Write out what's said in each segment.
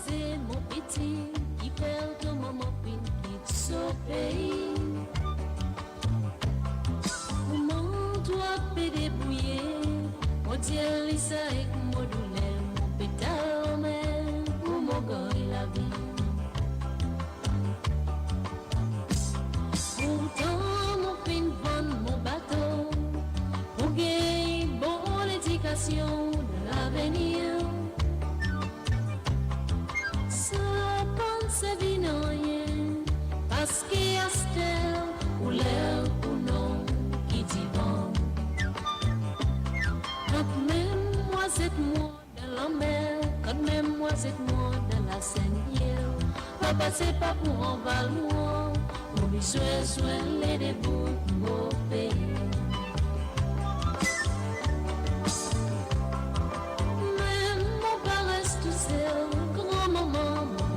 baiser mon petit, qui perd ton maman puis quitte son pays. Comment toi peux débrouiller, mon Dieu, Lisa et mon douleur, mon pétard, mais pour mon gars et la vie. Pourtant, mon fin vendre mon bateau, pour gagner bonne éducation de l'avenir. Ça pense à vie non rien, parce qu'il y a stelle, ou l'air, ou non, qui dit bon. Quand même moi c'est moi dans la mer, quand même moi c'est moi dans la Seigneur. Papa c'est pas pour en valoir, pour lui soin les débouts au pays. Même mon père reste tout seul, grand-maman, pour lui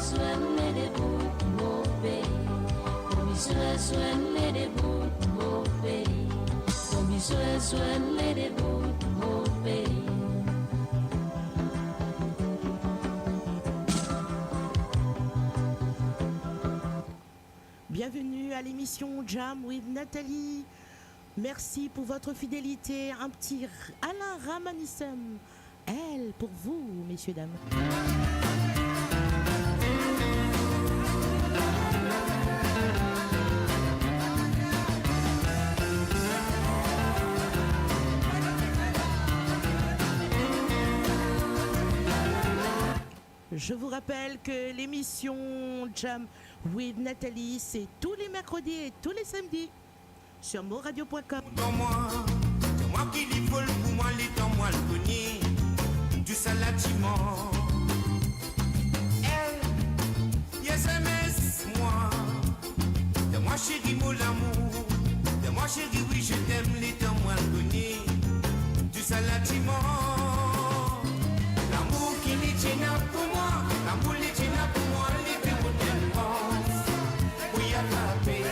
soin les débouts au pays. Pour lui soin les débouts au pays. Pour lui soin les débouts au pays. Bienvenue à l'émission Jam with Nathalie. Merci pour votre fidélité. Un petit Alain Ramanissem. Elle pour vous, messieurs, dames. Je vous rappelle que l'émission Jam with Nathalie, c'est tous les mercredis et tous les samedis sur moradio.com. Dans moi, c'est moi qui lis folle pour moi, les temps moi le connais, du salatiment. Elle, yes, MS, moi, de moi chérie, mon amour, de moi chérie, oui, je t'aime, les temps moi le connais, du salatiment. L'amour qui les tient pour moi, l'amour les tient pour moi, les plus beaux dépenses, oui, à la paix.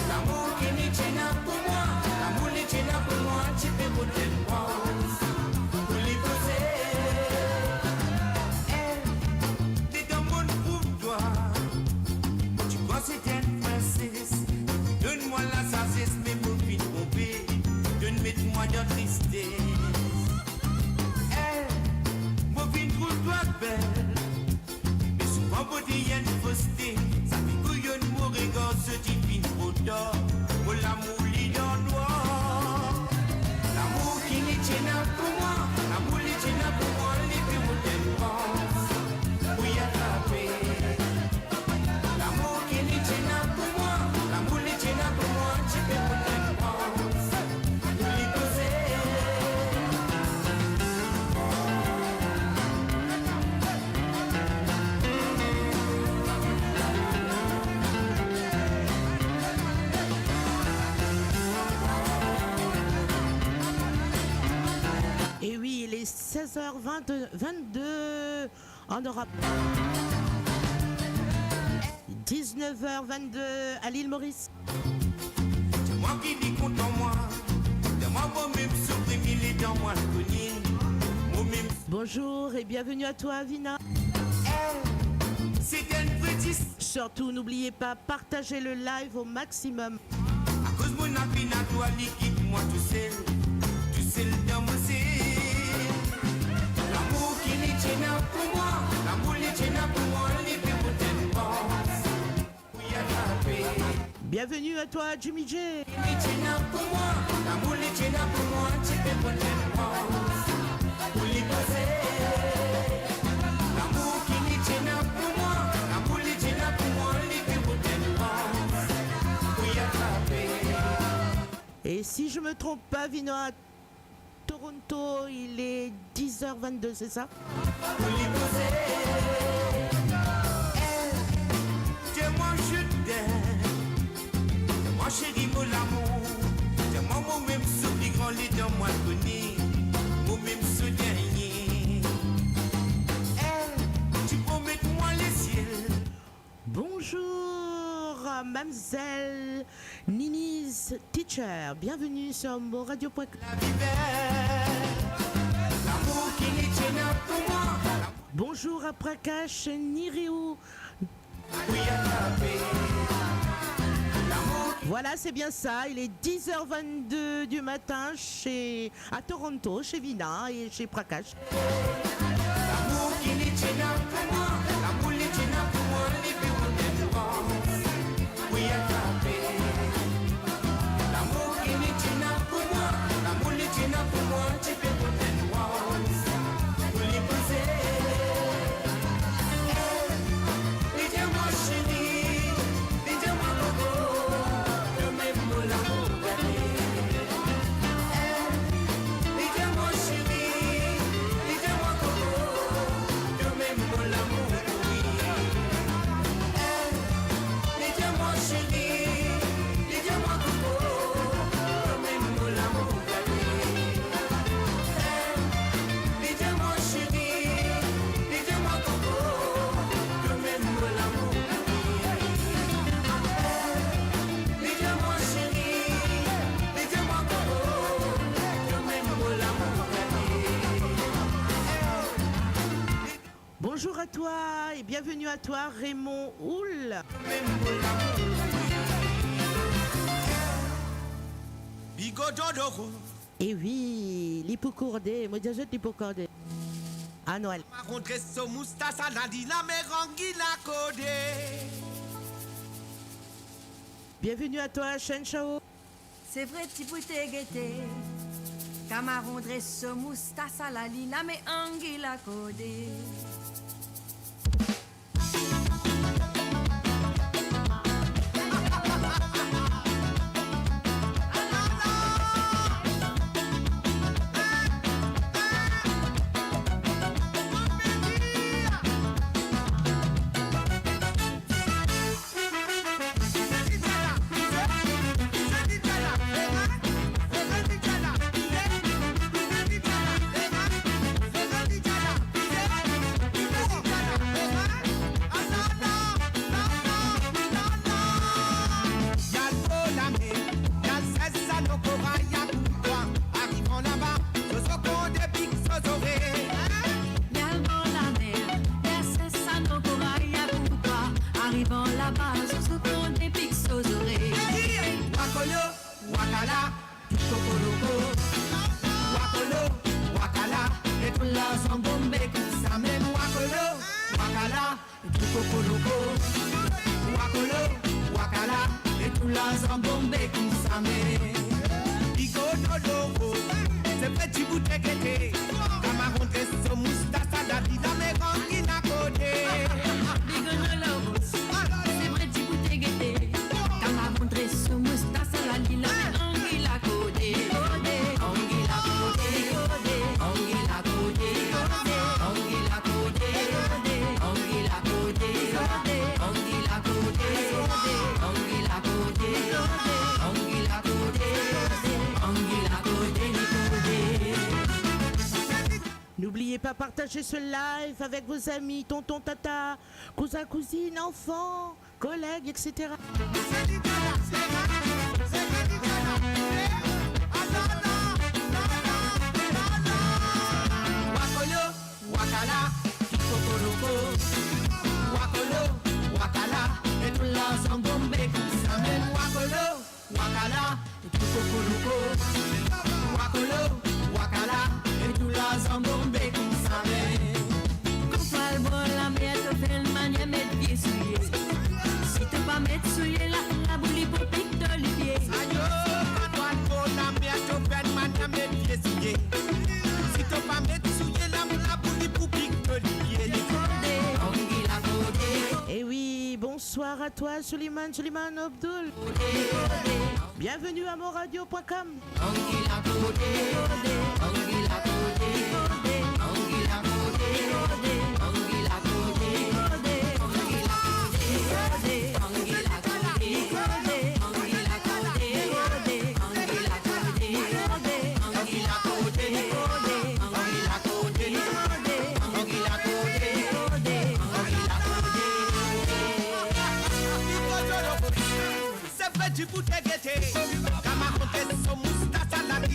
L'amour qui les tient pour moi, l'amour les tient pour moi, tu peux beaux dépenses, pour les poser. Elle, t'es dans mon groupe, toi, tu crois que c'est une princesse, donne-moi la sagesse, mais pour vite tromper, donne-moi de tristesse. Toi belle, mais souvent beauté y'a une fausseté, ça fait couillonne mon regard se divine odeur, pour l'amour lit dans noir. L'amour qui les tient pour moi, l'amour les tient pour moi, les plus modernes pensent, oui attraper. L'amour qui les tient pour moi, l'amour les tient pour moi, tu peux modernes pensent, pour les poser. Et oui, il est 16h22 en Europe. 19h22 à l'île Maurice. C'est moi qui dis compte en moi. C'est moi moi-même supprimé les dents, moi le connais. Moi-même. Bonjour et bienvenue à toi, Vina. C'est une petite. Surtout, n'oubliez pas, partagez le live au maximum. À cause mon appui à toi, liquide, moi tout seul dans mon ciel. L'amour qui les tient pour moi, l'amour les tient pour moi, les plus beaux pensent. Oui, à la paix. Bienvenue à toi, Jimmy J. Les tient pour moi, l'amour les tient pour moi, tu peux beaux pensent. Pour les poser. L'amour qui les tient pour moi, l'amour les tient pour moi, les plus beaux pensent. Oui, à la paix. Et si je me trompe pas, Vino, à Toronto, il est 10h22, c'est ça? Pour les poser. Moi je t'aime, moi chérie mon amour, moi-même ce plus grand les dents moi connais, moi-même ce dernier. Tu promets moi les ciels. Bonjour, mademoiselle Nini's Teacher, bienvenue sur moradio.com. La vie belle, l'amour qui les tient pour moi. Bonjour à Prakash Niriou. Voilà, c'est bien ça. Il est 10h22 du matin à Toronto, chez Vina et chez Prakash. L'amour qui les tient pour moi, l'amour les tient pour moi, les bureaux de France. Oui, attrapé. L'amour qui les tient pour moi, l'amour les tient pour moi, les bureaux de France. Pour les poser. Les diamants chéris, les diamants coco, le même mot l'amour gagné. Les diamants chéris, les diamants coco, le même mot l'amour oui. Les diamants chéris, les diamants coco, le même mot l'amour gagné. Les diamants chéris, les diamants coco, le même mot l'amour gagné. Les diamants chéris, les diamants coco, le même mot l'amour gagné. Bonjour à toi et bienvenue à toi, Raymond Houle. Bigododoro, Et oui, l'hypocordé, moi déjà l'hypocordé. À Noël. rencontré ce moustache à la dina merangi la codé. Bienvenue à toi, Shen Chao. C'est vrai, petit pouté guetté. Camaron dresse moustache à la lina, mais anguille la codé. Y'a le bon la mer, y'a c'est ça nos corail à bout de toi. Arrivant là-bas, sur ce pont des pics aux oreilles. Wakolo, wakala, tukokoloko. Wakolo, wakala, et tout là sans bombe comme ça même. Wakolo, wakala, et tukokoloko. Wakolo, wakala, et tout là sans bombe comme ça même. Bigo dodoro, c'est petit bout de guetté. Camarade de son moustache à la vida mais quand il a codé. Bigonoloros, c'est vrai, tu goûtes guetté. Camaron dresse moustache à la lila, mais anguille la codé. Anguille la codé, anguille la codé, anguille la codé, anguille la codé, anguille la codé, anguille la codé, anguille la codé, anguille la codé, N'oubliez pas partager ce live avec vos amis, tonton, tata, cousin, cousine, enfants, collègues, etc. Wakolo, wakala, tukokoloko. Wakolo, wakala, et tout là sans bombe comme ça même. Wakolo, wakala, et tukokoloko. Wakolo, wakala, et tout là sans bombe comme ça même. Quand toi le bon la mer te fait le manier mettre pied souillé. Si t'es pas mettre souillé la boule pour pique d'olivier. Ayo, toi le bon la mer te fait madame mes pieds souillés. Si t'as pas mettre souillé la boule pour pique d'olivier. Anguille la codé, Et oui, bonsoir à toi, Suleiman Abdul. Bienvenue à monradio.com. anguille la codé, anguille la codé, anguille la codé, anguille la codé, anguille la codé, anguille la codé, anguille la codé, anguille la codé, anguille la codé, anguille la codé, anguille la codé. C'est vrai, tu peux te guetter. Camarade, son moustache à la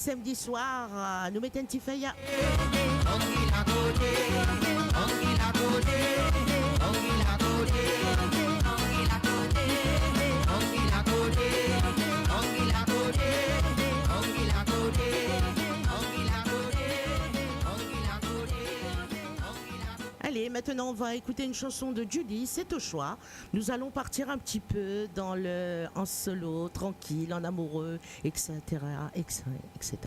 samedi soir, nous mettons un petit feuille. Allez, maintenant on va écouter une chanson de Judy, c'est au choix. Nous allons partir un petit peu dans en solo, tranquille, en amoureux, etc. etc.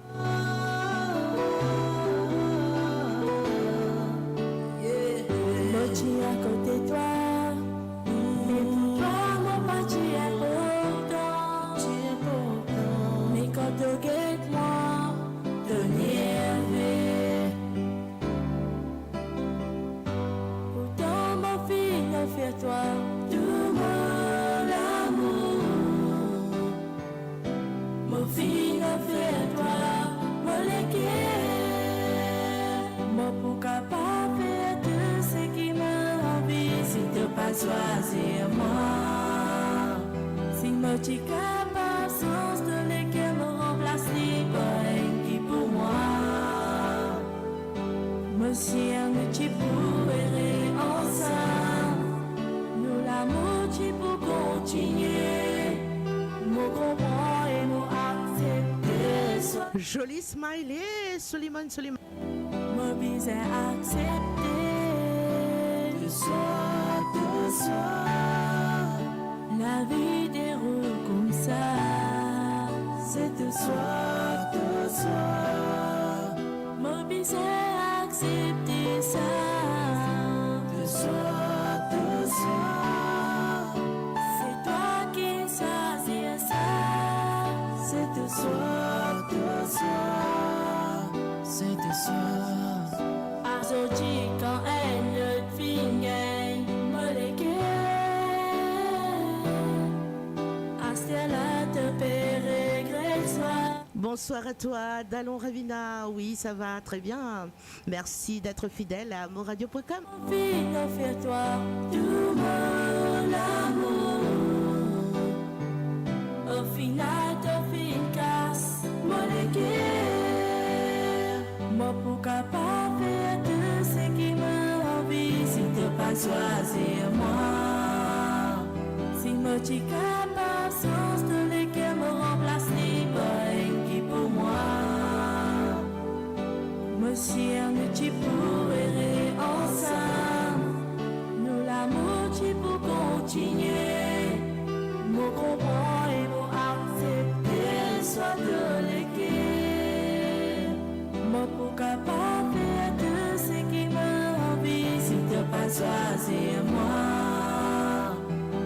Mochi à côté de toi, mais pour toi, mon pas tu es pourtant, mais quand tu guettes moi, te nerver. Pourtant, mon fille, ne fais-toi tout mon amour. Mon fille, ne fais-toi mon équerre. Mon pour capable de ce qui m'a envie, si tu pas choisir moi. Si moi tu capable, sens de lesquels me remplace libre qui pour moi. Monsieur, nous tu pourrais ensemble. Nous l'amour tu pour continuer. Nous comprends et nous accepter. Joli smiley, Soliman. Moi, bise accepter. De soir, la vie déroule comme ça. C'est de soir, moi, bise accepter ça. De soir, c'est toi qui choisis ça. C'est de soir, c'est de soir. Azoti quand elle ne finit, me l'équerre. Astella te pérégrer soir. Bonsoir à toi, Dallon Ravina. Oui, ça va très bien. Merci d'être fidèle à moradio.com. Fille, fais-toi tout mon amour. Au final, te fais une casse, me l'équerre. Moi, pour capable de ce qui m'a envie, si tu pas choisir moi. Si moi tu capable, sens de lesquels me remplace libre qui pour moi. Monsieur, nous tu pourrais ensemble. Nous l'amour tu pour continuer. Nous comprends et nous accepter, soit de l'équerre. Moi pour capable de ce qui m'a envie, si tu pas choisir moi.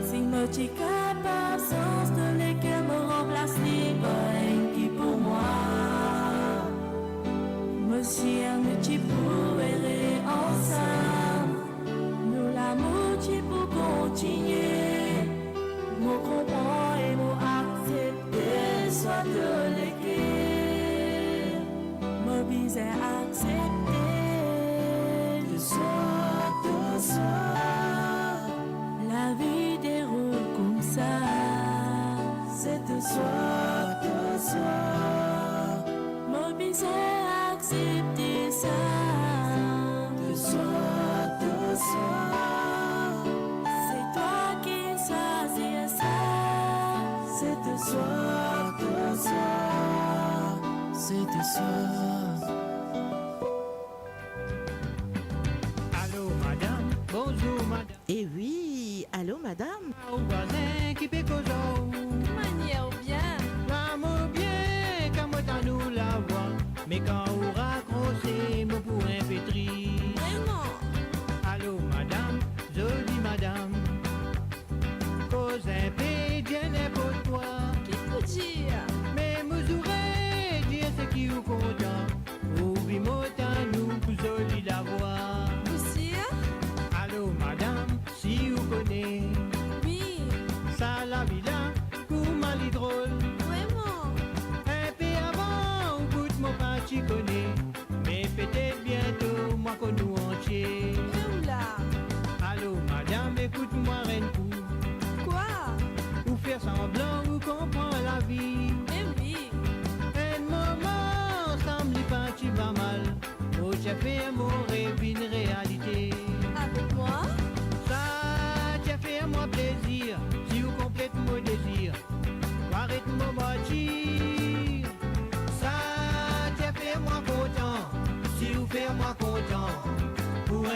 Si moi tu capable, sens de lesquels me remplace libre qui pour moi. Monsieur, nous tu pourrais ensemble. Nous l'amour tu pour continuer. Nous comprends et nous accepter, soit de l'équerre. Moi bise accepter. De soir, la vie déroule comme ça. C'est de soir, moi bise accepter ça. De soir, c'est toi qui choisis ça. C'est de soir, c'est de soir. Allô madame, bonjour madame. Et oui, allô madame. Au voisin qui pique aux os. Manière bien. L'amour bien, comme dans nous la voix. Mais quand on raccroche, mon pour un pétri. Vraiment. Allô madame, jolie madame. Cause un peu, Dieu n'est pas toi. Qu'est-ce que tu dis? Mais mesurer, dire ce qui vous content. Oublie moi nous, pour jolie la voix. Aussi? Allô madame, si vous connaissez. Oui. Ça la villa, pour mal drôle. Vraiment. Un peu avant, au bout de mon pas, tu connais.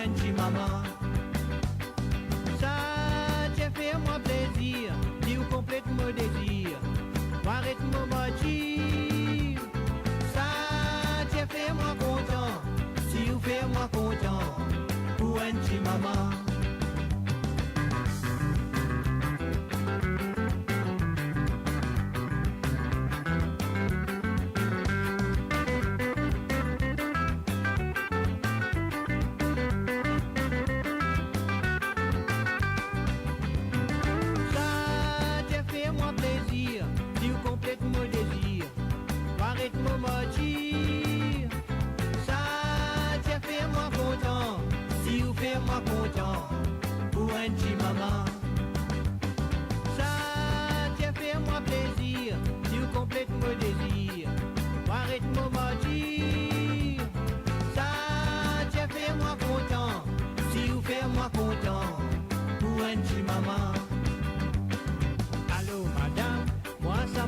un petit maman. Ça t'a fait moi plaisir, si vous complète mon désir, arrête mon motif. Ça t'a fait moi content, si vous fait moi content, pour un petit maman.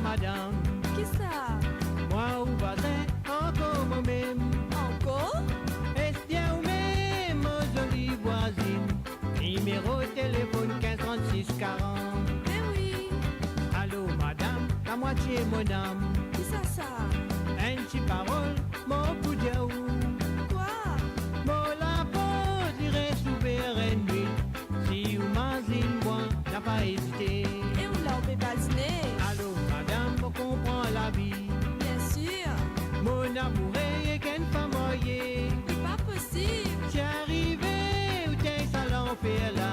Madame, Qui ça? moi ou voisin, encore moi-même. Encore? Est-ce bien ou même, jolie voisine? Numéro de téléphone 15 36 40. Eh oui. Allô madame, la moitié mon âme. Qui ça? Un petit parole, mon coup de ou. Quoi? Mon la pose, irait s'ouvrir une nuit. Si ou m'azine, moi, n'a pas hésité. Et où là, on peut pas dîner? Allô madame, on comprend la vie. Bien sûr. Mon amour est qu'une femme moyenne. C'est pas possible. T'es arrivé ou t'es salon fait là.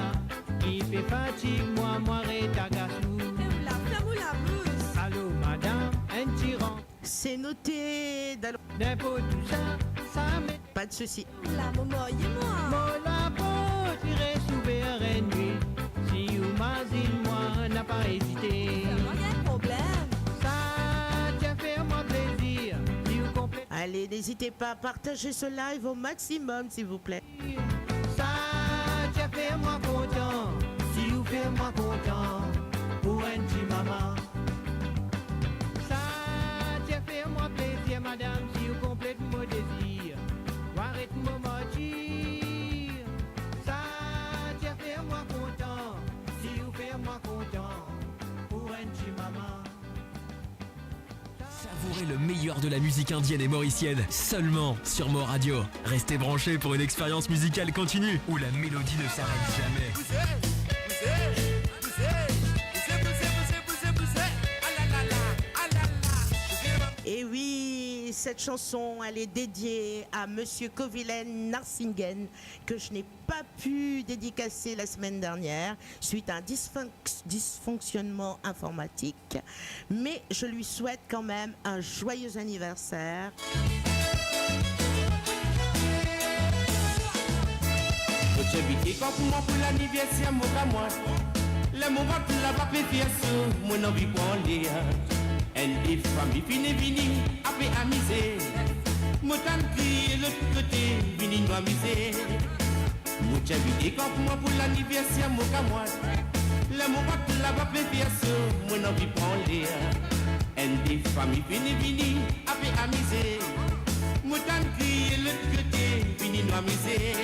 Il fait fatigue, moi, et ta gassou. Et où là, ferme la bouche. Allô madame, un tyran. C'est noté. N'importe tout ça, ça m'est. Pas de souci. Où là, maman, et moi? Mon la peau, t'irais s'ouvrir une nuit. Si ou m'azine, moi, n'a pas hésité. Vraiment, y a un problème. Ça t'a fait moi plaisir. Si vous complétez. Allez, n'hésitez pas à partager ce live au maximum, s'il vous plaît. Ça t'a fait moi content, si vous faites moi content, pour un petit maman. Ça t'a fait moi plaisir, madame, si vous complète mon désir, arrête mon motif. Ça t'a fait moi content, si vous faites moi content, pour un petit maman. Savourez le meilleur de la musique indienne et mauricienne seulement sur Mo Radio. Restez branchés pour une expérience musicale continue où la mélodie ne s'arrête jamais. Et oui, cette chanson, elle est dédiée à Monsieur Kovilen Narsingen, que je n'ai pas pu dédicacer la semaine dernière, suite à un dysfonctionnement informatique. Mais je lui souhaite quand même un joyeux anniversaire. J'habite comme moi pour l'anniversaire, mon gamin. Le moment pour la pape fiasso, mon envie pour lire. Elle est famille fini vini, après amusé. Mon temps crié l'autre côté, vini nous amuser. Mon j'habite comme moi pour l'anniversaire, mon gamin. Le moment pour la pape fiasso, mon envie pour lire. Elle est famille fini vini, après amusé. Mon temps crié l'autre côté, vini nous amuser.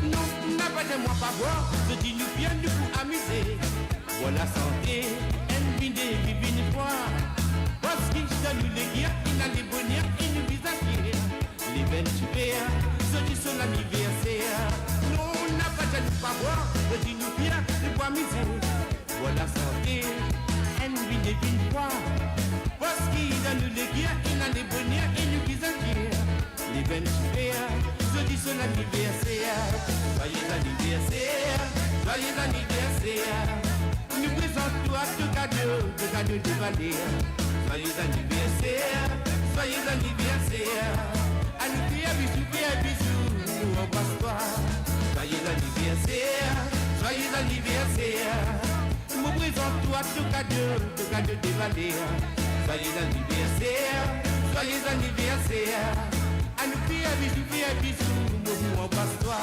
Non, n'a pas de moi pas boire, je dis nous bien nous pour amuser. Voilà santé, elle vient de vivre une fois. Parce qu'il s'en nous les guerres, il a les bonheurs, il nous vise à guérir. Les 28 ce qui sont l'anniversaire. Non, n'a pas de nous pas boire, je dis nous bien nous pour amuser. Voilà santé, elle vient de vivre une fois. Parce qu'il a nous les guerres, il a les bonheurs, il nous vise à guérir. Les 28 jeudi son anniversaire. Joyeux anniversaire, joyeux anniversaire. Nous présentons à tout cadeau de valeur. Joyeux anniversaire, joyeux anniversaire. À nous faire bisous, nous embrasse toi. Joyeux anniversaire, joyeux anniversaire. Nous présentons à tout cadeau de valeur. Joyeux anniversaire, joyeux anniversaire. À nous faire bisous, nous embrasse toi.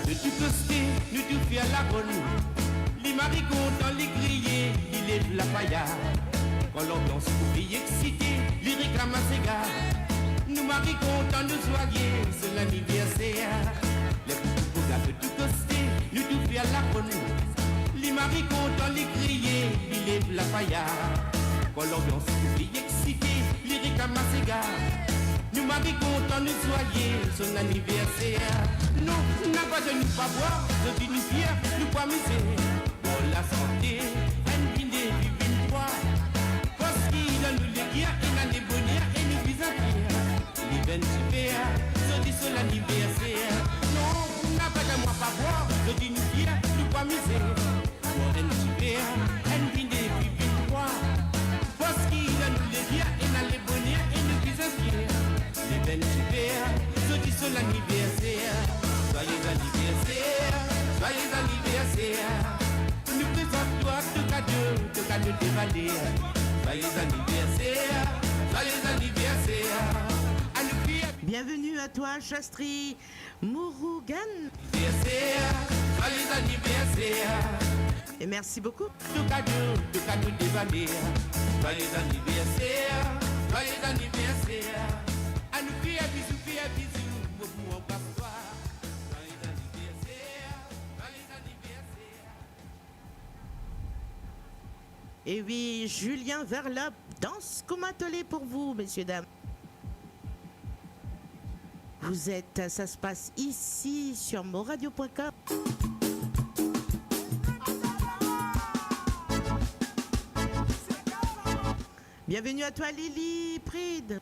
de tout coster, nous tout faire la bonne. Les maris contents, les grillés, ils lèvent la paillade. Quand l'ambiance est excitée, les réclament à ses gars. Nous maris contents, nous soyez, c'est l'anniversaire. Les petits gars de tout coster, nous tout faire la bonne. Les maris contents, les grillés, ils lèvent la paillade. Quand l'ambiance est excitée, les réclament à ses gars. Nous maris contents, nous soyez, son anniversaire. Non, n'a pas de nous pas boire, de nous fier, nous pas miser. Pour la santé, un dîner, une fois. Parce qu'il a nous les guerres, il a les bonheurs et nous vis à pierre. Les veines super, je dis son anniversaire. Non, n'a pas de moi pas boire, de nous fier, nous pas miser. Pour un super, un dîner, une fois. Parce qu'il a nous les guerres, il a les bonheurs et nous vis à pierre. Les veines super, je dis son anniversaire. Joyeux anniversaire, joyeux anniversaire. Nous présente-toi de cadeau dévalé. Joyeux anniversaire, joyeux anniversaire. À nous crier Bienvenue à toi, Chastri Mourougan. anniversaire, joyeux anniversaire. Et merci beaucoup. De cadeau dévalé. Joyeux anniversaire, joyeux anniversaire. À nous crier bisous, bisous, on passe toi. Joyeux anniversaire, joyeux anniversaire. Et oui, Julien Verlop, danse comme attelé pour vous, messieurs, dames. Vous êtes, ça se passe ici sur moradio.com. Bienvenue à toi, Lily Pride.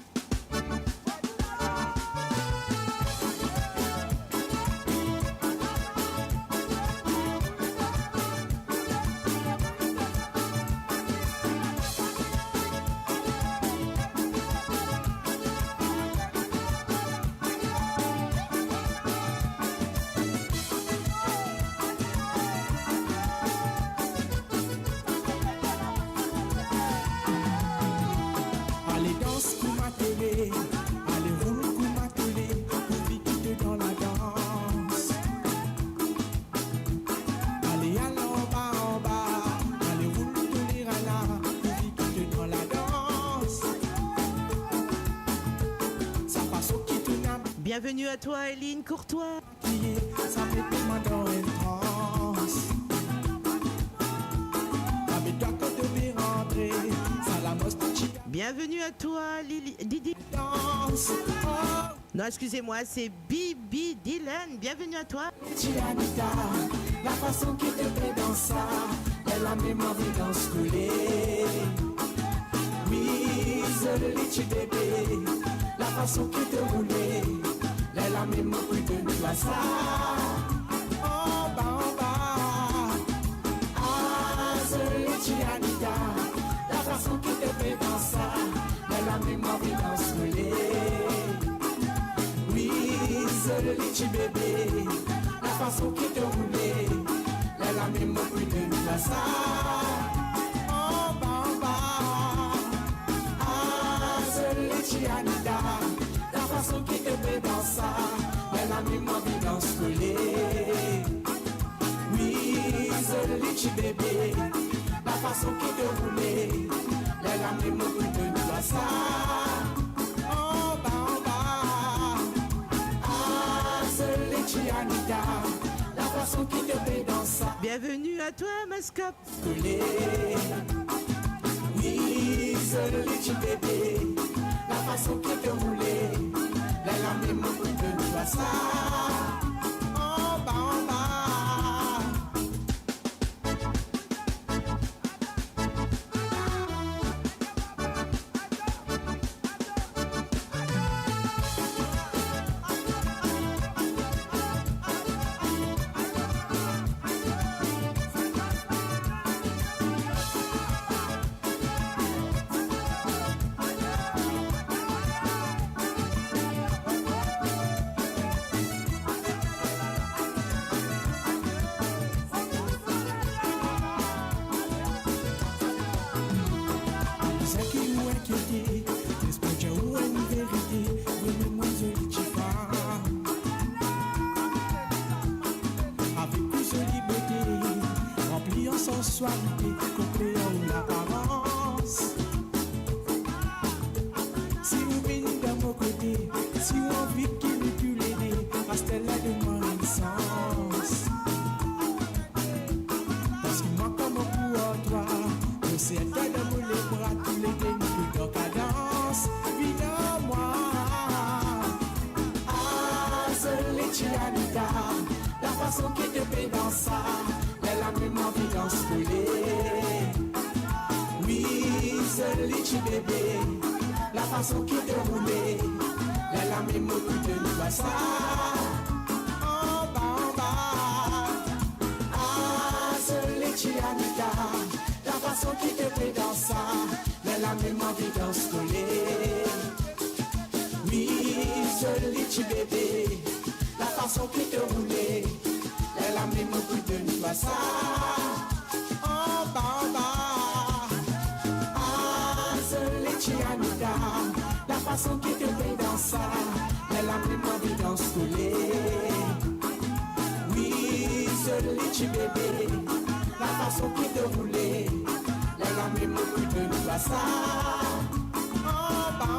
Allez danse Koumatélé, allez roule Koumatélé, profite dans la danse. Allez en bas, allez roule Tolérana, profite dans la danse. Ça passe au qui te n'a Bienvenue à toi, Eline Courtois. maquillé, ça met tout le monde dans une transe. Avec toi quand devait rentrer, ça la mosse petit Bienvenue à toi, Didi. danse. Oh. Non, excusez-moi, c'est Bibi Dylan. Bienvenue à toi. Anita, la façon qui te plaît dans ça, elle a même envie d'en se couler. Oui, le litchi bébé, la façon qui te roulait, elle a même envie de nous voir ça. En bas, ah, le litchi Anita, la façon qui te plaît dans ça, elle a même envie d'en se couler. Oui, le litchi bébé, la façon qui te roulait, elle a même envie de nous voir ça. En bas, ah, le litchi Anita, la façon qui te plaît dans ça, elle a même envie d'en se coller. Oui, le litchi bébé, la façon qui te roulait, elle a même envie de nous voir ça. En bas, ah, c'est litchi Anita, la façon qui te plaît dans ça. Bienvenue à toi, Mascop. Coller. Oui, c'est le litchi bébé, la façon qui te roulait, elle a même envie de nous voir ça. En bas, sensualité, concréant l'apparence. Si vous venez de mon côté, si vous envie qu'il ne peut l'aider, restez-là de moi un sens. Parce que moi comme pour toi, je sais toi de mon les bras, tous les dénis de cadence, viens moi. Ah, seul Chianita, la façon qui te fait dans ça, elle a même envie d'ensoler. Oui, seul litchi bébé, la façon qui te roulait, elle a même envie de nous ça. En bas, ah, seul litchi Anita, la façon qui te fait dans ça, elle a même envie d'ensoler. Oui, seul litchi bébé, la façon qui te roulait, elle a même envie de nous ça. En bas, ah, seul litchi Anita, la façon qui te fait dans ça, elle a même envie d'ensoler. Oui, seul litchi bébé, la façon qui te roulait, elle a même envie de nous ça. En bas.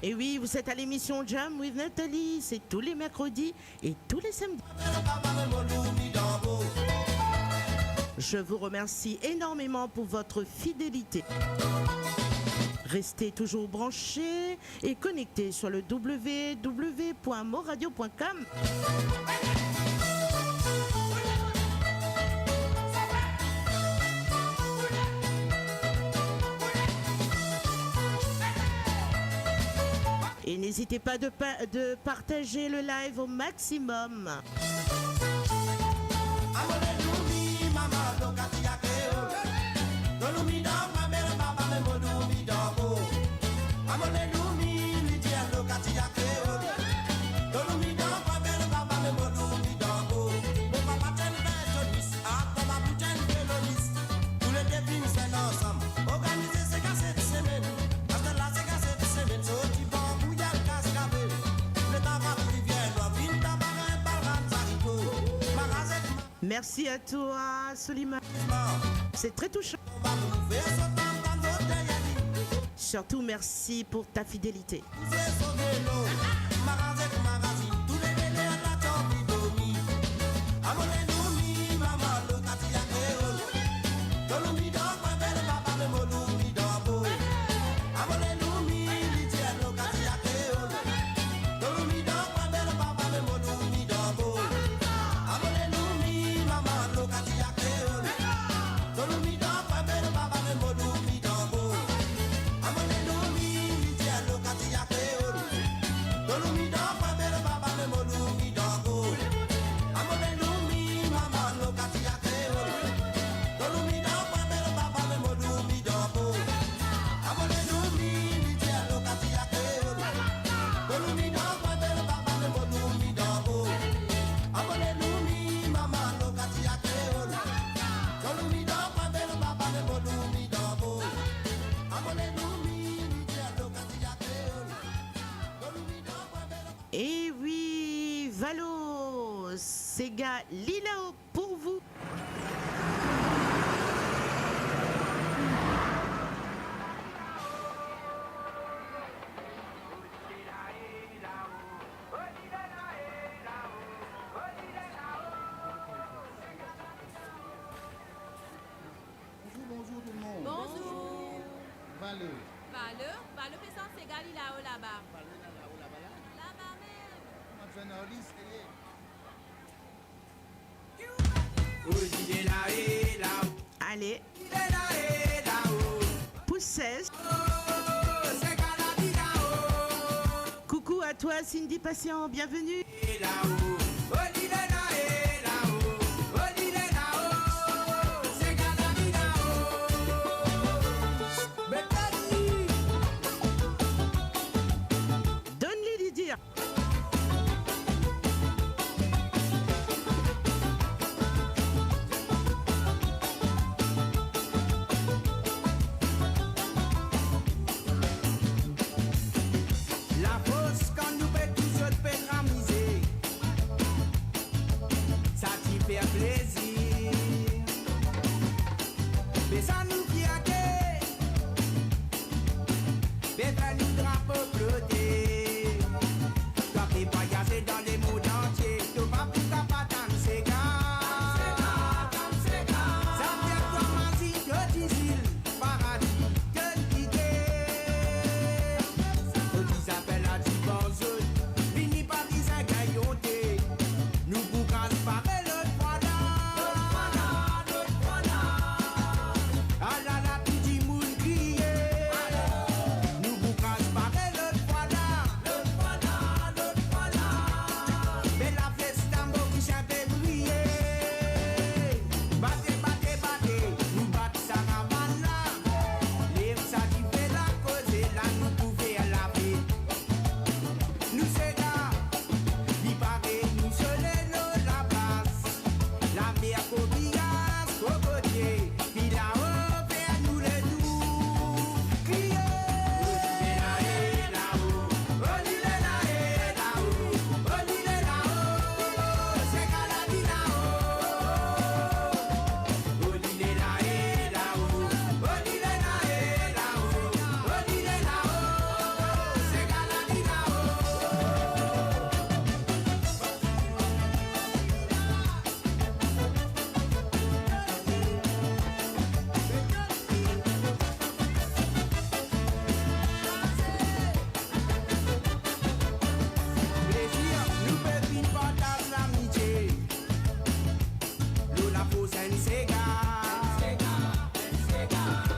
Et oui, vous êtes à l'émission Jam with Nathalie, c'est tous les mercredis et tous les samedis. Je vous remercie énormément pour votre fidélité. Restez toujours branchés et connectés sur le www.moradio.com. Et n'hésitez pas de partager le live au maximum. Merci à toi, Soliman. C'est très touchant. Surtout, merci pour ta fidélité. Et oui, Valo, Sega Lilao pour vous. Bonjour tout le monde. Bonjour. Valeu. Valeu fait c'est Gali là-haut là-bas. Là-bas même. Allez. Poussez. Coucou à toi, Cindy Patient, bienvenue. Donne-lui du dire. La fosse quand nous fait tout seul fait ramiser. Ça t'y fait plaisir. Mais ça nous piaquait. Mais ben nous drapeau flotter. Toi qui voyager dans les mondes entiers. Tu vas plus qu'à pas danser ça vient comme un signe de difficile. Paradis que l'idée. Qui s'appelle la divorce. Fini par les ingaillotés. Nous boucons par le voilà. Ah là là, tout dit moule crier. Nous boucons par le voilà. Mais la fesse d'amour qui s'est briller. Battez, battez, battez. Nous battons ça avant là. Les ça qui fait la cause et là nous pouvons la vie. Nous c'est là, libérés, nous soleil la base. La mer cobillasse, cocotier, puis là-haut, vers nous les doux. Criez! Là-haut, c'est qu'à la vie là-haut. C'est qu'à la vie là-haut.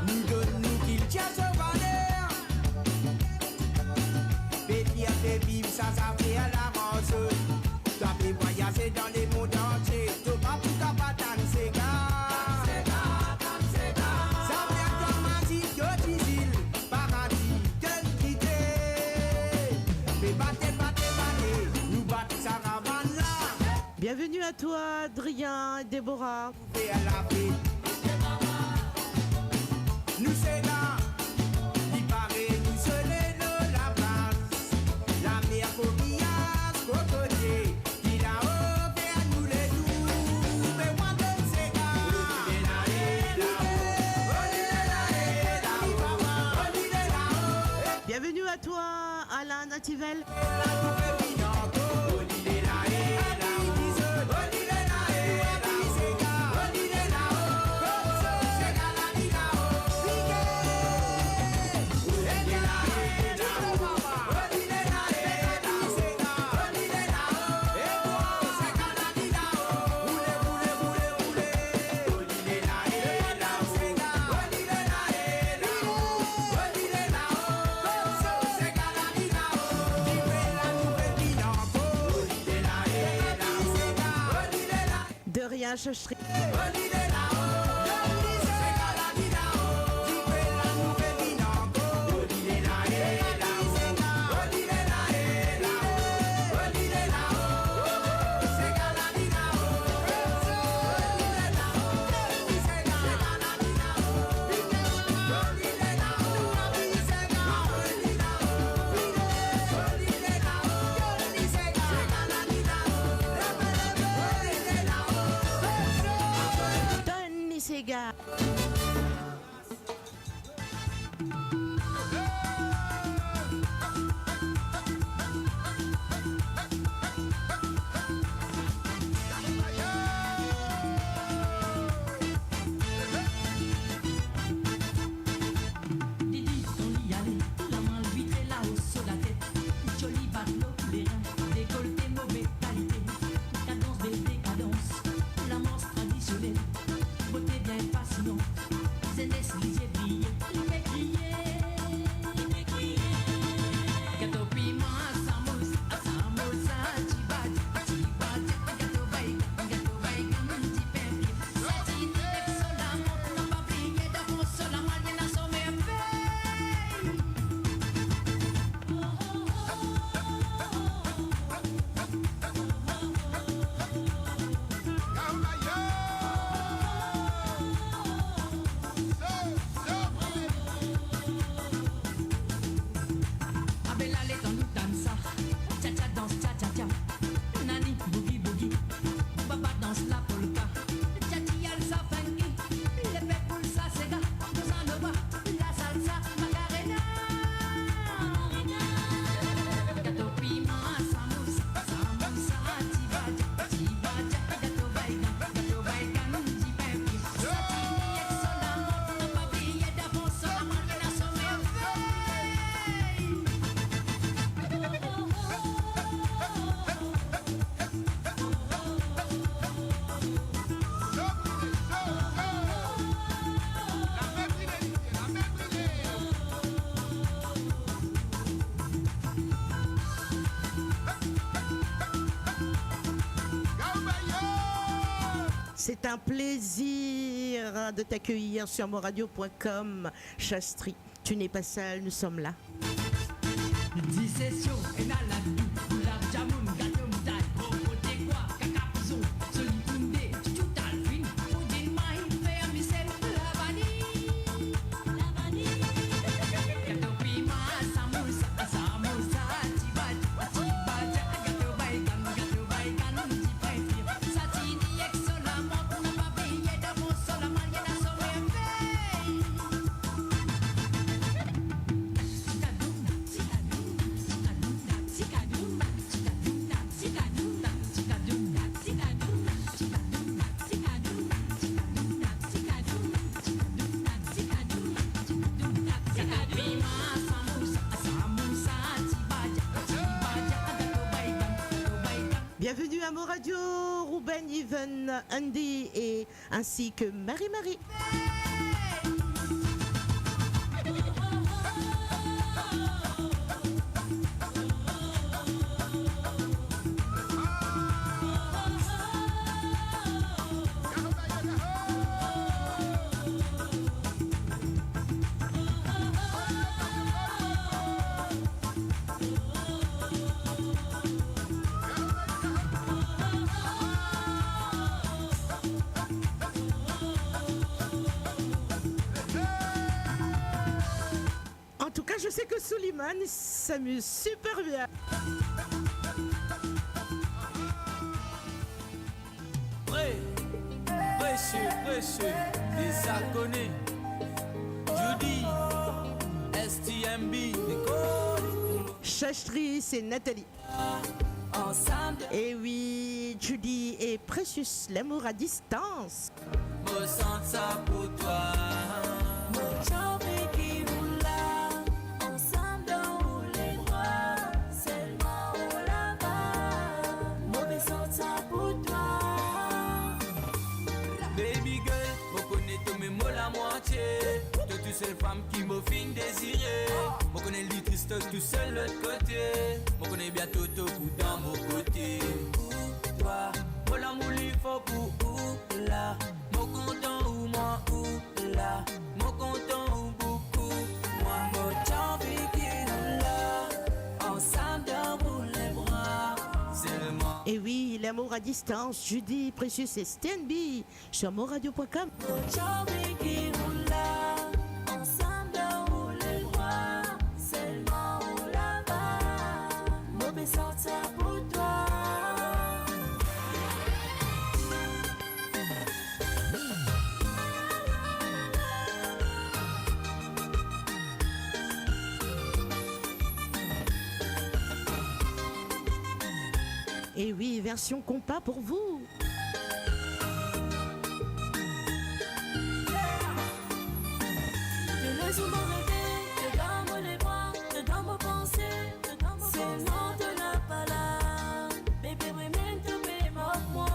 Nous donne-nous qu'il tient ce bonheur. Pépi a fait vivre ça fait à la rose. T'as fait voyager dans les mondes entiers. T'as pas pour ta patane, c'est gars. Ça vient comme un dit que t'isile. Paradis, quel quitté. Fais batter, nous battons sa ravane là. Bienvenue à toi, Adrien et Déborah. Fais à la paix. Nous c'est là, il paraît, nous seuls de la place. La mer coquillage, cocotier, qui l'a offert à nous les doux. Mais moi de ces gars, Bienvenue à toi, Alain Nativel. De rien, Chachri. Tony Sega. Didi, on y allait, la main vitrée là-haut sur la tête. Joli bateau, les reins, décolleté, mauvaise qualité. Cadence des décadences, l'amance traditionnelle. Beauté bien fascinante, jeunesse, lisier, briller, les mecs criaient. Gâteau piment, samousse, tibadi, gâteau bacon, petit pain frit. Satine, l'exola, monte, n'a pas brillé, d'avant, sola, malien, à son merveille. Abella les dans nous dansa, cha-cha danse, cha-cha-cha. Nani boogie boogie, Baba danse la polka. Chachi alza funky, les people ça sega, bossa nova, la salsa macarena. Gâteau piment, samoussa, tibaja, gâteau bacon, petit pain frit. Satini, exola, monte, n'a pas brillé d'avant, sola, malien, à son merveille. C'est un plaisir de t'accueillir sur moradio.com. Chastri, tu n'es pas seul, nous sommes là. Dissession, enaladu, gulab jamun, gâteau moutarde, côté quoi, cacapuzo, solitunde, chuchutalvin, pudding maï, vermicelle, lavani. Gâteau piment, samoussa, tibaja, gâteau bacon, petit pain frit. Satini, exola, monte, n'a pas brillé d'avant, sola, malien, à son merveille. Bienvenue à Moradio, Roubaix. Ruben, Yvan, Andy et ainsi que Marie-Marie. En tout cas, je sais que Suleiman s'amuse super bien. Précieux, désargonné, Judy, STMB, Chachri, c'est Nathalie. ensemble, Et oui, Judy et Precious, l'amour à distance. me sens ça pour toi. Ensemble dans les bras, seulement là-bas. Mauvais sens pour toi. Baby girl, me connais tous mes mots la moitié. Toi, tu seule femme qui me fin désirer. Me connais le triste tout seul l'autre côté. Me connais bien tout dans mon côté. Pour toi, pour l'amour il faut pour où là. Me content ou moi ou là. Me content ou beaucoup. Moi, me envie qui là. Ensemble dans les bras. Seulement. Et oui, l'amour à distance, Judy, Precious et Stanby sur moradio.com. Ensemble dans les bras, seulement là-bas. Mauvais sens pour toi. Et oui, version compas pour vous. Je laisse souvent rêver, dans les bras, dans vos pensées, c'est le nom de la palabra. Bébé, remède de moi.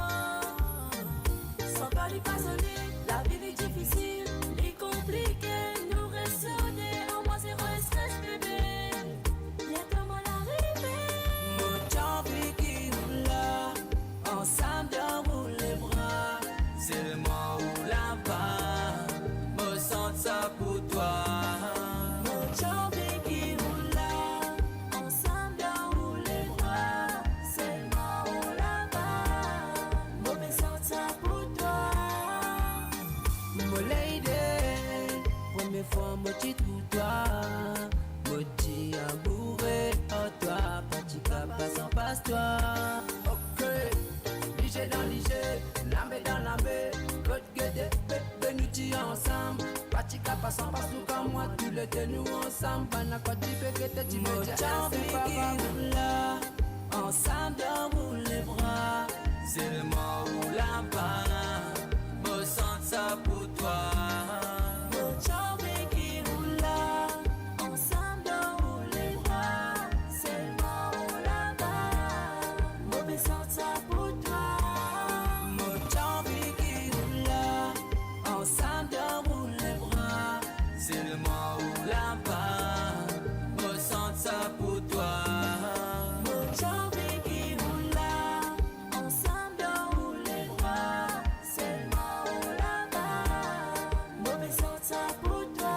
Sans pas lui façonner, la vie est difficile, est compliquée. Nous ressonner, en moi zéro stress, bébé. Y'a comment l'arriver? Envie qui là, ensemble dans les bras, c'est le mot ou là-bas, me sens ça pour toi. Ensemble dans les bras, seulement là-bas. Mauvais sens pour toi. Mon lady, première fois me dit tout toi, me dit amoureux, oh toi, petit papa sans passe-toi. Ok, lige dans lige, lambe dans lambe, côte guédé, bébé nous dit ensemble. Petit papa sans passe tout comme moi, tu l'étais nous ensemble. Bana quoi tu peux que tu me dis, c'est là, ensemble dans les bras, c'est le mot ou là-bas, me sens ça pour toi. Ensemble dans les bras, seulement là-bas. Mauvais sens pour toi. Ensemble dans les bras, c'est le mot ou là-bas, me sens ça pour toi. Ensemble dans les bras, seulement là-bas. Mauvais sens pour toi.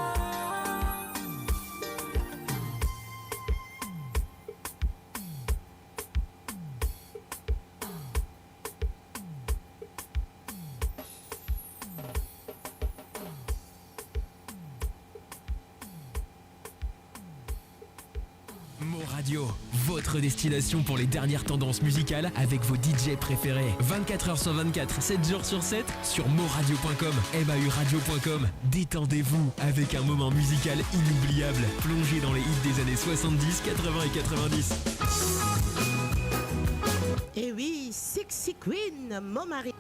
Mo Radio, votre destination pour les dernières tendances musicales avec vos DJ préférés. 24h sur 24, 7 jours sur 7 sur moradio.com, mauradio.com. Détendez-vous avec un moment musical inoubliable. Plongez dans les hits des années 70, 80 et 90. Et oui, Sexy Queen, mon mari.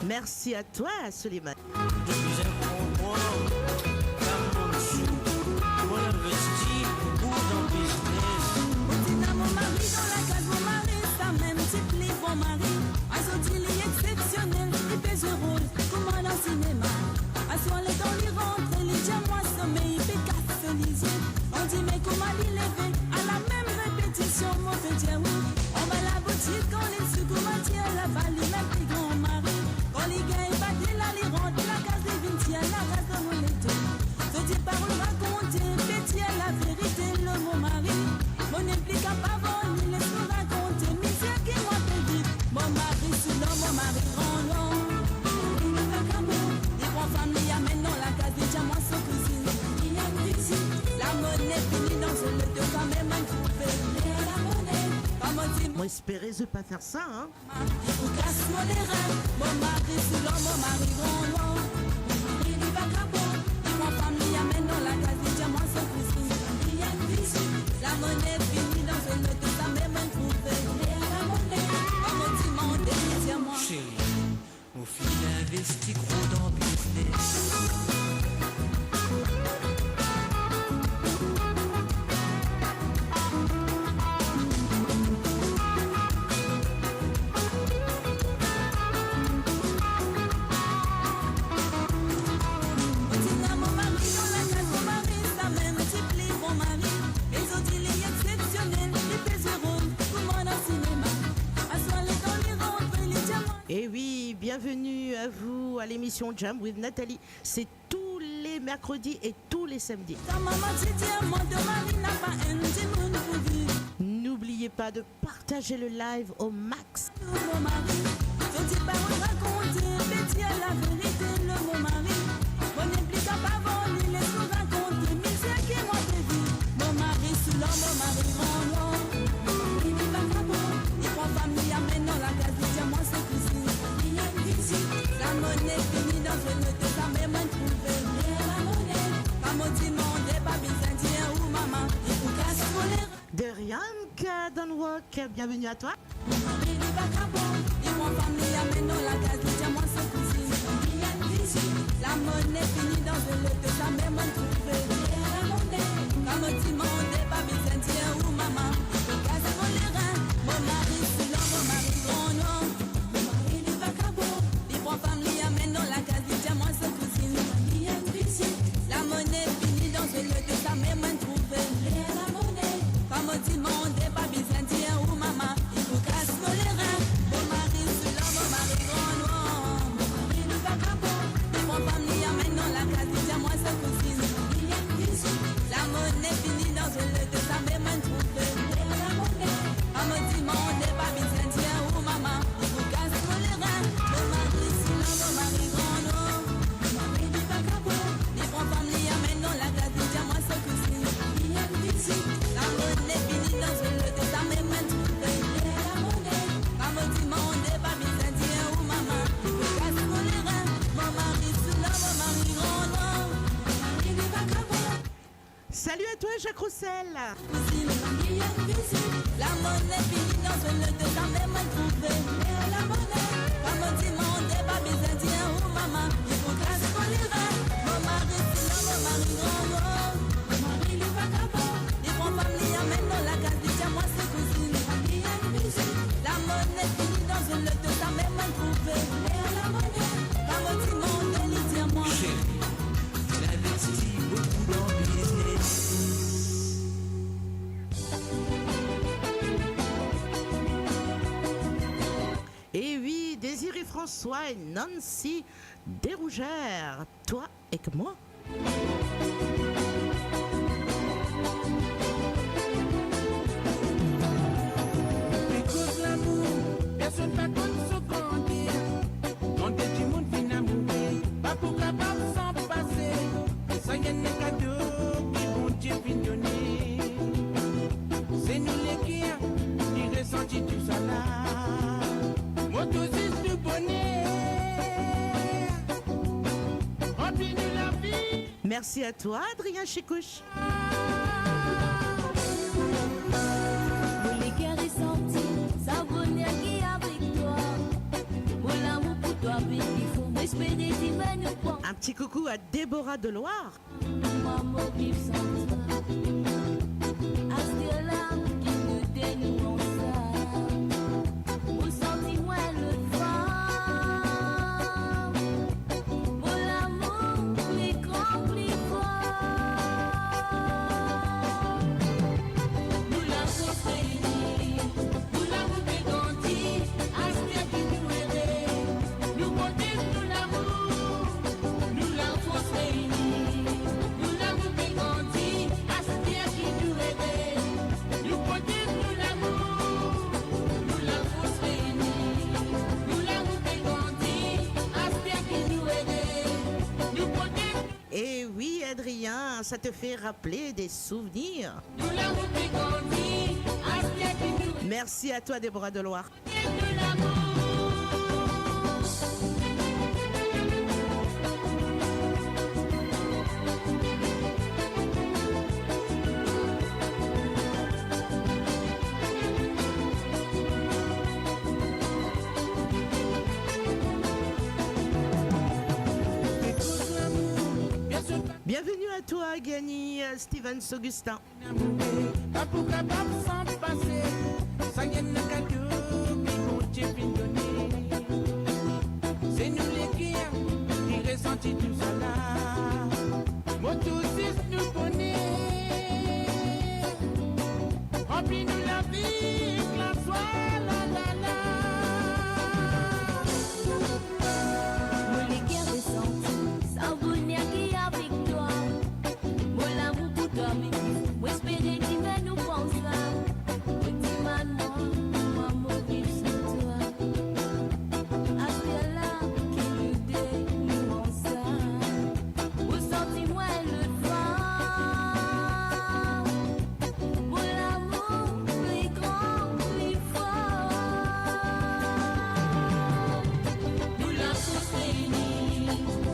Merci à toi, Suleiman. Mon mari dans la case, mon mari, ça même c'est plus bon mari. li gagne, pas de la li rentre, la case des vingt, la race de mon étau. Je dis parole raconter, petit à la vérité, le mot mari. Mon implique à pas venir, laisse-nous raconter, misère qui m'a fait vivre. Mon mari sous l'homme, mon mari grand long. Il ne va qu'à moi, il prend famille, amène dans la case des diamants, sans cuisine. Il y a une cuisine, la monnaie finie dans le de quand même un coupé. La monnaie, pas mon dit, Moi, espérer de pas faire ça, hein. il faut casse-moi les reins. Mon mari sous l'homme, mon mari grand long. Il ne va qu'à moi, il prend famille, amène dans la case des diamants, sans cuisine. Il y a une cuisine, la monnaie finie dans le de quand même un coupé. La monnaie, pas mon dit, mon délire, moi. Chérie, mon fils investit gros dans le business. Et oui, bienvenue à vous à l'émission Jam with Nathalie. C'est tous les mercredis et tous les samedis. N'oubliez pas de partager le live au max. La monnaie finie dans une de sa même trouvé. La monnaie, pas mon demandé, pas byzantin ou maman. Il faut casser pour les De Rianka Dunwalk, bienvenue à toi. il n'est pas capable. Il prend famille, amène dans la case, dit à moi sa cousine. Il y a une cuisine, la monnaie finie dans une de sa même trouvé. La monnaie, pas mon demandé, pas byzantin ou maman. Il faut casser pour les reins. Mon mari, c'est l'homme, mon mari grand nom. Il n'est pas capable. Il prend famille, amène dans la case, dit à moi sa cousine. Il y a une cuisine, la monnaie finie dans une de sa même trouvé. La monnaie, pas mon demandé, pas byzantin ou maman. Il faut casser pour les reins. Mon mari, c'est l'homme, mon mari grand nom. Il n'est pas capable. Il prend famille, amène dans la case, dit à moi sa cousine. Il y a une cuisine, la monnaie finie dans une de sa même trouvé. La monnaie, pas mon demandé, pas byzantin ou maman. Il faut casser pour les reins. Mon mari, c'est l'homme, mon mari grand nom. Il n'est pas capable. Il prend famille, amène dans la case, dit à moi sa cousine. Il y a une cuisine, la monnaie finie dans une de sa même trouvé. La monnaie, pas mon demandé, pas byzantin ou maman. Il faut casser pour les reins. Mon mari, c'est l'homme, mon mari grand nom. Il n'est pas capable. Salut à toi, Jacques Roussel. Cousine, il y a une cuisine, la monnaie finie dans une de sa même trouvé. La monnaie, pas mon demandé, pas byzantin ou maman. Il faut casser pour les reins. Mon mari, c'est l'homme, mon mari grand nom. Mon mari, il est pas capable. Il prend famille, amène dans la case, dit à moi ses cousines. Il y a une cuisine, la monnaie finie dans une de sa même trouvé. La monnaie, pas mon demandé, il dit à moi. Chérie, il investit beaucoup dans le business. Et oui, Désiré François et Nancy Desrougères. Toi et que moi. Because l'amour, personne pas compte ce qu'on dit. On dit du monde fin amoureux, pas pour capable s'en passer. Ça y est, les cadeaux qui vont Dieu fin donner. C'est nous les qui ressenti tout ça là. Moi tout c'est du bonheur. Remplis-nous la vie. Merci à toi, Adrien Chikouche. Mon les cœurs est sorti, ça bonheur qui est avec toi. Mon amour pour toi, baby, il faut m'espérer d'y nous prendre. Un petit coucou à Déborah de Loire. Maman vive sans toi. À ce là qui nous dénoue ensemble. Au sentiment le fort. Mon amour, les grands plus forts. Nous l'avons réunis, nous l'avons grandi. À ce qui nous aider, nous montrer bien, ça te fait rappeler des souvenirs. Merci à toi, Déborah Deloire. Bienvenue à toi, Gany Stevens Augustin. C'est nous les guerres qui ressentit tout ça là. Moi tous nous connaît. Remplis-nous la vie, la soie, la la la. Moi les guerres ressenties, sans bonheur qui a victoire. Moi l'amour pour toi, moi espérer qu'il va nous penser. Moi dis maman, moi mourir sans toi. Après là, qui nous dénouons ça. Vous sentez-moi le soir. Moi l'amour plus grand, plus fort. Nous l'avons réunis,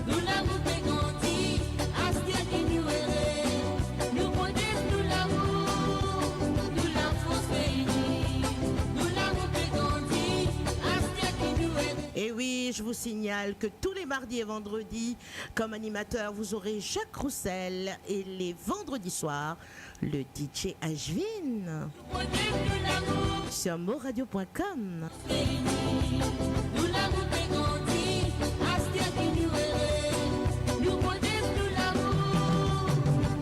nous l'avons fait grandir. À ce qui nous errait, nous protège nous l'amour. Nous l'avons réunis, nous l'avons fait grandir. À ce qui nous errait. Et oui, je vous signale que tous les mardis et vendredis, comme animateur, vous aurez Jacques Roussel et les vendredis soirs, le DJ Ashvin sur moradio.com. Nous l'avons fait grandir, à ce qui nous errait. Nous protège nous l'amour.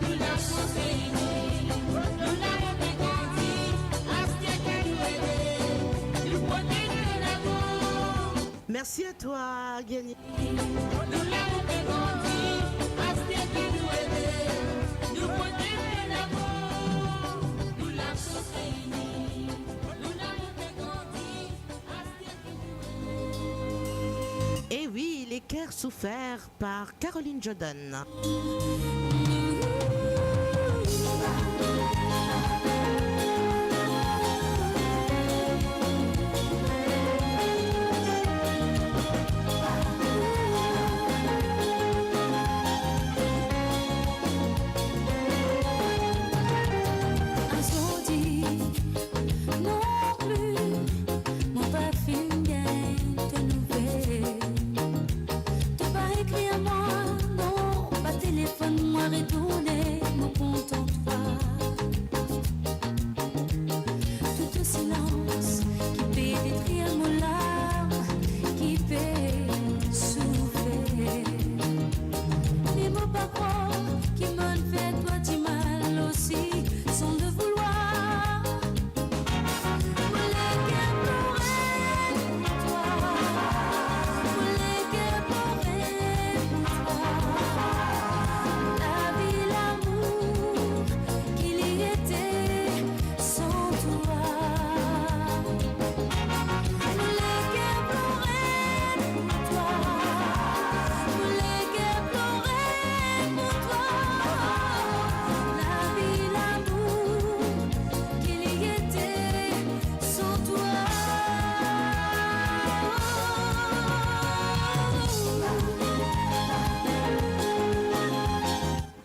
Nous l'avons réunis, nous l'avons fait grandir, à ce qui nous errait. Nous protège nous l'amour. Merci à toi, Gany. Nous l'avons fait grandir, à ce qui nous errait. Nous protège nous l'amour. Nous l'avons réunis, nous l'avons fait grandir, à ce qui nous errait. Et oui, les cœurs soufferts par Caroline Jordan. Un sourdi non plus, mon pas fin de nouvelles. Tu pas écrit à moi, non, pas téléphone, moi retourner, mon compte en toi. Tout au silence qui peut détruire mon larme, qui peut souffler. Les mots pas croire qui m'ont fait toi du mal aussi, sans le vouloir. Voulais qu'elle pleurait pour toi, voulais qu'elle pleurait pour toi. La vie, l'amour qu'il y était sans toi. Voulais qu'elle pleurait pour toi, voulais qu'elle pleurait pour toi. La vie, l'amour qu'il y était sans toi.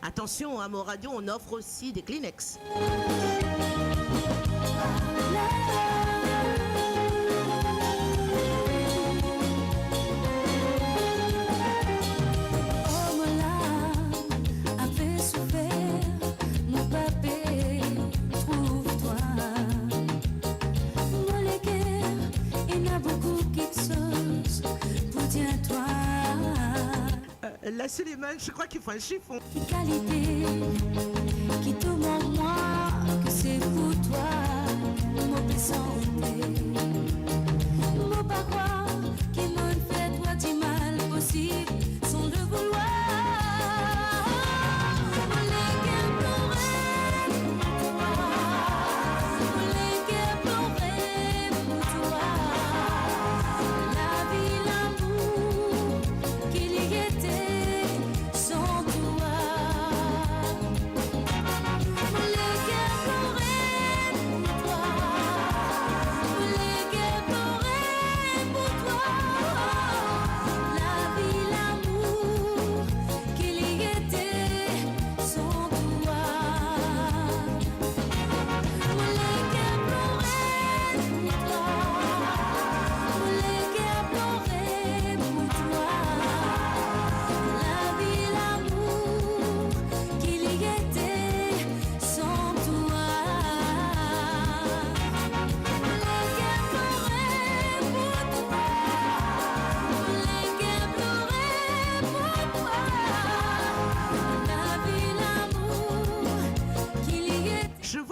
Attention, à Moradio, on offre aussi des Kleenex. Oh, mon âme a fait souffrir, mon papé, trouve-toi. Dans les guerres, il y a beaucoup qui chose pour dire toi. La Suleiman, je crois qu'il faut un chiffon. Qualité qui te montre moi que c'est pour toi, mon santé. Mon pas croire qui me fait toi du mal possible sans le vouloir. Voulais qu'elle pleurait pour toi, voulais qu'elle pleurait pour toi. La vie, l'amour qu'il y était sans toi.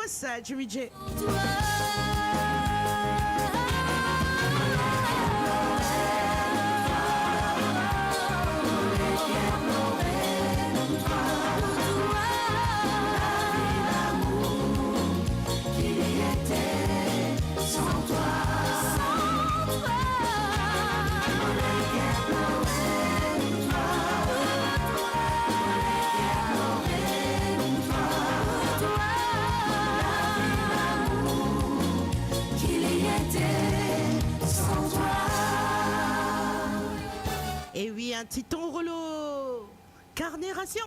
ça, Jimmy J. Et oui, un titon rouleau. Carnération.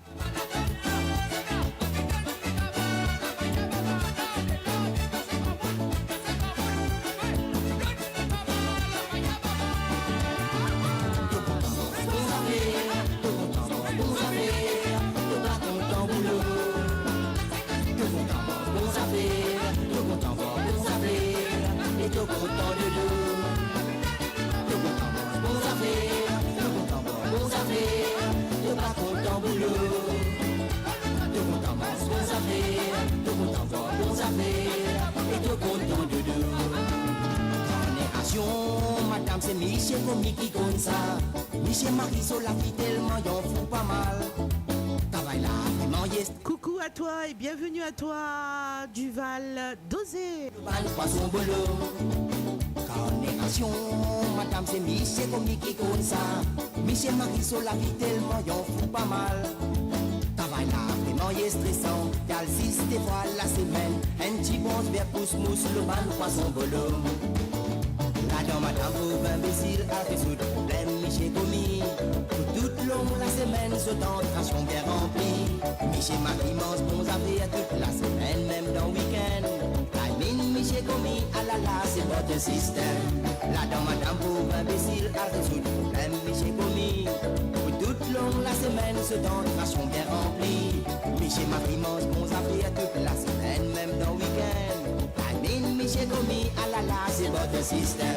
Madame, c'est Michel Comi qui compte ça. Michel Marisol la vie tellement, y'en fout pas mal. Travail là, vraiment, yes. Coucou à toi et bienvenue à toi, Duval Dosé. Poisson boulot. Carnération, madame, c'est Michel Comi qui compte ça. Michel Marisol la vie tellement, y'en fout pas mal. Travail là, vraiment, yes, stressant. T'as le 6 des fois la semaine. Un petit bon vers pousse-mousse, le ban poisson boulot. Madame, madame, pauvre imbécile, a résoudre le problème, Michel Comi. Toute long la semaine, ce temps de ration bien rempli. Michel Marie mange bons affaires toute la semaine, même dans le week-end. Timing, Michel Comi, ah là là, c'est votre système. La dame, madame, pauvre imbécile, a résoudre le problème, Michel Comi. Toute long la semaine, ce temps de ration bien rempli. Michel Marie mange bons affaires toute la semaine, même dans le week-end. Timing, Michel Comi, ah là là, c'est votre système.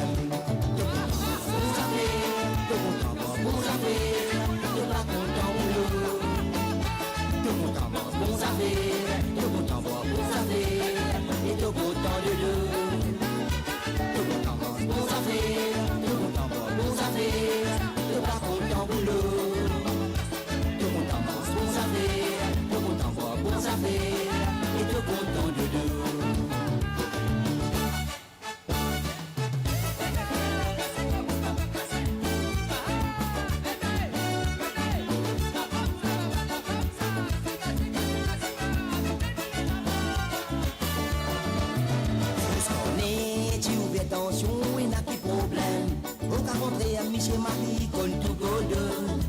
Michel Marie con tout golden.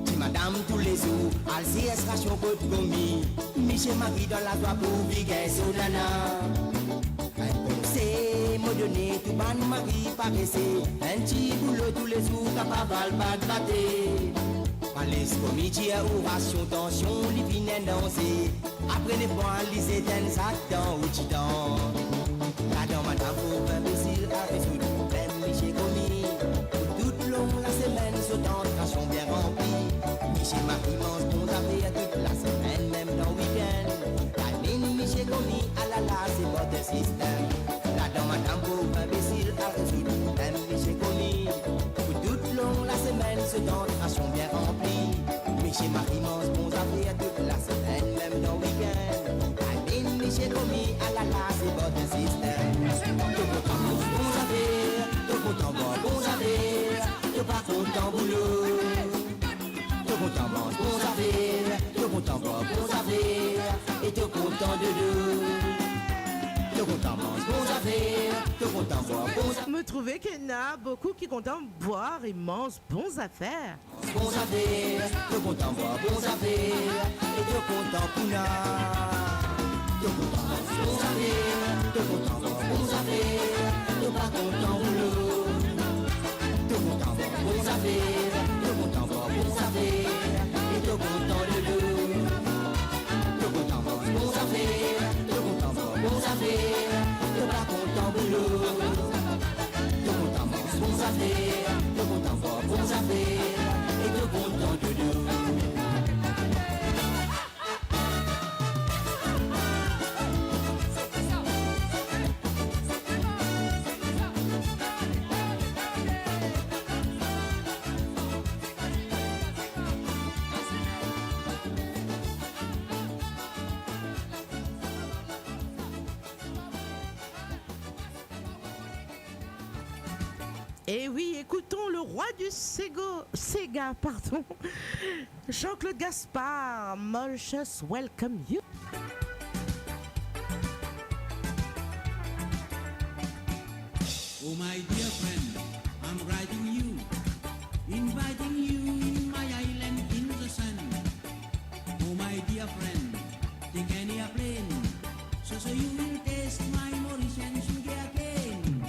Si madame tous les jours, al CS ration pot gomi. Michel Marie dans la joie pour biguer Solana. Un conseil me donné tout ban Marie paraissait. Un petit boulot tous les jours capable pas de battre. Palais comité ou ration tension, li vinen danser. Après les points, les éteins ça dans ou titan. La dame madame pour imbécile a résoudre le problème Michel Comi. La semaine, ce temps de ration bien rempli. Michel Marie mange bons affaires toute la semaine, même dans le week-end. Timing, Michel Comi, ah là là, c'est votre système. La dame, madame, pauvre imbécile, a résolu le problème, Michel Comi. Pour toute long la semaine, ce temps de ration bien rempli. Michel Marie mange bons affaires toute la semaine, même dans le week-end. Timing, Michel Comi, ah là là, c'est votre système. Tout content, bons affaires, tout content, bons affaires. T'es pas content boulot. T'es content mange bons affaires. T'es content boire bons affaires. Et t'es content de deux. T'es content mange bons affaires. T'es content boire bons affaires. Me trouver qu'il y en a beaucoup qui sont contents de boire et mangent bons affaires. Bons affaires. T'es content boire bons affaires. Et t'es content pouna. T'es content mange bons affaires. T'es content boire bons affaires. T'es pas content boulot. Bons affaires, tout content voir bons affaires, et tout content de deux. Tout content voir bons affaires, tout content voir bons affaires, tout pas content boulot. Tout content voir bons affaires, tout content voir bons affaires, et tout content de deux. Et oui, écoutons le roi du Sega, pardon, Jean-Claude Gaspard, Mauritius Welcome You. Oh my dear friend, I'm writing you, inviting you in my island in the sun. Oh my dear friend, take any airplane, so you will taste my Mauritian sugar cane.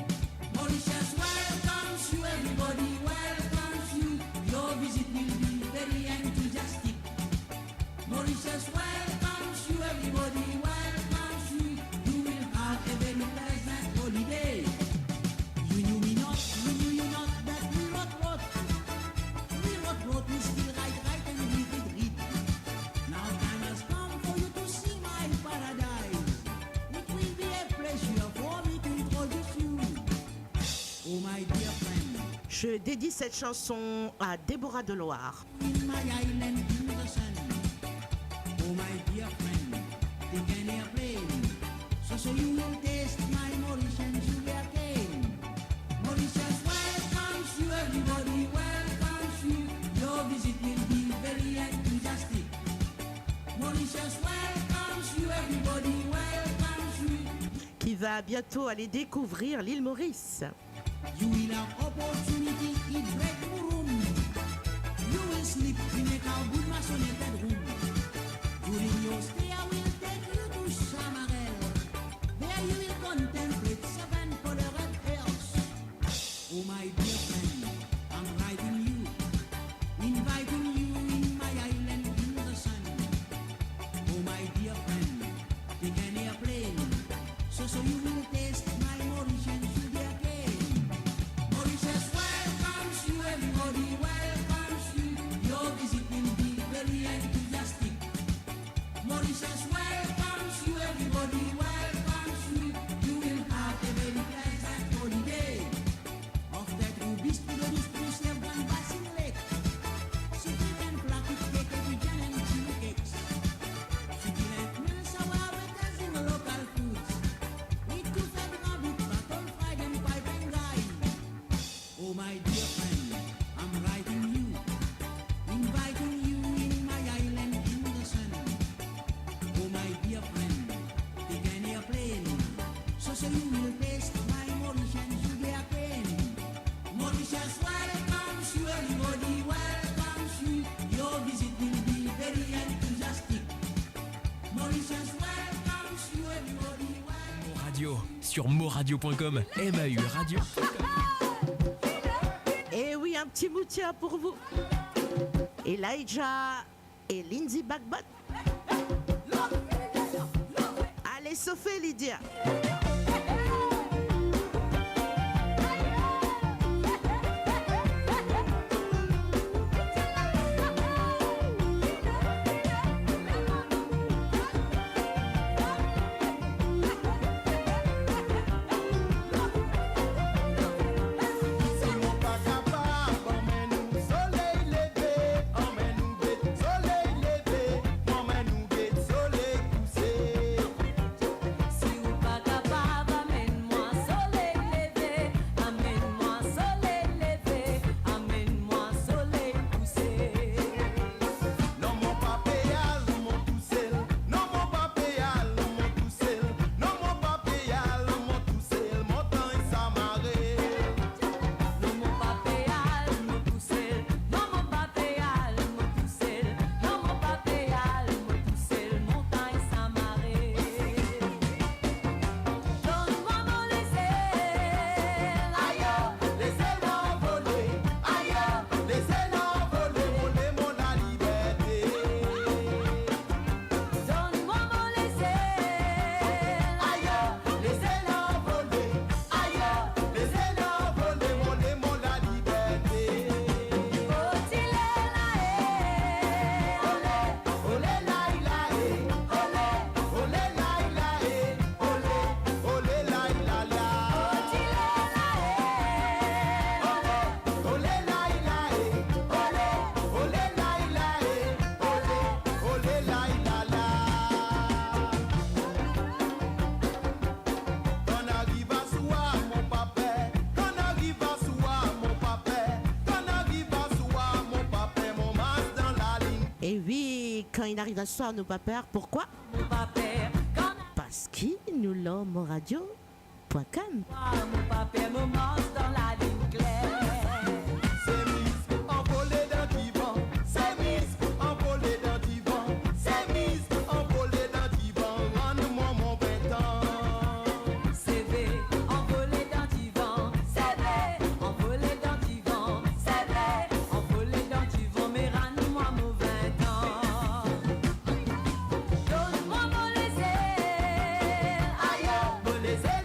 Mauritius welcomes you, everybody welcomes you. Your visit will be very enthusiastic. Mauritius welcomes you, everybody welcomes you. You will have a very pleasant holiday. You knew me not that we wrote. We still write and read. Now time has come for you to see my paradise. It will be a pleasure for me to introduce you. Oh my dear friend, Je dédie cette chanson à Déborah de Loire. in my island in the sun. Oh my dear friend, take an airplane, so you will taste my Mauritian sugar cane. Mauritius welcomes you, everybody welcomes you. Your visit will be very enthusiastic. Mauritius welcomes you, everybody welcomes you. Qui va bientôt aller découvrir l'île Maurice. You will have opportunity in break room. You will sleep in a good masonated room. During your stay, I will take you to Chamarel. There you will contemplate 7 colored hills. Oh my dear friend, I'm writing you, inviting you in my island in the sun. Oh my dear friend, take an airplane, so you will taste my Mauritian sugar cane. Mauritius welcomes you, everybody welcomes you. Your visit will be very enthusiastic. Mauritius welcomes you, everybody welcomes you. You will have a very pleasant holiday. Of that rubis to the roost have gone passing lake. Secret and placket cake, Abidjan and chili cakes. Succulent meals are well in the local foods. We could have rabbit, bacon, fried and pipe and guy. Oh my dear friend, I'm writing you, inviting you in my island in the sun. Oh my dear friend, take an airplane, so you will taste my Mauritian sugar cane. Mauritius welcomes you, everybody welcomes you. Your visit will be very enthusiastic. Mauritius welcomes you, everybody welcomes you. Radio sur moradio.com. MAU Radio. Et oui, un petit moutier pour vous. Elijah et Lindsay Bagbot. Allez, Sophie Lydia. Si ou pa kapab quand il arrive un soir, nous pas peur. Pourquoi? Parce qu'il nous l'a moradio.com. Mon papa me mange dans la ligne claire. C'est mise envolée d'un divan. C'est mise envolée d'un divan. C'est mise envolée d'un divan. Rends-moi mon 20 ans. CV envolé d'un divan. CV envolé d'un divan. CV envolé d'un divan. Mais rends-moi mon 20 ans. Donne-moi mon laisser. Aïe, mon laisser.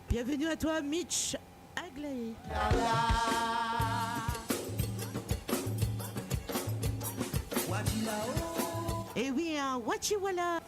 Bienvenue à toi, Mitch Aglaé. Et oui, un Wachiwala.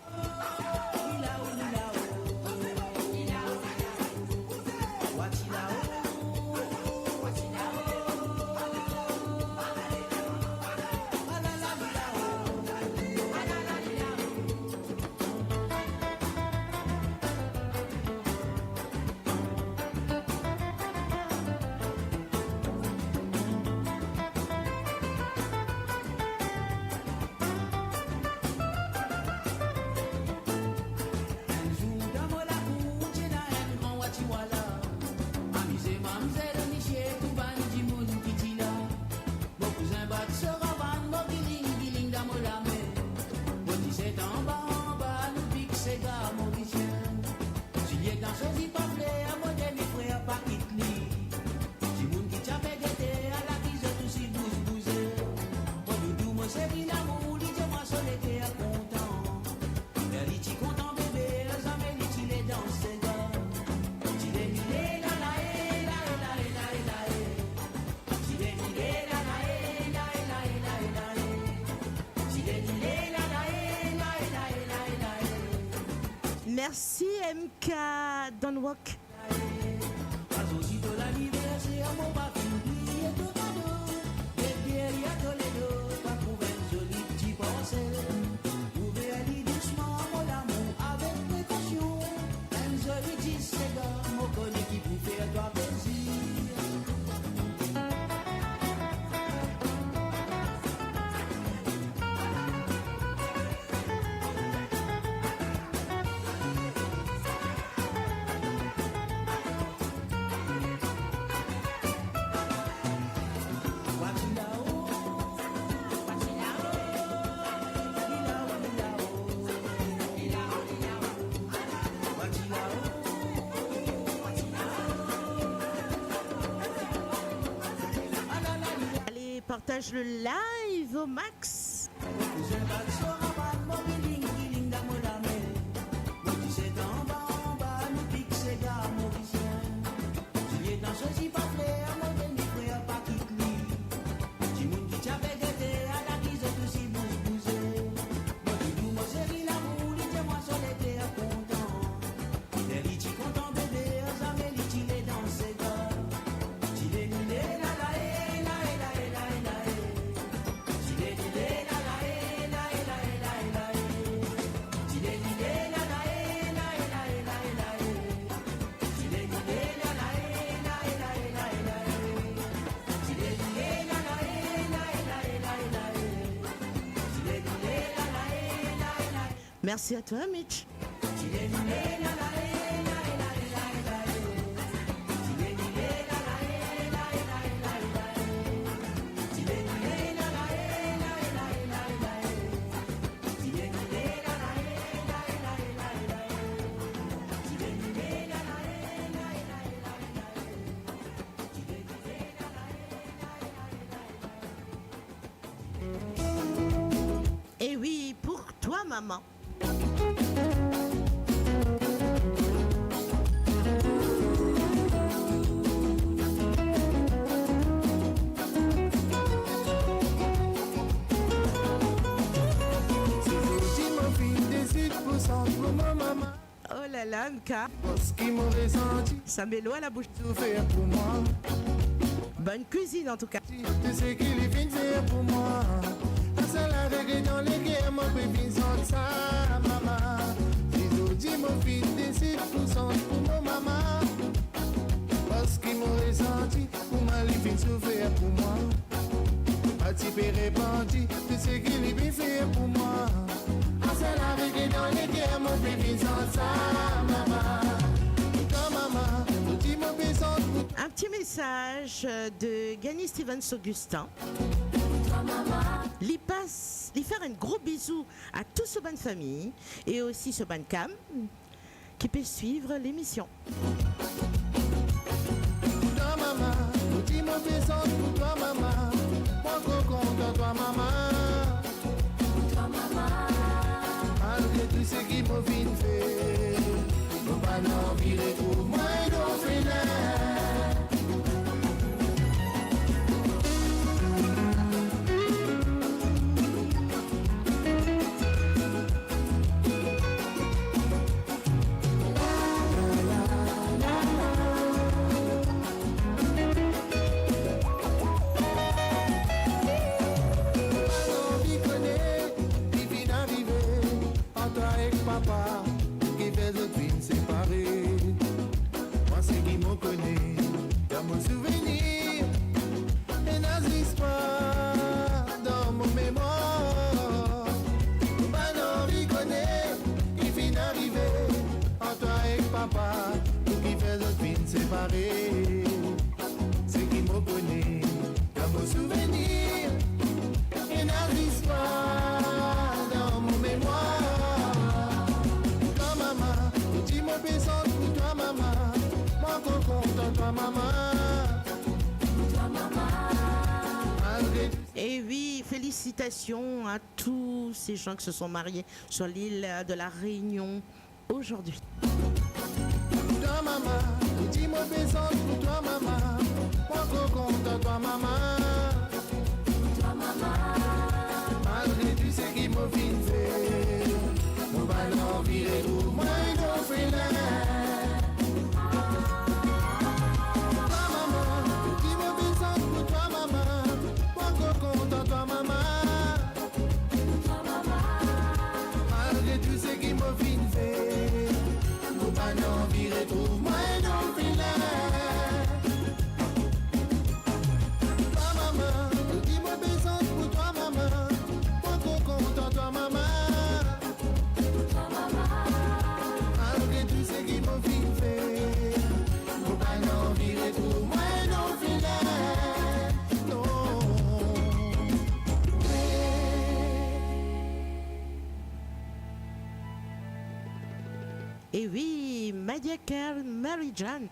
Merci MK Don't Walk. Partage le live au max. Merci à toi, Mitch. maman. Oh là là, Mka. Ça met l'eau à la bouche. Bonne cuisine en tout cas. Tu sais qu'il est fin faire pour moi. Ça la règle dans les guerres, mon bébé sans ça, maman. Si je dis mon fils décide pour mon maman. Parce qu'il m'a ressenti, pour ma vie souffrir pour moi. Parti répandu, tu sais qu'il est bien fait pour moi. Ça la règle dans les guerres, mon bébé sans ça, maman. Quand maman, tu dis mon bébé sans un petit message de Gany Stevens Augustin. Lui faire un gros bisou à toute ce bonne famille et aussi ce bonne cam qui peut suivre l'émission. Toi maman, dis mon présent pour toi maman. Moi content toi maman. Toi maman. Malgré tout ce qui m'a fait, mon pas l'envie retrouve moi et l'orphelin. Papa, qui fait le film séparé. Moi, c'est qui me connaît dans mon souvenir. Et n'existe pas dans mon mémoire. Pas d'envie connaît, qui vient d'arriver. En toi et papa, qui fait le film séparé. C'est qui me connaît dans mon souvenir. Et n'existe pas dans mon mémoire. Pour toi maman, moi content toi maman. Et oui, félicitations à tous ces gens qui se sont mariés sur l'île de la Réunion aujourd'hui. Toi maman, dis-moi présent pour toi maman. Moi content toi maman. Toi maman. Malgré tout ce qui m'a fait, mon ballon viré pour moi et ton frère. Retrouve-moi dans le village. Toi maman, dis-moi besoin pour toi maman. Moi content toi maman. Toi maman. Malgré tout ce qui m'a fait, mon pas l'envie retrouve-moi dans le village. Non. Et oui, Madiaker Marie-Jean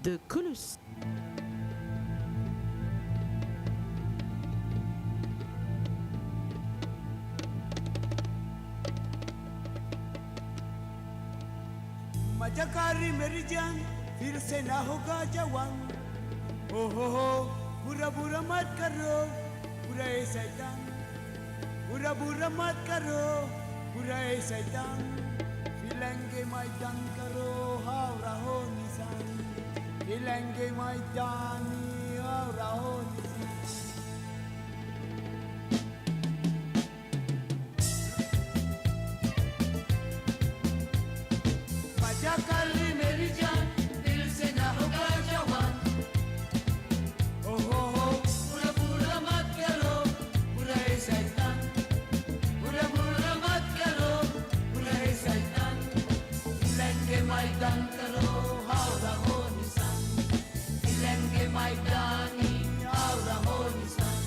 de Coulous. Majakari Merijan, Firsena Hoga Jawan. Oh ho ho, Bura Bura Mat Karo, Bura e Saitan. Bura Bura Mat Karo, Bura e Saitan. Ilenge Maidan Karo, Haura Honisan. Ilenge Maidani, Haura Honisan. Majakali Merijan, Firsena Hoga Jawan. Oh ho ho, Bura Bura Mat Karo, Bura e Saitan. Bura Bura Mat Karo, Bura e Saitan. Ilenge Maidan Karo, Haura Honisan. Ilenge Maidani, Haura Honisan.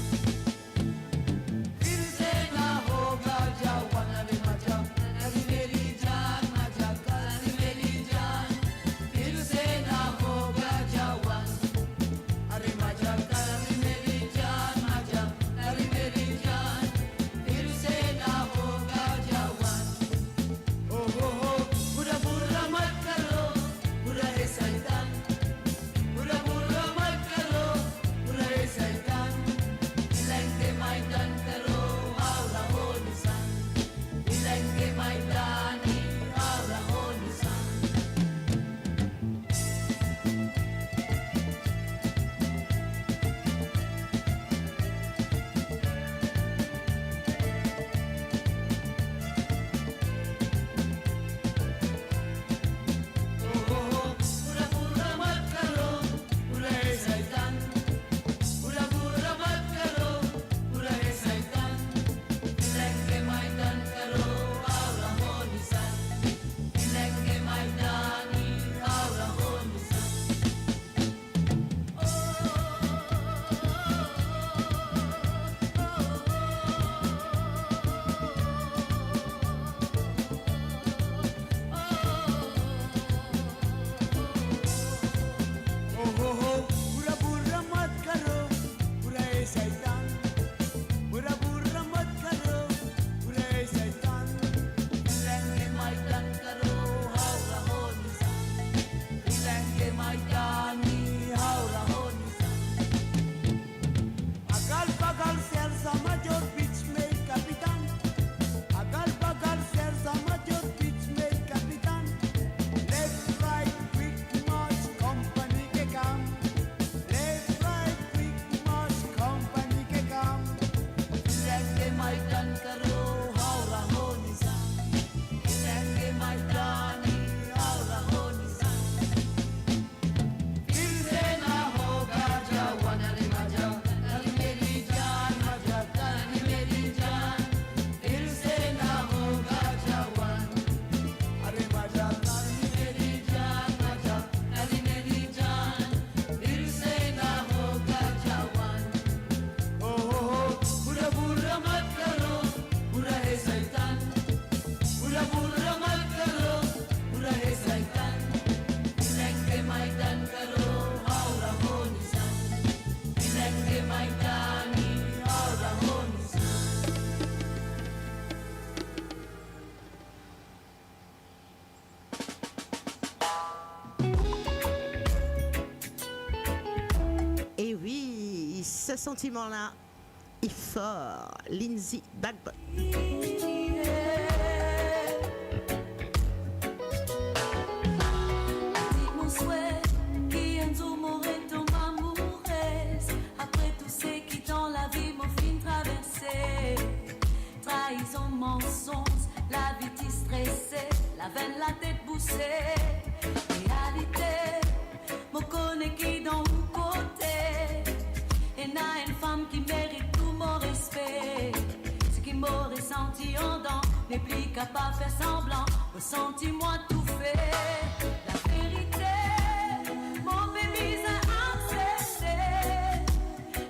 Firsena Hoga Jawan, Ave Majak, Ave Merijan, Majak, Ave Merijan. Firsena Hoga Jawan, Ave Majak, Ave Merijan, Majak, Ave Merijan. Firsena Hoga Jawan. ce sentiment-là est fort. Lindsay Bagbot. Mon souhait, qui un jour m'aurait ton amoureuse. Après tout ce qui dans la vie m'ont fin traversé. Trahison, mensonge, la vie t'y stressée. La veine, la tête boussée. Réalité, me connais qui dans où côté. Et n'a une femme qui mérite tout mon respect. Ce qui m'aurait senti en dents n'est plus capable de faire semblant. Ressenti-moi tout fait. La vérité, mon bébé a accepté.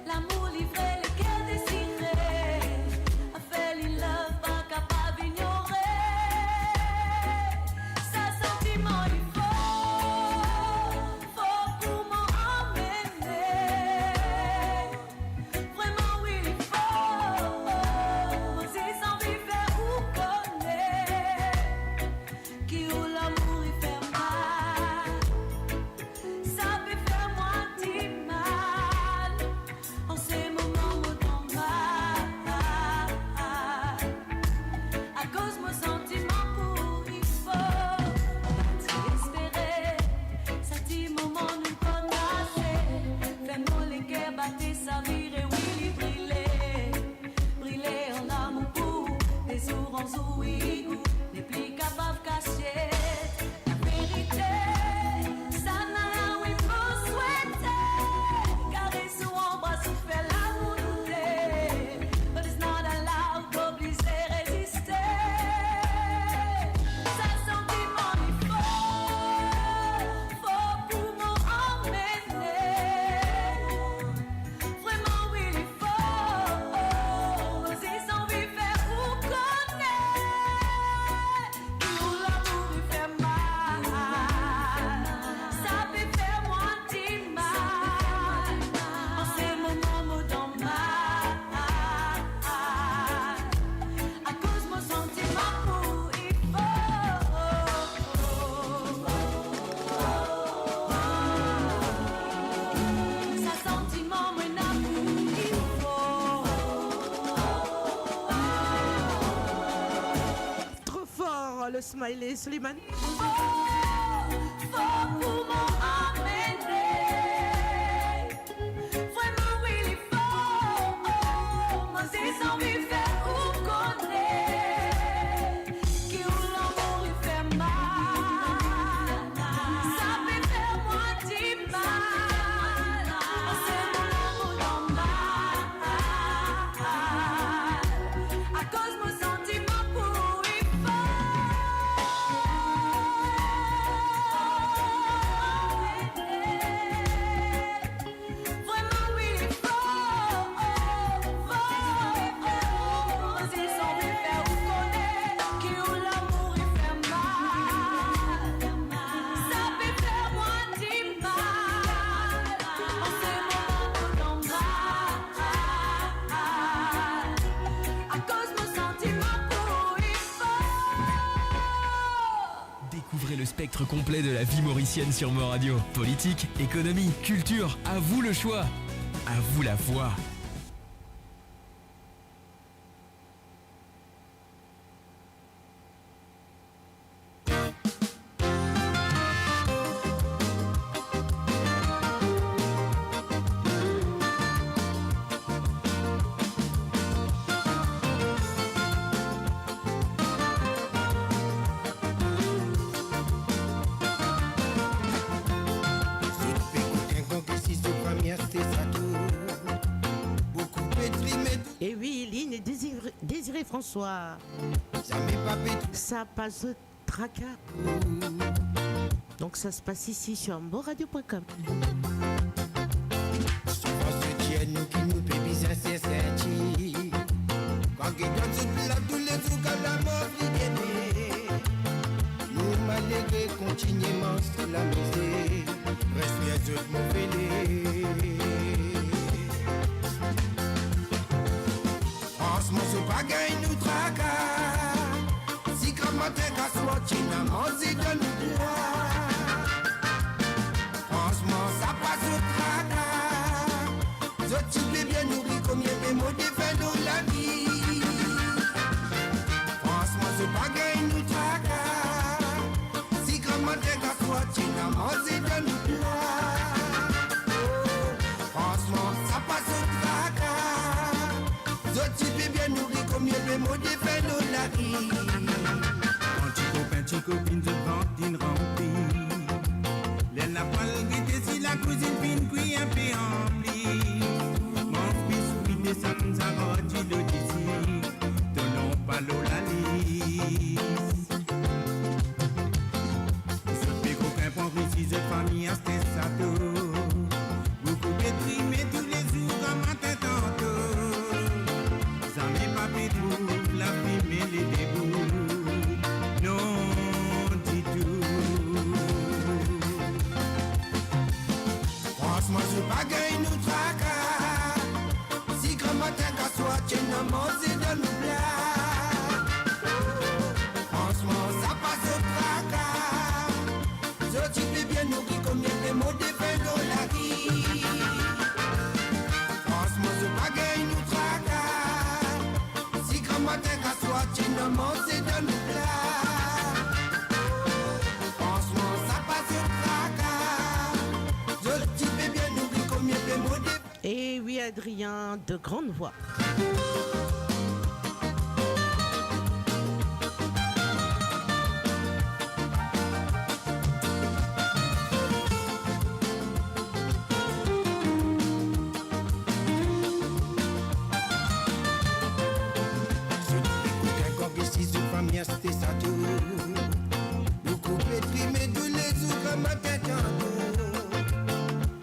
L'amour livré, le cœur désiré. A fait love, pas capable d'ignorer. Ça sentiment il faut pour m'emmener. Vraiment oui il faut. Si sans vivre ou connaît. Qui ou l'amour il fait mal. Ça peut faire moi du mal. En ces moments me donne mal. À cause mon sentiment pour il faut. Espérer, ça dit moment nous connaissez. Fais-moi les cœurs battre sa vie et oui briller. Briller en amour pour des jours en zouigou. N'est plus capable de cacher la vérité. Ça n'a rien oui pour souhaiter. Caresse ou embrasse ou fait l'amour douter. But it's not allowed d'obliger résister. Ça sentiment il faut pour m'emmener. Vraiment oui il faut. Si sans vivre ou connaît. Tout l'amour il fait mal. Ça peut faire moi du mal. En ces moments me donne mal. À cause mon sentiment pour il faut. Ça sentiment mon amour il faut. Trop fort, le smiley Suleiman. Faut pour m'emmener. Vraiment oui il faut. Moi c'est sans vivre ou connaît. Qui ou l'amour il fait mal. Ça peut faire moi du mal. En ces moments dans mal. À cause mon sentiment pour il Vraiment oui il faut. Si sans vivre ou connaît. Qui ou l'amour il fait mal. Ça peut faire moi du mal. En ces moments dans mal. À cause mon sentiment pour il faut. Découvrez le spectre complet de la vie mauricienne sur Mo Radio. Politique, économie, culture, à vous le choix. À vous la voix. Et oui, Lynn et Désiré François. Ça passe au tracas. Donc ça se passe ici sur moradio.com. Continuellement sur la misère, respire tout mon franchement, c'est pas gagne nous tracas. Si comme matin qu'à soit, tu n'as mangé de nous droit. Franchement, ça passe au tracas. Je t'y bien mots des vélos la vie. Quand tu copain, tu copine, de cantine remplie. Les napales guettés si la cousine fine, puis un peu remplie. Mon fils, oui, des sacs, ça va, tu le dis. Tenons pas l'eau la lisse. Ce fait qu'aucun point précis de famille à ce sato. Beaucoup déprimés tous les jours comme un tête tantôt. Ça m'est pas fait tout, la vie et les débouts. Non, dis tout. Franchement, je bagaille nous tracas. Si grand matin qu'à soi, tu n'as mangé de nous blagues. Franchement, ça passe au tracas. Je tu peux bien nourrir combien de mots de vélo la vie. Franchement, je bagaille nous tracas. Si grand matin qu'à soi, tu n'as mangé de nous blagues. Franchement, ça passe au tracas. Je tu peux bien nourrir combien de mots de. Et oui, Adrien, de grande voix. C'était ça tout. Beaucoup pétrimés tous les jours comme un tantôt.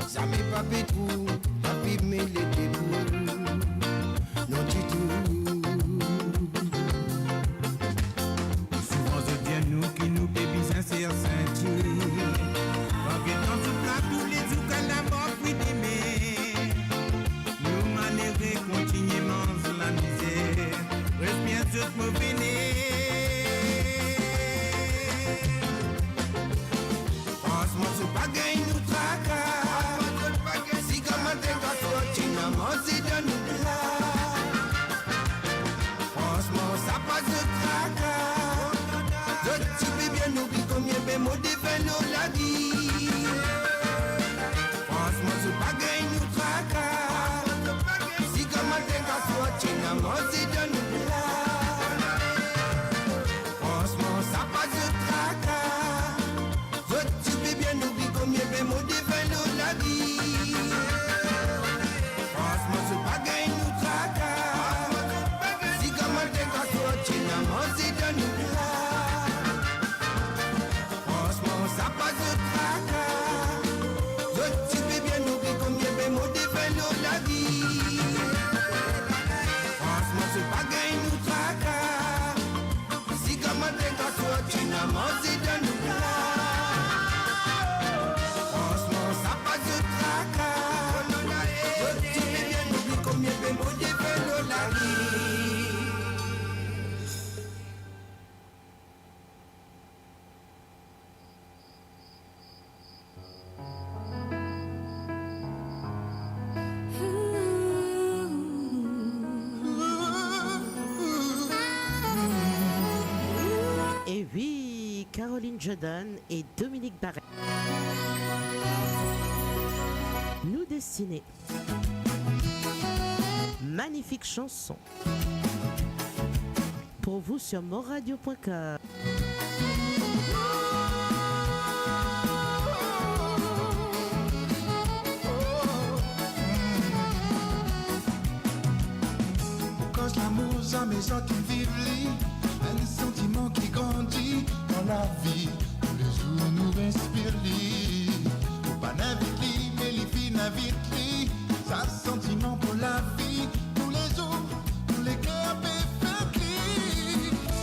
Ça m'est pas pétrou, abîmé les débouts. Non du tout. Souvent c'est bien nous qui nous bébis sincères ceinture. Regardons tout plat tous les jours qu'à la mort puis d'aimer. Nous malheureux continuellement sur la misère. Respire toute mauvais nez. Bagaille nous tracas. Si comme un dégat toi tu n'as mangé de nous blagues. Franchement ça passe de tracas. Je tu peux bien oublier combien de mots de vélo la vie. Franchement ce bagaille nous tracas. Si comme un dégat toi tu n'as mangé de nous blagues. Franchement ça passe de tracas. Combien de mots de vélo la vie. Franchement ce bagaille nous tracas. Si comme un dégat toi tu n'as mangé de nous blagues. Franchement ça passe de tracas. Je tu peux bien oublier combien de mots de vélo la vie. Franchement ce bagaille nous tracas. Si comme un dégat toi tu n'as mangé de nous blagues. Combien de mots de vélo la vie. Et oui, Caroline Jordan et Dominique Barret. Nous destiner. Magnifique chanson pour vous sur moradio.com. Quand l'amour à mes ans qui vivent, un sentiment qui grandit dans la vie. Tous les jours nous inspire, faut pas n'inviter, mais les filles n'invitent. Ça sentiment pour la vie. Tous les jours, tous les cœurs péfèques.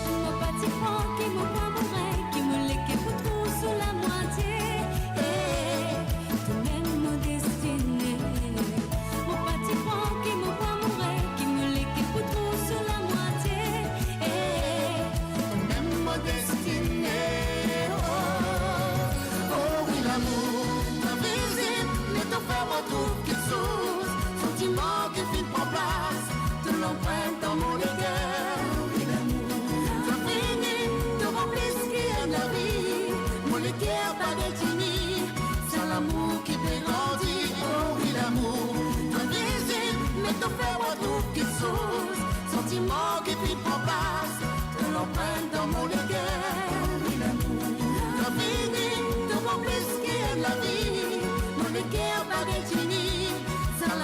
Mon petit franc qui me prend mon rêve, qui me lèque pour trop sur la moitié. Tout même mon destiné. Mon petit franc qui me prend mon rêve, qui me lèque pour trop sur la moitié. Tout même mon destiné. Oh oui, l'amour, invisible, ne te fait pas tout qu'il source. Sentiment qui finit en place, te l'empreinte dans mon cœur. Oui, l'amour, t'as fini de remplir ce qui est la vie. Mon cœur pas détenu, c'est l'amour qui peut grandir. Oh oui, l'amour, invisible, ne te fait pas tout qu'il source. Sentiment qui finit en place.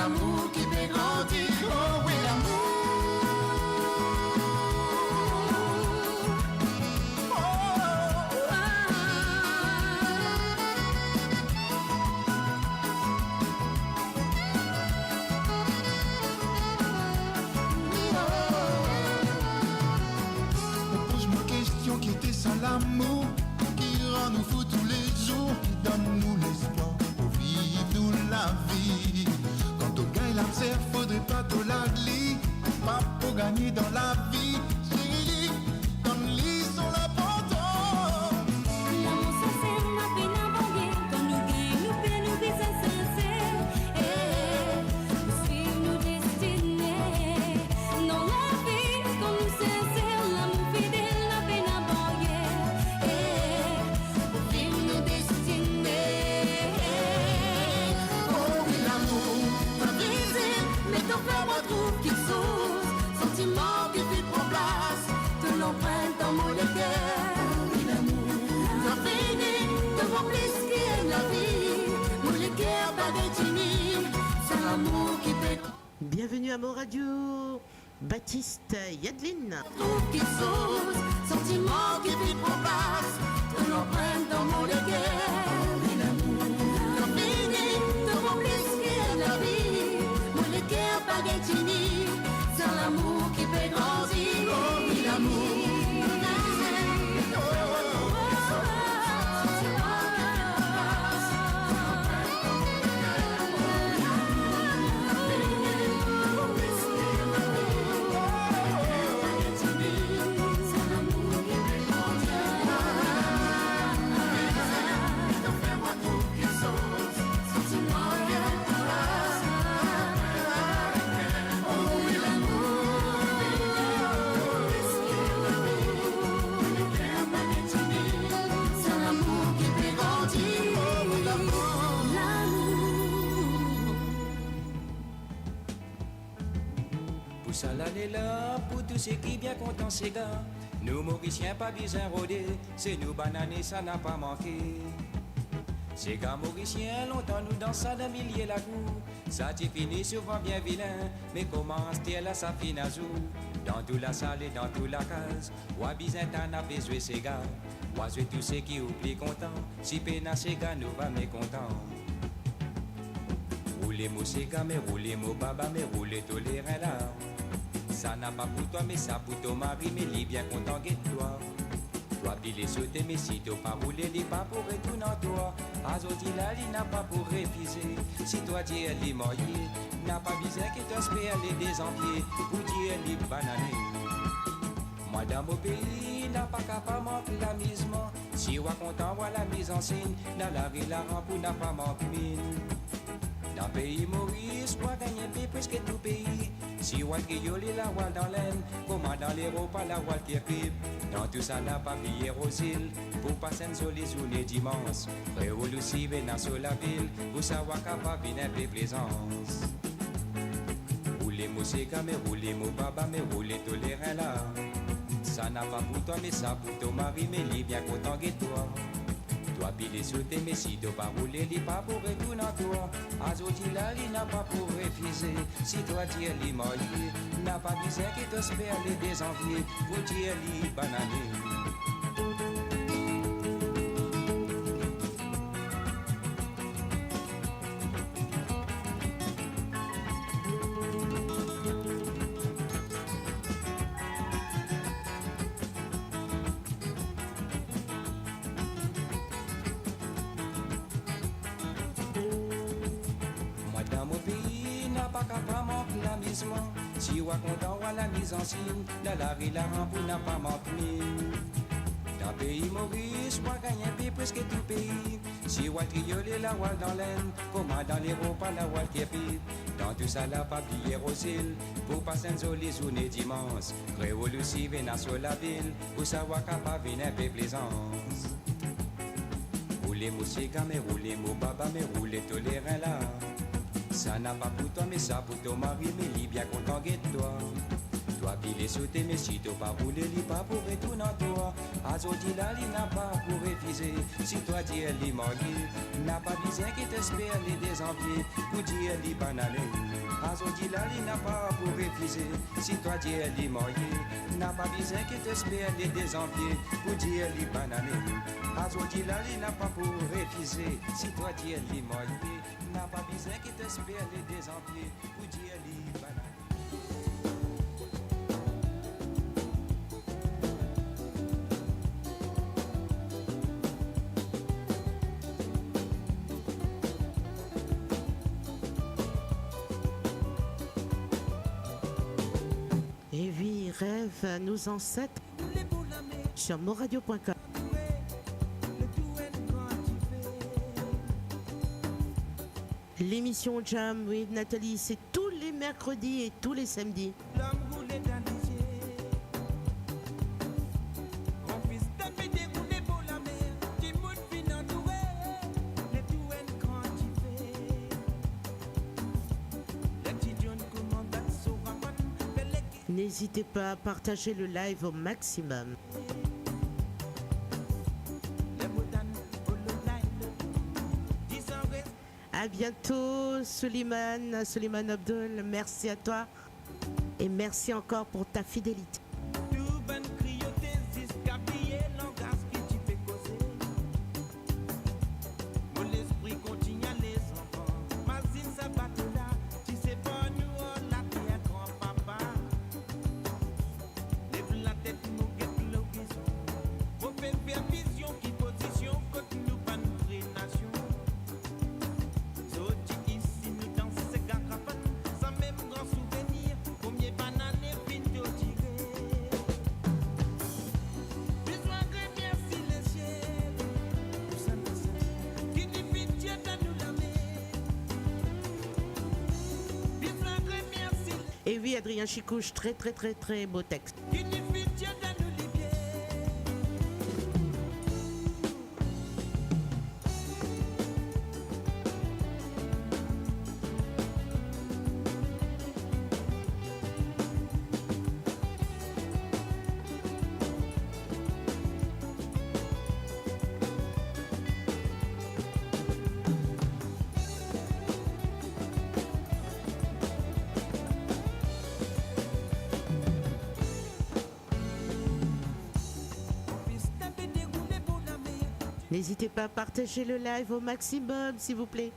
l'amour qui fait grandir. Oh oui, l'amour. Qui était ça l'amour, qui rend nous fous tous les jours, qui donne nous l'espoir pour vivre nous la vie. Quand on gagne la terre, faudrait pas tout la glie, pas pour gagner dans la vie. Chérie, comme lit sur la porte. L'amour sincère n'a peine à voyer, quand nous gagnons, nous paie, nous vise sincère. Suivre nos destinées, dans la vie, quand nous sincères, l'amour fidèle. Sentiment qui vit pour place, de l'empreinte dans mon cœur. L'amour, l'infini, devant plus qui aime la vie. Mon cœur pas d'étini, c'est l'amour qui fait. Bienvenue à Mo Radio, Baptiste Yadlin. Qui sauce, sentiment qui vit pour place, de l'empreinte dans mon cœur. L'amour, l'infini, devant plus qui aime la vie. Mon cœur pas d'étini. C'est l'amour qui fait grandir, oh oui l'amour. Ça l'année là, pour tous ceux qui bien contents ces gars. Nous Mauriciens pas besoin rôder, c'est nous bananés ça n'a pas manqué. Ces gars Mauriciens longtemps nous dansent d'un millier la cour. Ça t'y finit souvent bien vilain, mais comment c'est là ça finit à jour. Dans toute la salle et dans toute la case, ouah bizin t'en a besoin ces gars. Ouah je tous ceux qui oublient content, si peine à ces gars nous va mécontents. Roulez-moi ces gars, mais roulez-moi baba, mais roulez tous les reins là. Ça n'a pas pour toi, mais ça pour ton mari, mais il bien content de toi. Toi, pile sauter, mais si t'as pas roulé, il pas pour retourner en toi. Azoti là, il n'a pas pour refuser. Si toi, tu es les moyens, n'a pas besoin que toi espères les désenvier. Pour dire les bananes. Moi, dans mon pays, n'a pas capable manquer l'amusement. Si on content, voit la mise en scène, dans la rue, la rampe, n'a pas manqué mine. Dans le pays Maurice, moi gagner presque tout pays. Si on guillole la voile dans l'aine, comment dans les repas la voile qui pipe. Dans tout ça n'a pas billet aux îles, pour passer une jolie journée dimanche. Réoulu si venant sur la ville, pour savoir capable une peu plaisance. Roulez mon séga, mais roulez mon baba, mais roulez tous les reins là. Ça n'a pas pour toi, mais ça pour ton mari, mais il est bien content que toi. Toi pile sauter, mais si tu pas rouler, il pas pour retourner en toi. Azoti là, il n'a pas pour refuser. Si toi tu es les moyens, n'a pas besoin que tu espères les désenvier. Pour tu es les bananes. Si on content à la mise en signe, dans la rue la rampe n'a pas manqué. Dans le pays Maurice, moi gagne un peu presque tout pays. Si on trioler la voile dans l'aine, comment dans les repas la voile qui est pipe. Dans tout ça la pas billet aux îles, pour passer une jolie journée dimanche. Réoulu si venant sur la ville, pour savoir capable une un peu plaisance. Roulez-moi séga, mais roulez-moi baba, mais roulez tous les reins là. Ça n'a pas pour toi, mais ça pour ton mari, mais il est bien content de toi. Toi, pile sauter, mais si t'as pas roulé, il pas pour retourner en toi. Azodi là, il n'a pas pour refuser. Si toi dis elle est mariée, n'a pas besoin qui t'espère les désenvier. Pour dire elle est bananée. Azodi là, il n'a pas pour refuser. Si toi dis elle est mariée, n'a pas besoin qui t'espère les désenvier. Pour dire elle est bananée. Azodi là, il n'a pas pour refuser. Si toi dis elle est mariée, n'a pas besoin qui t'espère les désenvier. Pour dire elle est bananée. Et oui, rêve nos ancêtres sur moradio.com. L'émission Jam with Nathalie, c'est tous les mercredis et tous les samedis. N'hésitez pas à partager le live au maximum. À bientôt, Suleiman Abdul. Merci à toi et merci encore pour ta fidélité. Et oui, Adrien Chicouche, très beau texte. N'hésitez pas à partager le live au maximum, s'il vous plaît.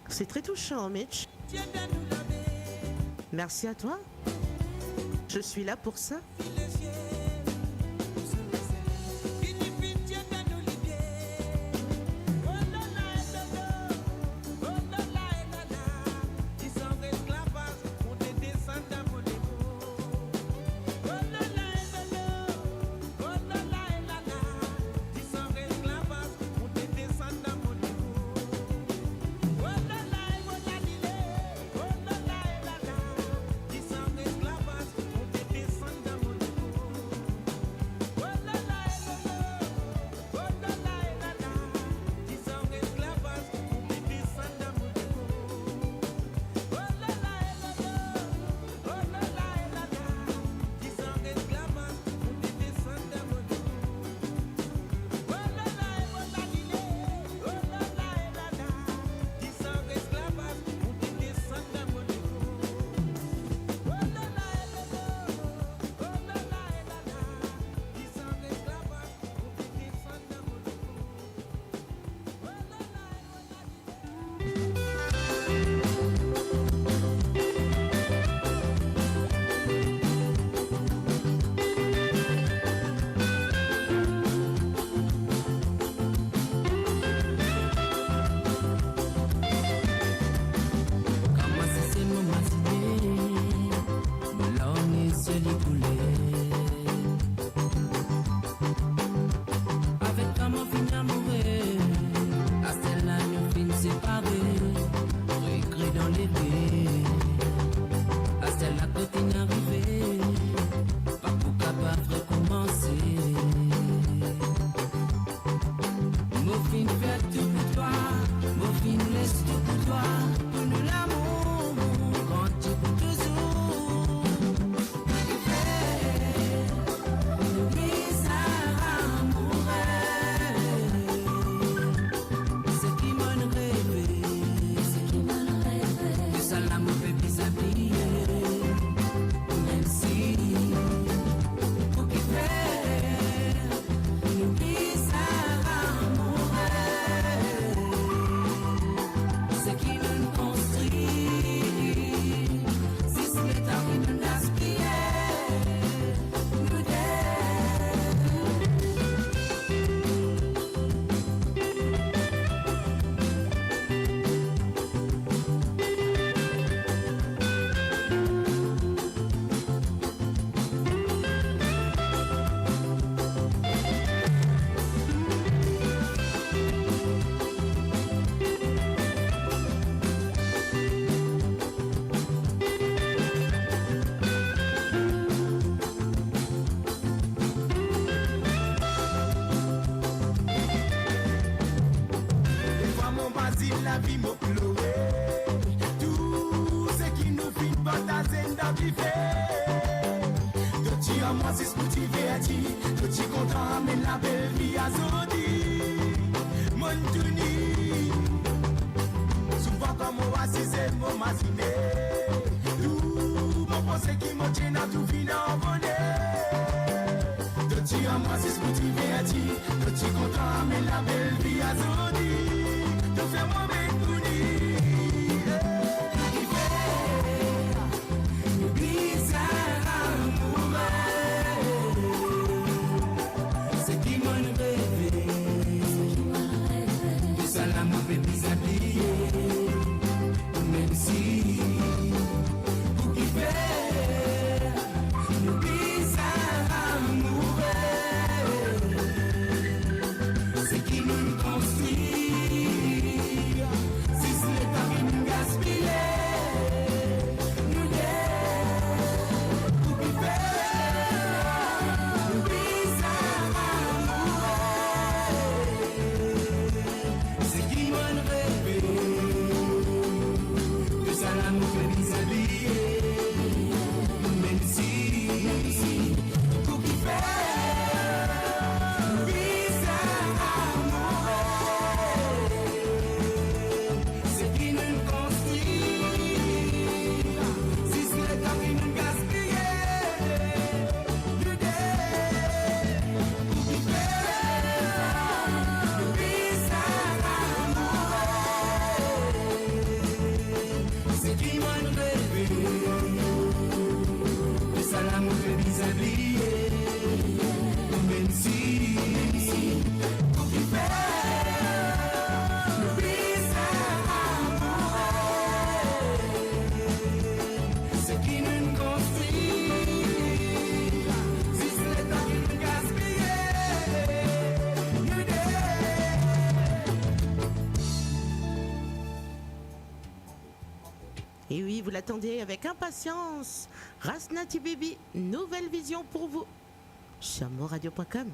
C'est très touchant, Mitch. Merci à toi. Je suis là pour ça. facile la vie m'a pleuré. Tout ce qui nous fit partager dans vie fait. De ti à moi c'est ce motivé à ti. De ti content mais la belle vie à Zodi. Mon tuni. Souvent comme on va si c'est mon masiné. Tout mon pensée qui m'a tient à tout fin en bonnet. De ti à moi c'est ce motivé à ti. De ti content mais la belle vie à Zodi. De faire moi avec Et oui, vous l'attendez avec impatience. Rasnati Baby, nouvelle vision pour vous sur moradio.com.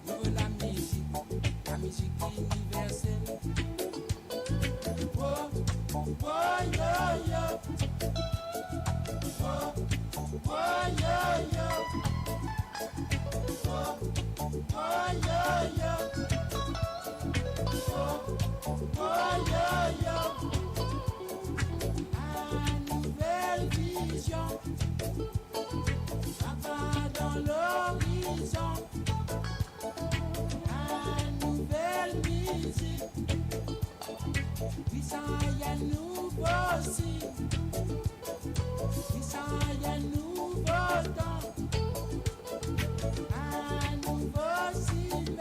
Nouvelle la musique universelle. Nouvelle vision, ça va dans l'horizon. Nouvelle musique, puis ça y a nouveau signe, puis ça y a nouveau temps, un nouveau signe.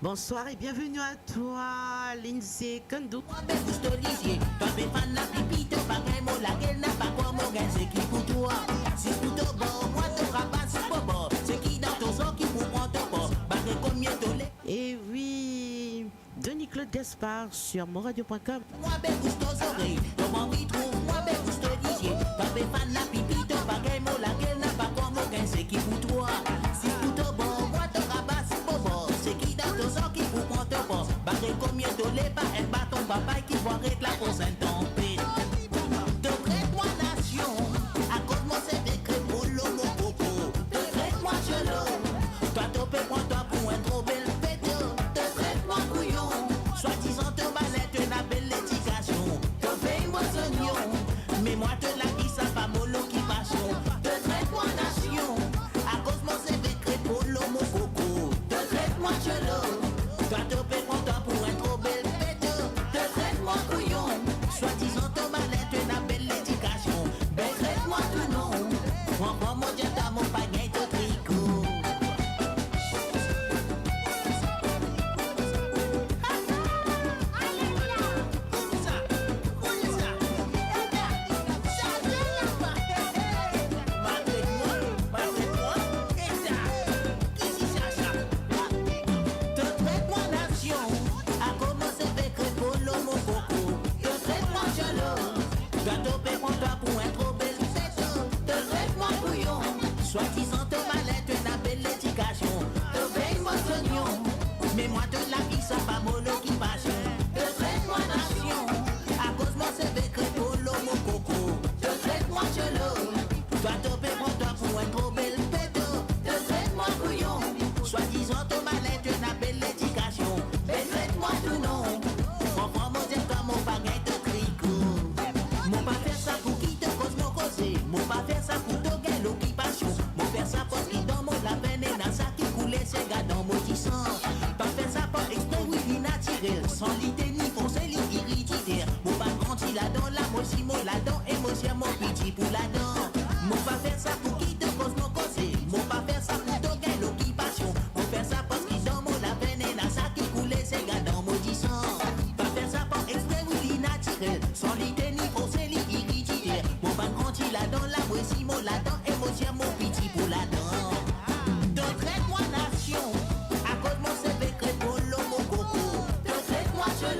Bonsoir et bienvenue à toi, Lindsay Kandou. Et oui, Denis-Claude Gaspard sur moradio.com. Papa qui voit la cause intempête. Te traite-moi nation, à cause moi c'est décret pour l'homme coco. Te traite-moi chelo, toi topé moi toi pour un trop bel péto. Te traite-moi couillon, soi-disant te balette une belle éducation. Te paye-moi oignon, mais moi te la vie ça pas mollo qui passion. Te traite-moi nation, à cause moi c'est décret pour l'homme coco. Te traite-moi chelo, toi topé moi toi pour un trop bel soi-disant ton malette, une belle éducation. Ben traite-moi tout non. Moi, mon dieu, t'as mon pagaille de tricot. Soi-disant te mallette, une belle éducation. Te paye-moi oignon, mais moi de la vie ça pas mollo qui passion. Te traite-moi nation, à cause moi c'est vécu pour l'homme coco. Te traite-moi chelo, toi te paye-moi toi pour un trop bel péto. Te traite-moi couillon, soi-disant te mallette, une belle éducation. Mais traite-moi tout non, comprends mon dieu comme mon pagaille de tricot. Mon pas faire ça pour qui te cause mon causé, mon pas faire ça pour te gagner l'occupation. Mon faire ça parce qu'il dans mon la peine et dans ça qui coulait ses gars dans mon qui sent. Pas faire ça par exprès, oui, naturel. Sans l'idée ni forcer, l'irrititaire. Mon pas grandi là-dedans, la moi si mon là-dedans, et moi c'est mon petit pour là-dedans. Mon pas faire ça pour qui te cause mon causé, mon pas faire ça pour te gagner l'occupation. Mon faire ça parce qu'il dans mon la peine et dans ça qui coulait ses gars dans mon qui sent. Pas faire ça par exprès, oui, naturel. Sans l'idée ni forcer, l'irrititaire. Mon pas grandi là-dedans, la moi si mon là-dedans, et moi c'est mon petit pour là-dedans. Te traite-moi nation, à cause mon CV crée pour l'homme coco. Te traite-moi je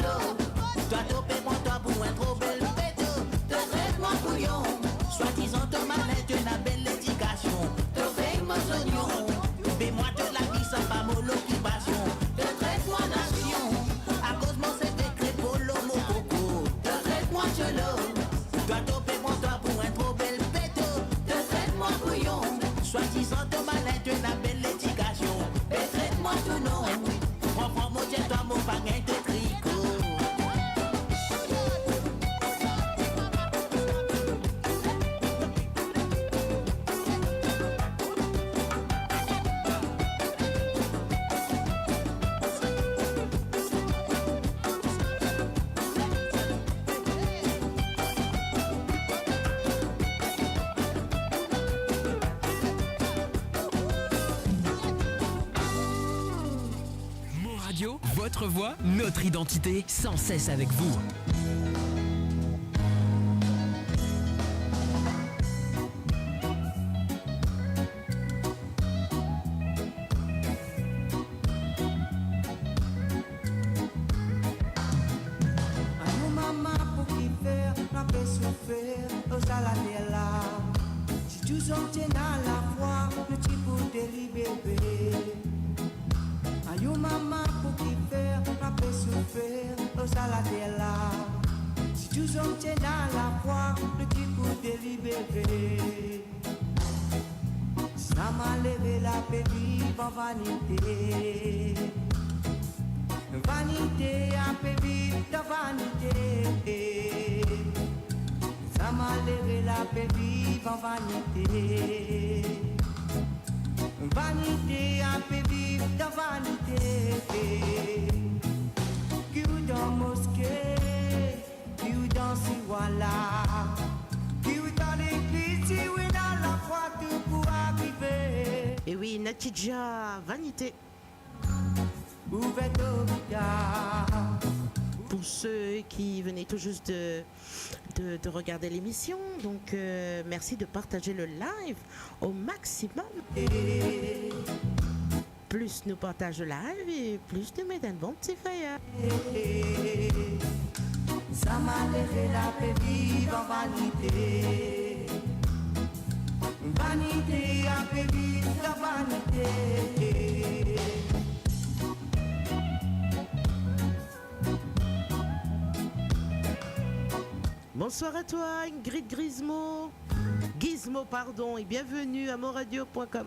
nous non oui. Prends mon Dieu, toi mon baguette de tricot. Votre voix, notre identité, sans cesse avec vous. Anou maman pour qui faire, n'a pas souffert, aux salades là. Si tu sortais dans la foi, le type pour délibérer. Anou maman pour qui faire, n'a pas souffert, aux salades là. Si tu sortais dans la foi, le type pour délibérer. Ça m'a levé la pédie en vanité. Vanité a fait vivre de vanité. Ça m'a levé la paix vivre en vanité. Vanité a fait vivre de vanité. Qui ou dans mosquée, qui ou dans Siwala, qui ou dans l'église, qui ou dans la foi, tout pour arriver. Et oui, Natidja, vanité. Pour ceux qui venaient tout juste de regarder l'émission, donc merci de partager le live au maximum. Plus nous partageons le live et plus nous mettons un bon petit fire. Ça m'a levé la paix vive en vanité. Vanité a fait vivre de vanité. Bonsoir à toi, Ingrid Gizmo, pardon, et bienvenue à moradio.com.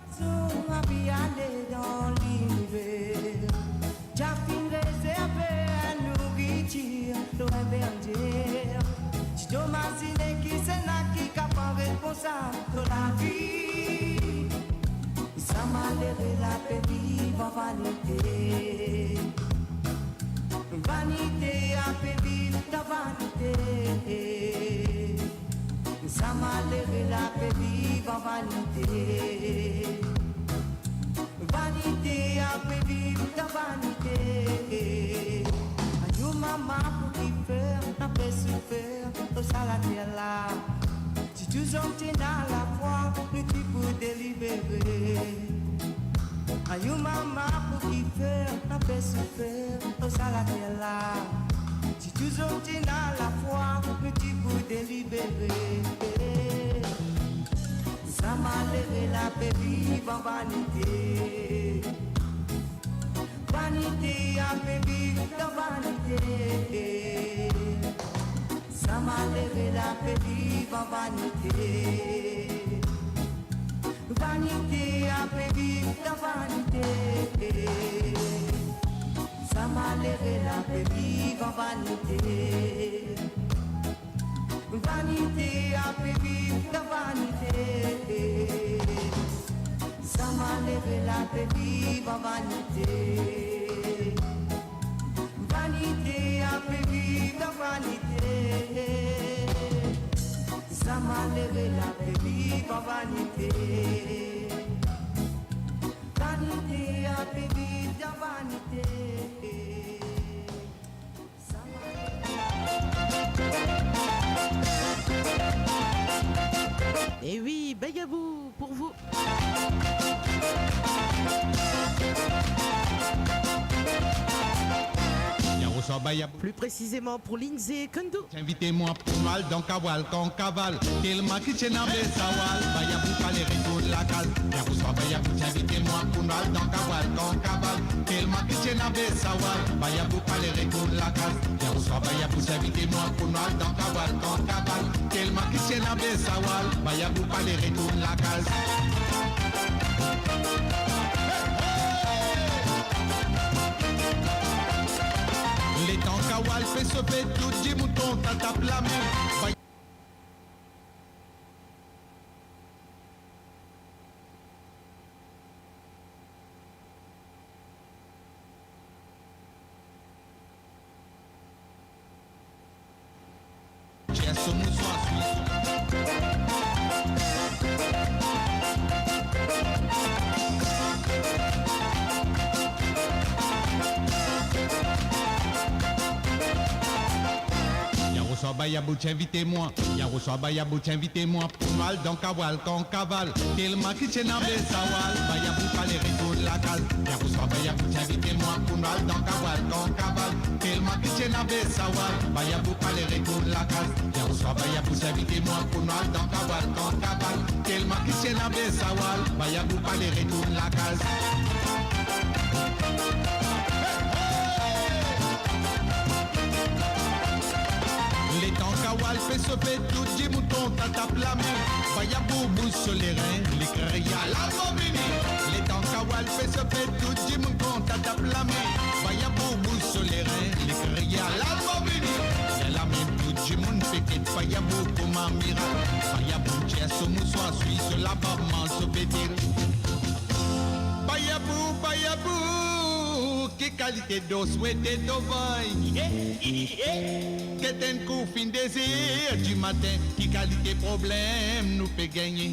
Ma vie allait dans l'hiver. J'ai fini réservé à nourriture, loin berger. Si tu m'imagines qui c'est là qui capable responsable de la vie. Ça m'a levé la paix vive en vanité. Vanité a fait vivre de vanité. Ça m'a levé la paix vive en vanité. Vanité a fait vivre de vanité. Anou maman pour qui faire, n'a pas souffert, au salade là. Si tu sortais dans la foi, le type pour délibérer. Anou maman pour qui faire, n'a pas souffert, au salade là. Si tu sortais dans la foi, le type pour délibérer. Ça m'a levé la paix vive en vanité. Vanité a fait vivre de vanité. Ça m'a levé la paix vive en vanité. Vanité a fait vivre de vanité. Ça m'a levé la paix vive en vanité. Vanité a fait vivre de vanité. Ça m'a levé la paix vive en vanité. Vanité a fait vivre de vanité. Ça m'a levé la paix vive en vanité. Vanité a fait vivre de vanité. Et oui, Bagabou pour vous. Plus précisément pour Lindsay Kondo. Invitez-moi pour mal dans Kawal, quand cavale. Tellement qui tient à Bessawal. Bayabou pas les retours de la cale. Yabou soit Bayabou, invitez-moi pour mal dans Kawal, quand cavale. Tellement qui tient à Bessawal. Bayabou pas les retours de la cale. Yabou soit Bayabou, invitez-moi pour mal dans Kawal, quand cavale. Tellement qui tient à Bessawal. Bayabou pas les retours de la cale. fait sauver tout dit mouton, t'as tape la main. Tiens, ce moussoir Bayabouch, invitez-moi. Yaroussois Bayabouch, invitez-moi. Pour mal dans Kawal, quand cavale. Tellement qui tient en Bessawal. Bayabou, pas les retours de la case. Yaroussois Bayabouch, invitez-moi. Pour mal dans Kawal, quand cavale. Tellement qui tient en Bessawal. Bayabou, pas les retours de la case. Yaroussois Bayabouch, invitez-moi. Pour mal dans Kawal, quand cavale. Tellement qui tient en Bessawal. Bayabou, pas les retours de la case. Les temps Kawal fait sauver tout dit mouton, t'as tape la main. Bayabou bouge sur les reins, les créas, l'Albobini. Les temps Kawal fait sauver tout dit mouton, t'as tape la main. Bayabou bouge sur les reins, les créas, l'Albobini. C'est la même tout du monde fait Bayabou comme un miracle. Bayabou tient son moussoir, suit sur la barbe, se péter. Bayabou, Bayabou, quelle qualité d'eau souhaitée d'ovaille. Qu'est un coup fin désir du matin, qui qualité problème nous fait gagner.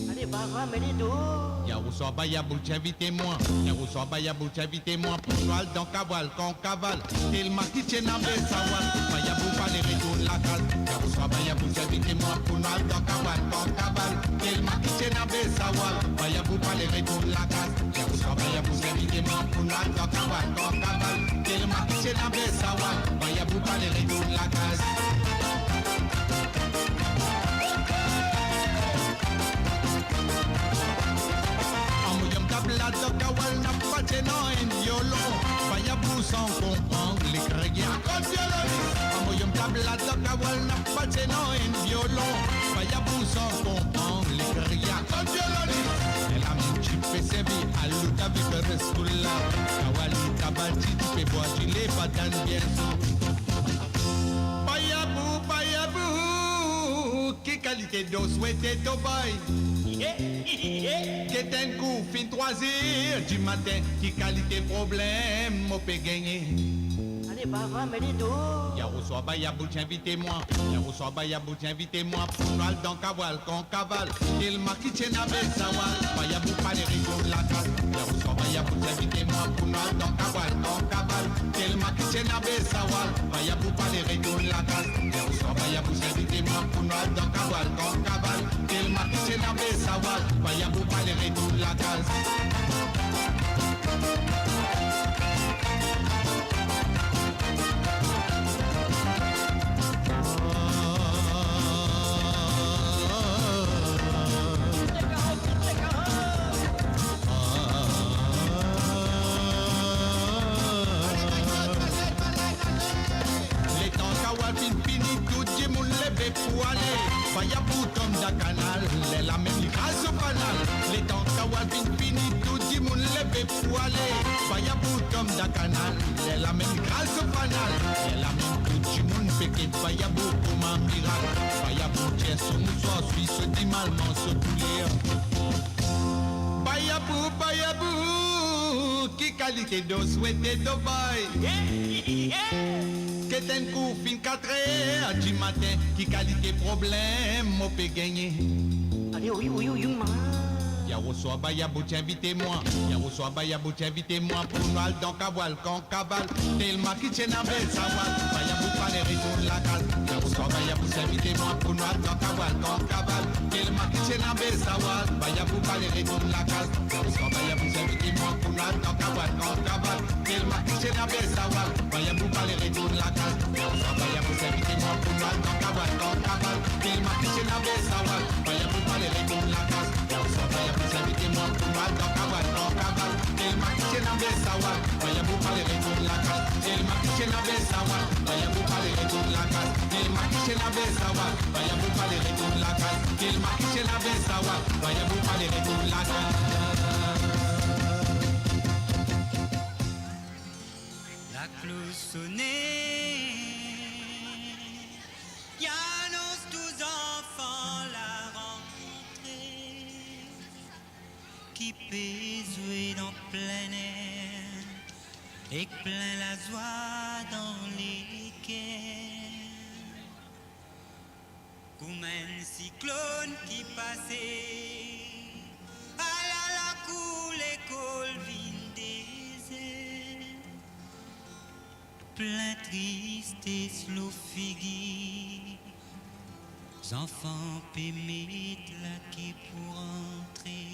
Allez, Barbara, mets-les-dos. Yaroussois Bayabouch, invitez-moi. Yaroussois Bayabouch, invitez-moi. Pour nous aller dans Kawal, quand cavale. Tellement qui tient en Bessawal. Bayabou, pas les retours de la case. Yaroussois Bayabouch, invitez-moi. Pour nous aller dans Kawal, quand cavale. Tellement qui tient en Bessawal. Bayabou, pas les retours de la case. Yaroussois Bayabouch, invitez-moi. Pour nous aller dans Kawal, quand cavale. Tellement qui tient en Bessawal. Bayabou, pas les retours de la case. La Kawal n'a pas de nom en violon. Bayabou sans comprendre les créas comme violoniste. Amoyom tabla de Kawal n'a pas de nom en violon. Bayabou sans comprendre les créas comme violoniste. Et la même chip fait servir à l'autre avec le reste pour là. Kawali tabati tu fais boire du lait pas dans bien sûr. Bayabou, Bayabou, quelle qualité d'eau souhaitée au bail. Qu'est un coup fin 3 heures du matin, qui qualité problème m'ont fait gagner. Allez, Barbara, mets-les-dos. Yaroussois Bayabouch, invitez-moi. Yaroussois Bayabouch, invitez-moi. Pour nous aller dans Kawal, quand cavale. Tellement qui tient à Bessawal. Bayabou, pas les rideaux de la case. Yaroussois Bayabouch, invitez-moi. Pour nous aller dans Kawal, quand cavale. Tellement qui tient à Bessawal. Bayabou, pas les rideaux de la case. Yaroussois Bayabouch, invitez-moi. Pour nous aller dans Kawal, quand cavale. Tellement qui tient à Bessawal. Bayabou, pas les rideaux de la case. Pour aller, Bayabou comme da canal, les la même grâce au canal. Les temps Kawal fini, tout dit mon levé pour aller. Bayabou comme da canal, les la même grâce au canal. Les la même tout du monde fait que Bayabou comme un miracle. Bayabou tient son moussoir, suit ce dit malement ce poulet. Bayabou, Bayabou, qui qualité d'eau souhaitée d'ovaille. Qu'est un coup fin 4 heures du matin, qui qualité problème m'ont fait gagner. Allez, oui, Yaroussois Bayabouch, invitez-moi. Yaroussois Bayabouch, invitez-moi. Pour nous aller dans Kawal, quand cavale. Tellement qui tient en Bessawal. Bayabou, pas les retours de la case. Yaroussois Bayabouch, invitez-moi. Pour nous aller dans Kawal, quand cavale. Tellement qui tient en Bessawal. Bayabou, pas les retours de la case. Yaroussois Bayabouch, invitez-moi. Pour nous aller dans Kawal, quand cavale. Tellement qui tient en Bessawal. Bayabou, pas les retours de la case. Yaroussois Bayabouch, invitez-moi. Pour nous aller dans Kawal, quand cavale. Tellement qui tient en Bessawal. Bayabou, pas les retours de la case. Yaroussois Bayabouch, invitez-moi. Pour nous aller dans Kawal, quand cavale. Tellement qui tient en Bessawal. Bayabou, pas les retours de la case. Tellement qui tient en Bessawal. Bayabou, pas les retours de la case. Tellement qui tient en Bessawal. Bayabou, pas les retours de la case. Tellement qui tient en Bessawal. Bayabou, pas les retours de la case. La cloche sonnait qui peut jouer dans plein air et plein la joie dans les cœurs. Comme un cyclone qui passait à la cour l'école vine désert, plein tristesse l'eau figure. Enfants pémés laqués pour entrer.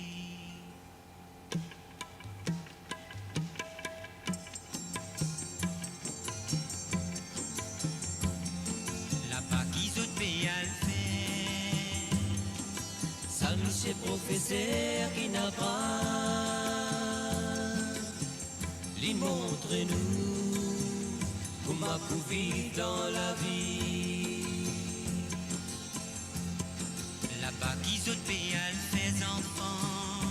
Là-bas qui autres pays à le faire. Ça monsieur professeur qui n'a pas. Il montre-nous comment pour vivre dans la vie. Là-bas qui autres pays à le faire enfants.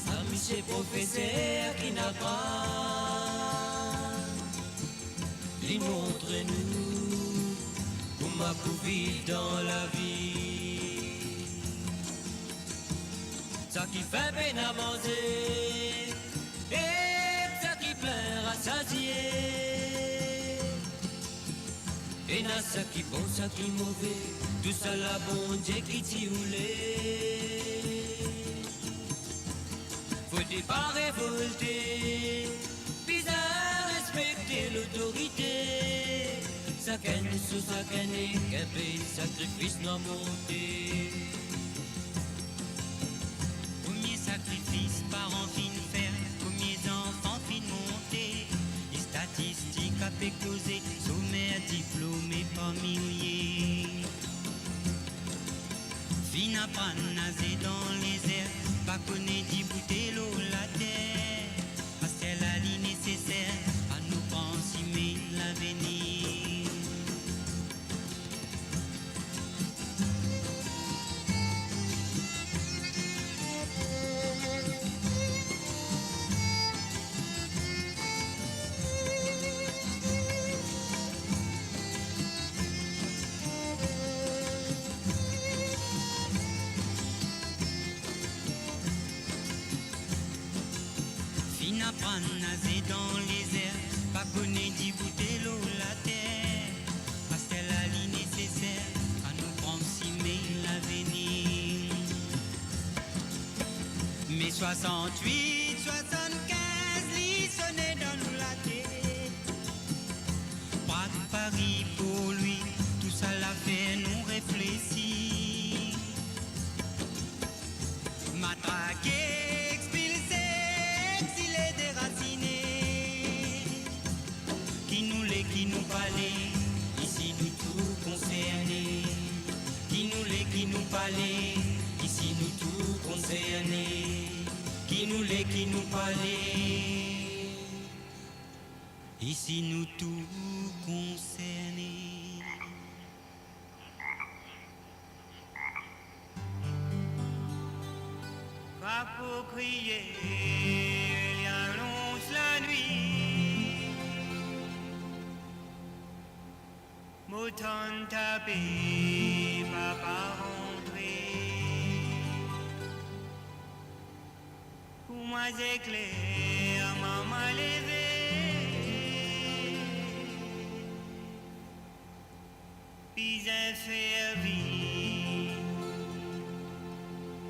Ça monsieur professeur qui n'a pas. Il montre-nous comment pour vivre dans la vie. Ça qui fait peine à manger et ça qui plaît rassasier. Et n'a ça qui bon, ça qui mauvais, tout ça la bon Dieu qui t'y roulait. Faut pas révolter, puis à respecter l'autorité. Ça qu'un sous ça qu'un équipé, sacrifice non monté. Combien sacrifices parents fin faire, combien enfants fin monter. Les statistiques à pécoser, sommaire diplômé par milliers. Fin à prendre nager dans les airs, pas connaître d'y bouter l'eau la terre. Parce qu'elle a li nécessaire à nous penser l'avenir. Apprendre à nager dans les airs, pas connaître d'y bouter l'eau la terre, parce qu'elle a li nécessaire à nous proximer l'avenir. Mais 68, 75, li sonnait dans nous la tête. Pas de Paris pour lui, tout ça l'a fait nous réfléchir. Matraquer. Qui nous parlait, ici nous tout concernés. Qui nous parlait, ici nous tout concernés. Qui nous parlait, ici nous tout concernés. Pas pour crier, il annonce la nuit. Mouton tapé, papa rentré. Pour moi c'est clair, maman levé. Puis j'ai servi,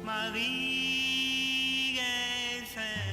Marie est faim.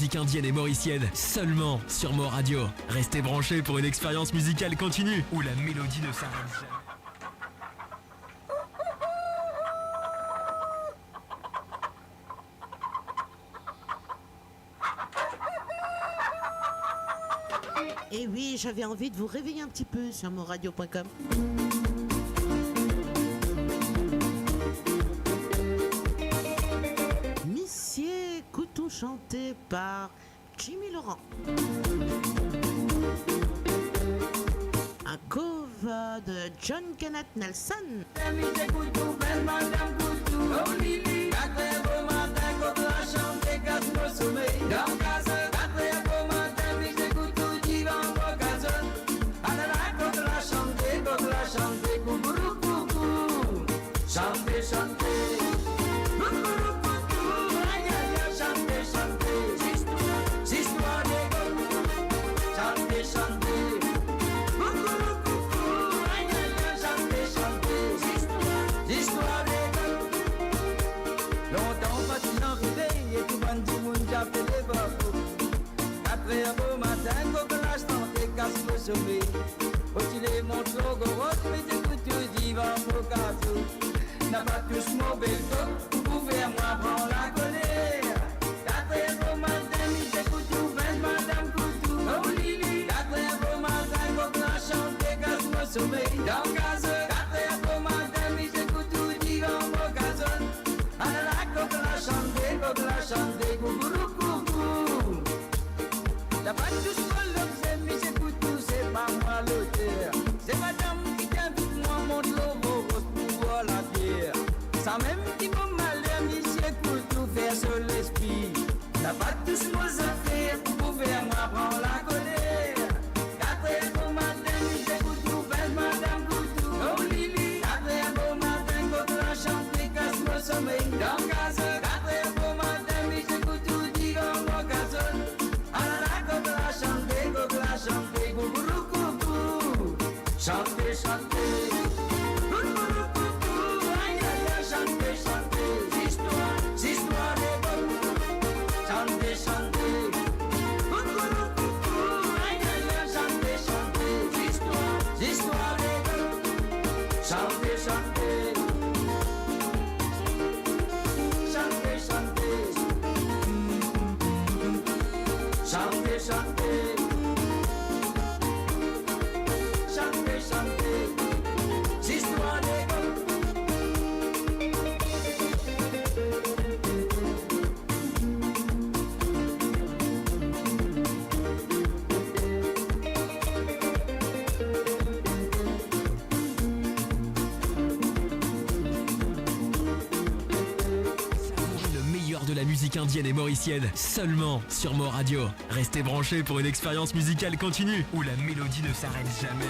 musique indienne et mauricienne, seulement sur Mo Radio. Restez branchés pour une expérience musicale continue où la mélodie ne s'arrête jamais. Et oui, j'avais envie de vous réveiller un petit peu sur moradio.com. Missier Coutou chanté par Jimmy Laurent. Un cover de John Kenneth Nelson. Chantez, chantez, chantez, chantez, histoire des gars. Chantez, chantez, chantez, chantez, histoire des gars. Longtemps pas-il arrivé et tout bandit moun j'appelle les bravos. 4 heures au matin, coquelage tenté, casse le sommeil. Faut-il les montre l'ogorote, mais écoute, tu dis va au cadeau. N'a pas tous mon belto, vous pouvez moi prendre la colère. 4 heures au matin, j'écoute tout, 20 madame Coutou. Oh Lili, 4 heures au matin, quand la chante, casse mon sommeil. Dans le gaz, 4 heures au matin, j'écoute tout, dit dans mon gazon. Ah là, quand la chante, coucou, coucou. N'a pas tous mon l'objet, mais j'écoute tout, c'est pas moi l'auteur. C'est madame qui t'invite, moi, mon logo, rose pour voir la bière. Ça même qui m'a malheur, monsieur, pour tout faire sur l'esprit. N'a pas tous nos affaires, pour pouvoir m'apprendre la colère. 4 heures au matin, j'écoute tout, belle madame Coutou. Oh Lili, 4 heures au matin, quand la chante, casse mon sommeil. Dans le gaz, 4 heures au matin, j'écoute tout, dit dans mon gazon. Ah là là, quand la chante, coucou, coucou. Chantez, chantez. Chantez, chantez, histoire des gars. Chantez, chantez, chantez, chantez, histoire des gars. Chantez, chantez, chantez, chantez, chantez, chantez, chantez, chantez, histoire des gars. De la musique indienne et mauricienne, seulement sur Mo Radio. Restez branchés pour une expérience musicale continue où la mélodie ne s'arrête jamais.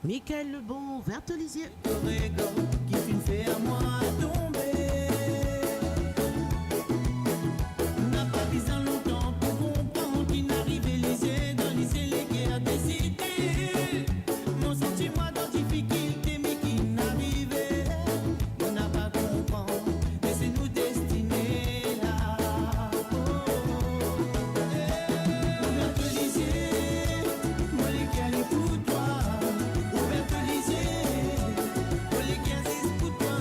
Michael Lebon, Vertelisier. Qui fait à moi tomber. N'a pas besoin longtemps pour comprendre qu'il n'arrive les dans les guerres décidées. Mon sentiment dans difficulté, mais qui n'arrivait. On n'a pas compris, mais c'est nous destinés là. Vertelisier, moi les calés pour toi. Vertelisier, moi les 15 pour toi.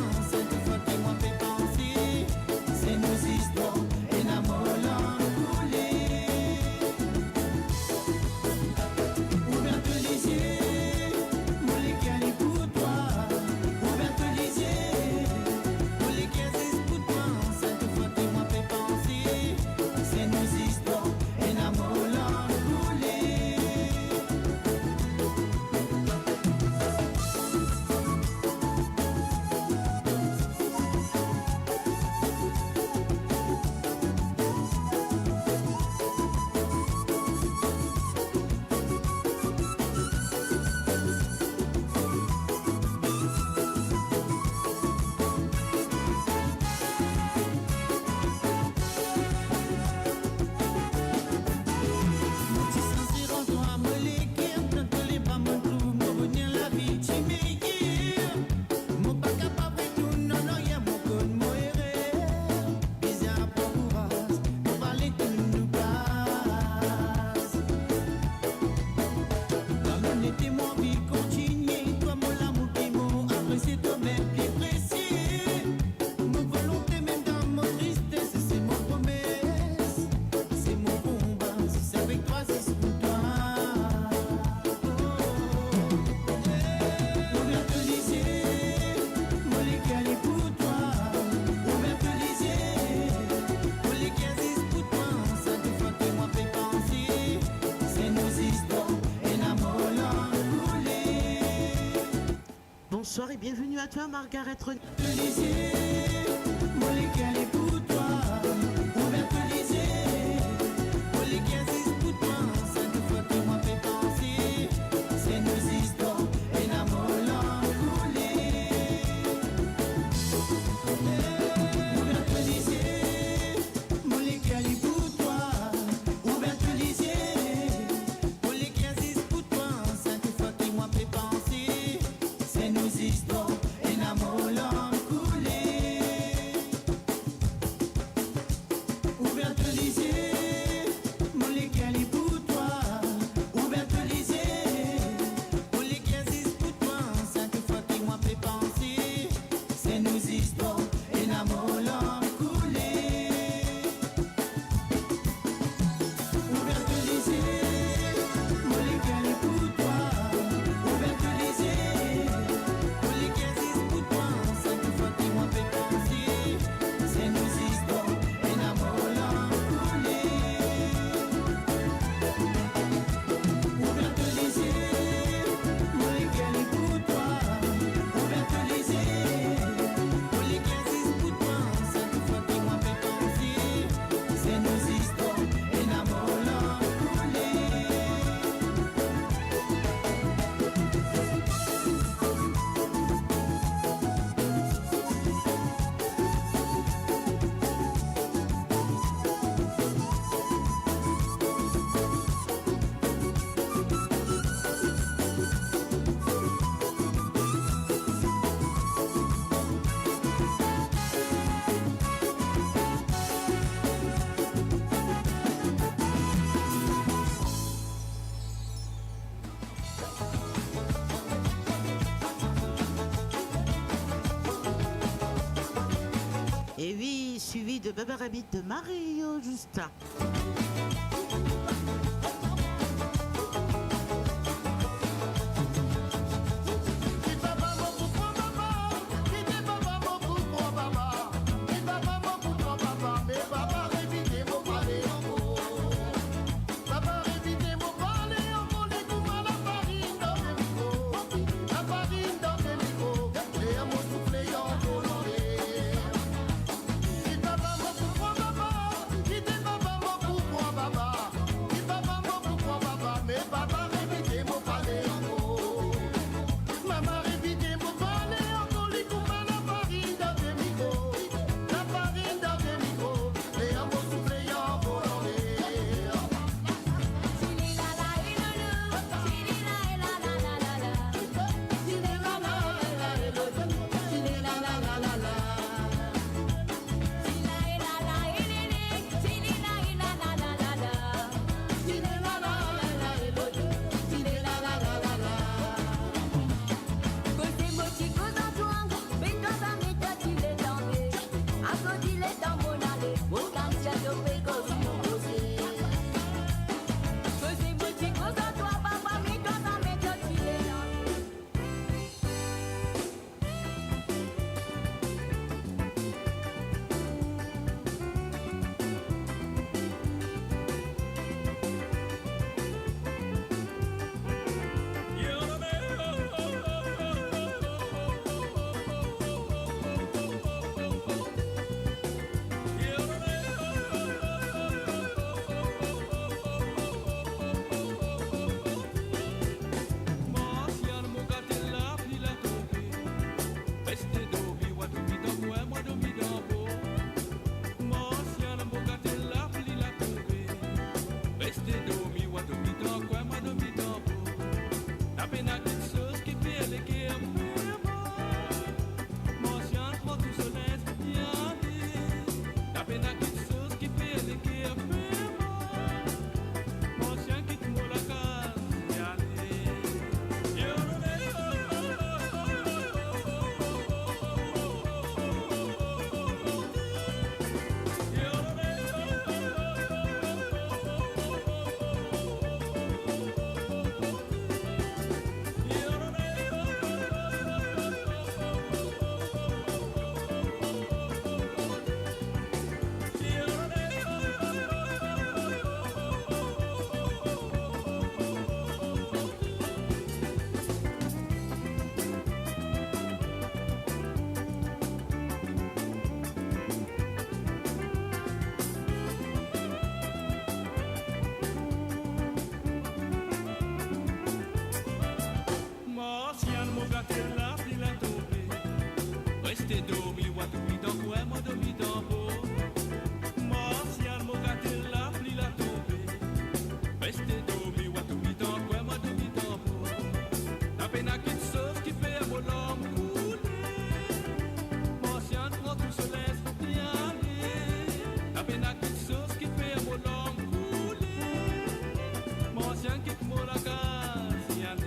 bonsoir et bienvenue à toi, Margaret René. Et oui, suivi de Baba Rabbit de Mario Justin. Baba, mon gâté la pluie la tombée. Restez dormi, ou à tout mi dans quoi, moi dormi dans beau. Martial, mon gâté la pluie la tombée. Restez dormi, ou à tout mi dans quoi, moi dormi dans beau. La peine à quelque chose qui fait mon homme couler. Martial, prend tout se laisse bien aller. La peine à quelque chose qui fait mon homme couler. Martial, quitte mon la case, y aller.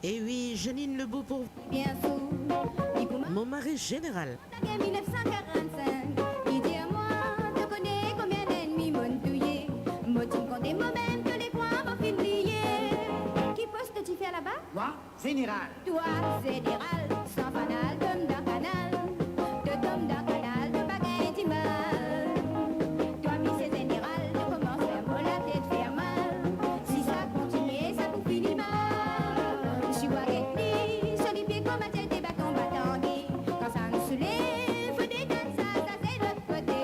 Et oui, Janine Lebeau pour bien fou. Mon mari général. 1945, il dit à moi, tu connais combien d'ennemis m'ont tué. Moi, tu me comptes moi-même que les points m'ont fait lier. Qui poste tu fais là-bas? Moi, général. Toi, général, sans fanal, d'homme d'un canal. De d'homme d'un canal, de bagaille d'image. Toi, monsieur général, de commencer à me la tête faire mal. Si ça continue, ça vous finit mal. Je suis guaguetni, sur les pieds comme ma tête des bâtons battangis. Quand ça nous soulève, faut des danses, ça c'est de l'autre côté.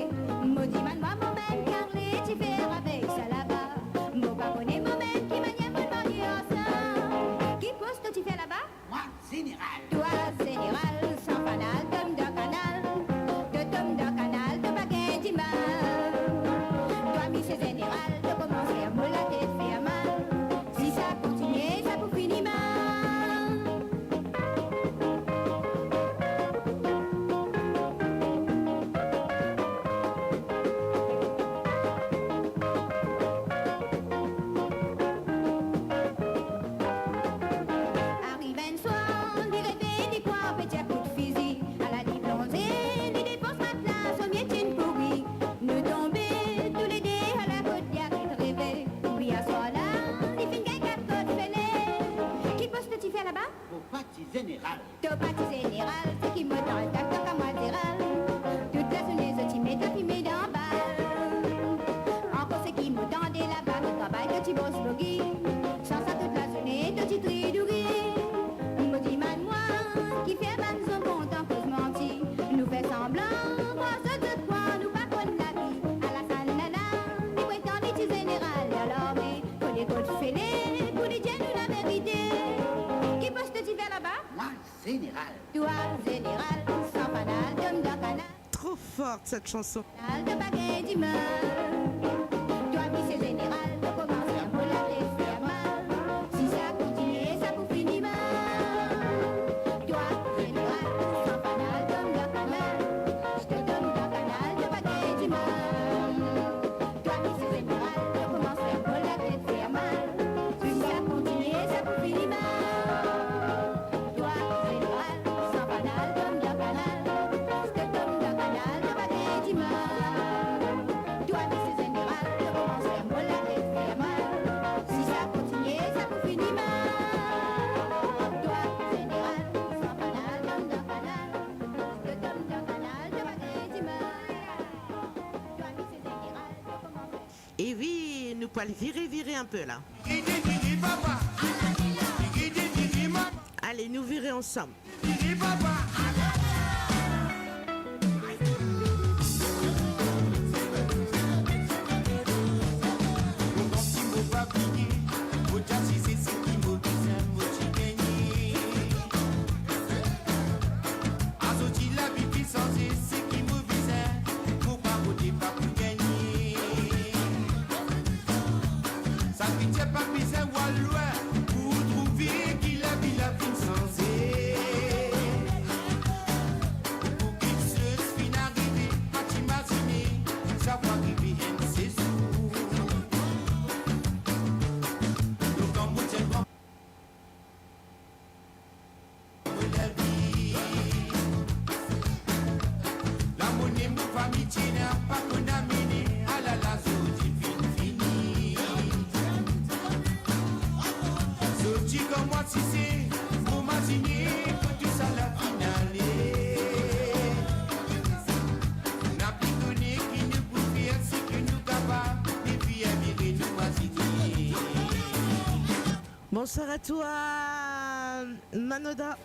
Maudit man, moi, moi-même, car les tu fais avec ça là-bas. Moi, pas connaît moi-même qui m'a nié pour le marier ensemble. Qui poste tu fais là-bas? Moi, général. Toi, général, sans fanal, d'homme d'un canal. De d'homme d'un canal, de bagaille d'image. Toi, monsieur général, de commencer à me la tête faire mal. Si ça continue, ça vous finit mal. Arrive un soir, les rêves, des quoi, petit à coup de fusil. À la diplômée, les dépenses matelas, au miétine pourri. Nous tomber tous les dés à la côte, y'a qu'à te rêver. Oui, à ce soir-là, les filles gagnent quatre côtes fêlées. Qui poste tu fais là-bas? Au parti général. Au parti général, c'est qui me donne ta coque à moi général. Toute la journée, je t'y mets ta fumée dans balle. Encore c'est qui me donne des là-bas, le travail que tu bosses boggy. Sans ça toute la journée, tu t'y tridouris. Me dis man moi, qui fait man son bon temps que je mentis. Nous fait semblant, moi ce de quoi, nous pas connaître la vie. À la salle nana, les prétendent les petits général. Et alors, mais, pour les côtes fêlées, pour les dieux, nous la vérité. Qui poste tu fais là-bas? Moi, général. Toi, général, sans fanal, d'homme d'un canal. Trop forte cette chanson. De bagaille d'image. Toi, monsieur général, de commencer à me la tête faire mal. Si ça continue, ça vous finit mal. Toi, général, sans fanal, d'homme d'un canal. Je te donne d'un canal, de bagaille d'image. Toi, monsieur général, de commencer à me la tête faire mal. Si ça continue, ça vous finit mal. Toi, général, sans fanal, d'homme d'un canal. Je te donne d'un canal, de bagaille d'image. Toi, monsieur général, de commencer à me la tête faire mal. Si ça continue, ça vous finit mal. Toi, général, sans fanal, d'homme d'un canal. Je te donne d'un canal, de bagaille d'image. Toi, monsieur général, de commencer. Et oui, nous pouvons le virer un peu là. Allez, nous virer ensemble. Pas pour trouver qu'il a vu la vie sans Bonsoir à toi, Manoda.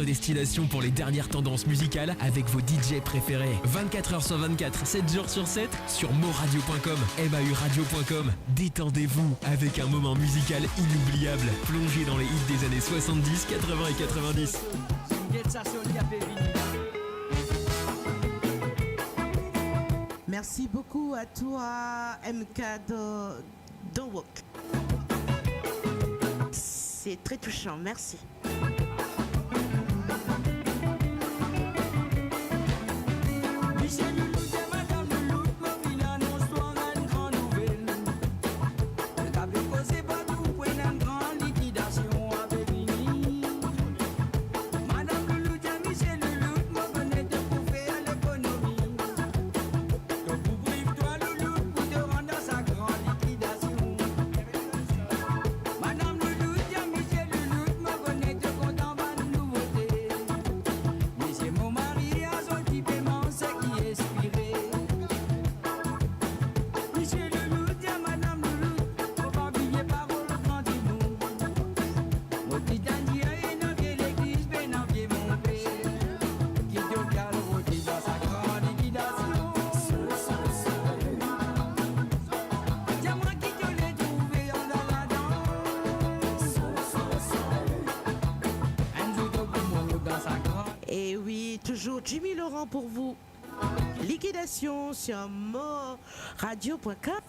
Destination pour les dernières tendances musicales avec vos DJ préférés. 24h sur 24, 7 jours sur 7 sur moradio.com, mauradio.com. Détendez-vous avec un moment musical inoubliable. Plongez dans les hits des années 70, 80 et 90. Merci beaucoup à toi, MK Dowok. C'est très touchant, merci. Madame Loulou, Michel Loulou, toujours Jimmy Laurent pour vous. Liquidation sur moradio.com.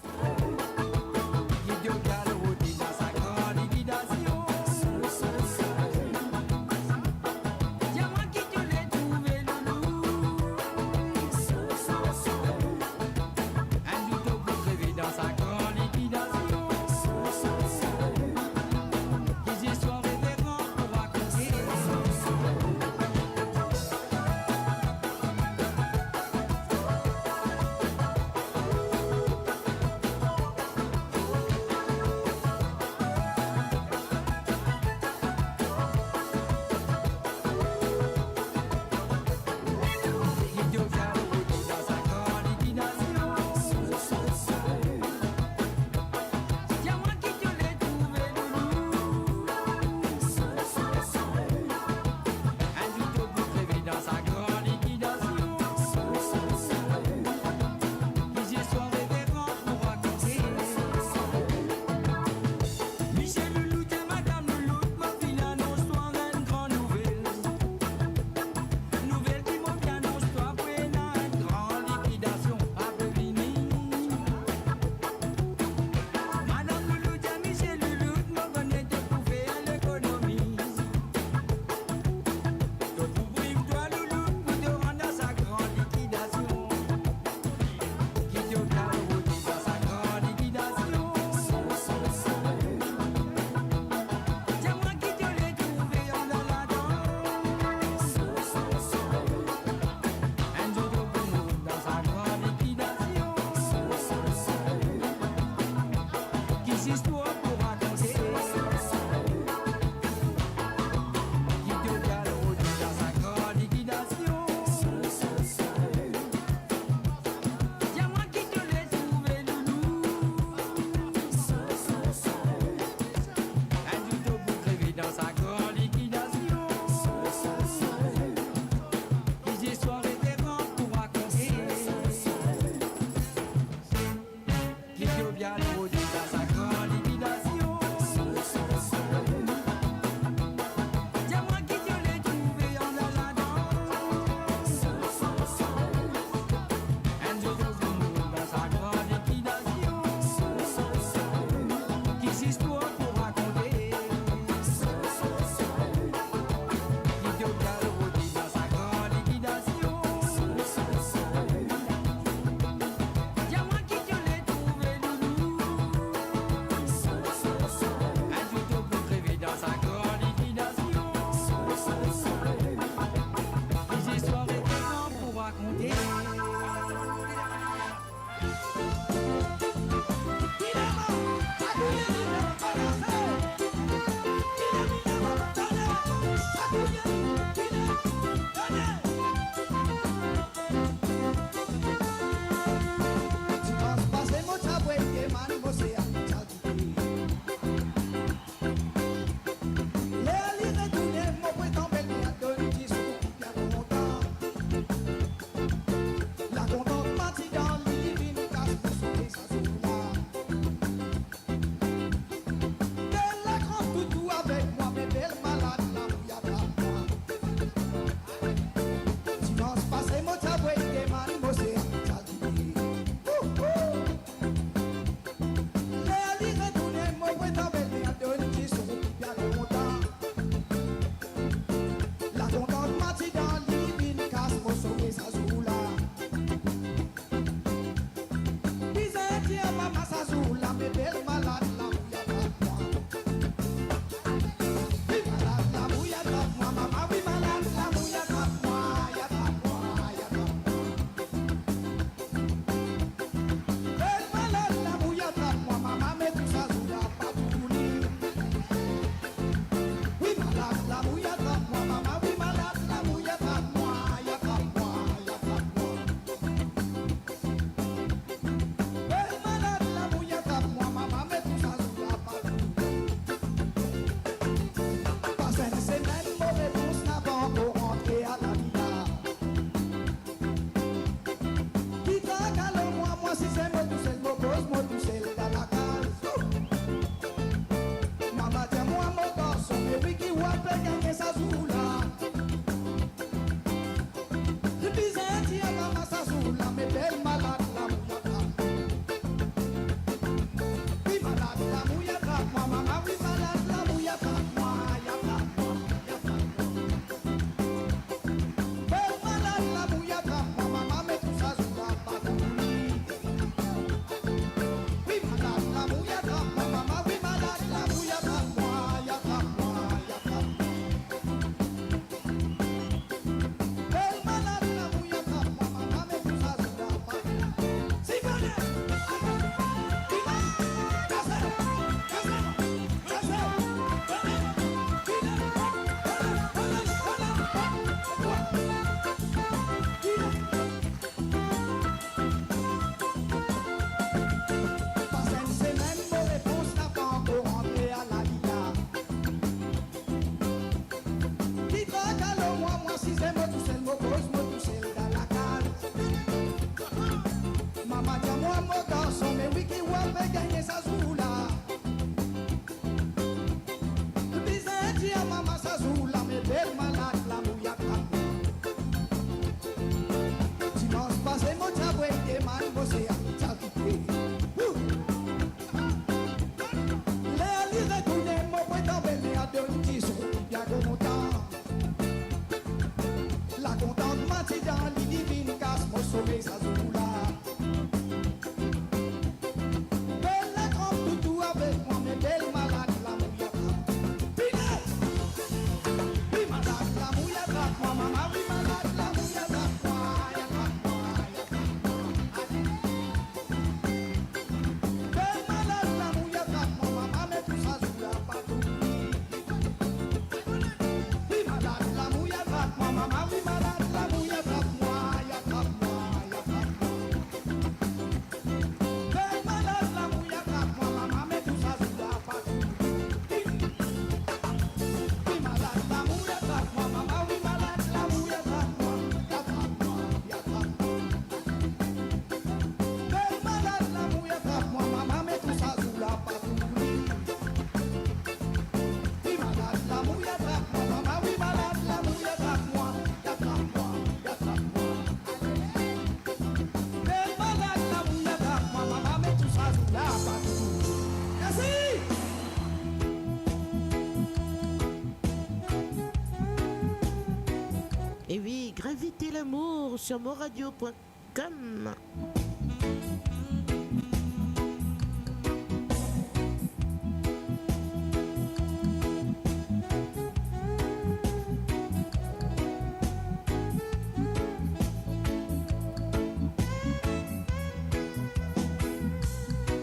Et oui, Gravité l'amour sur moradio.com.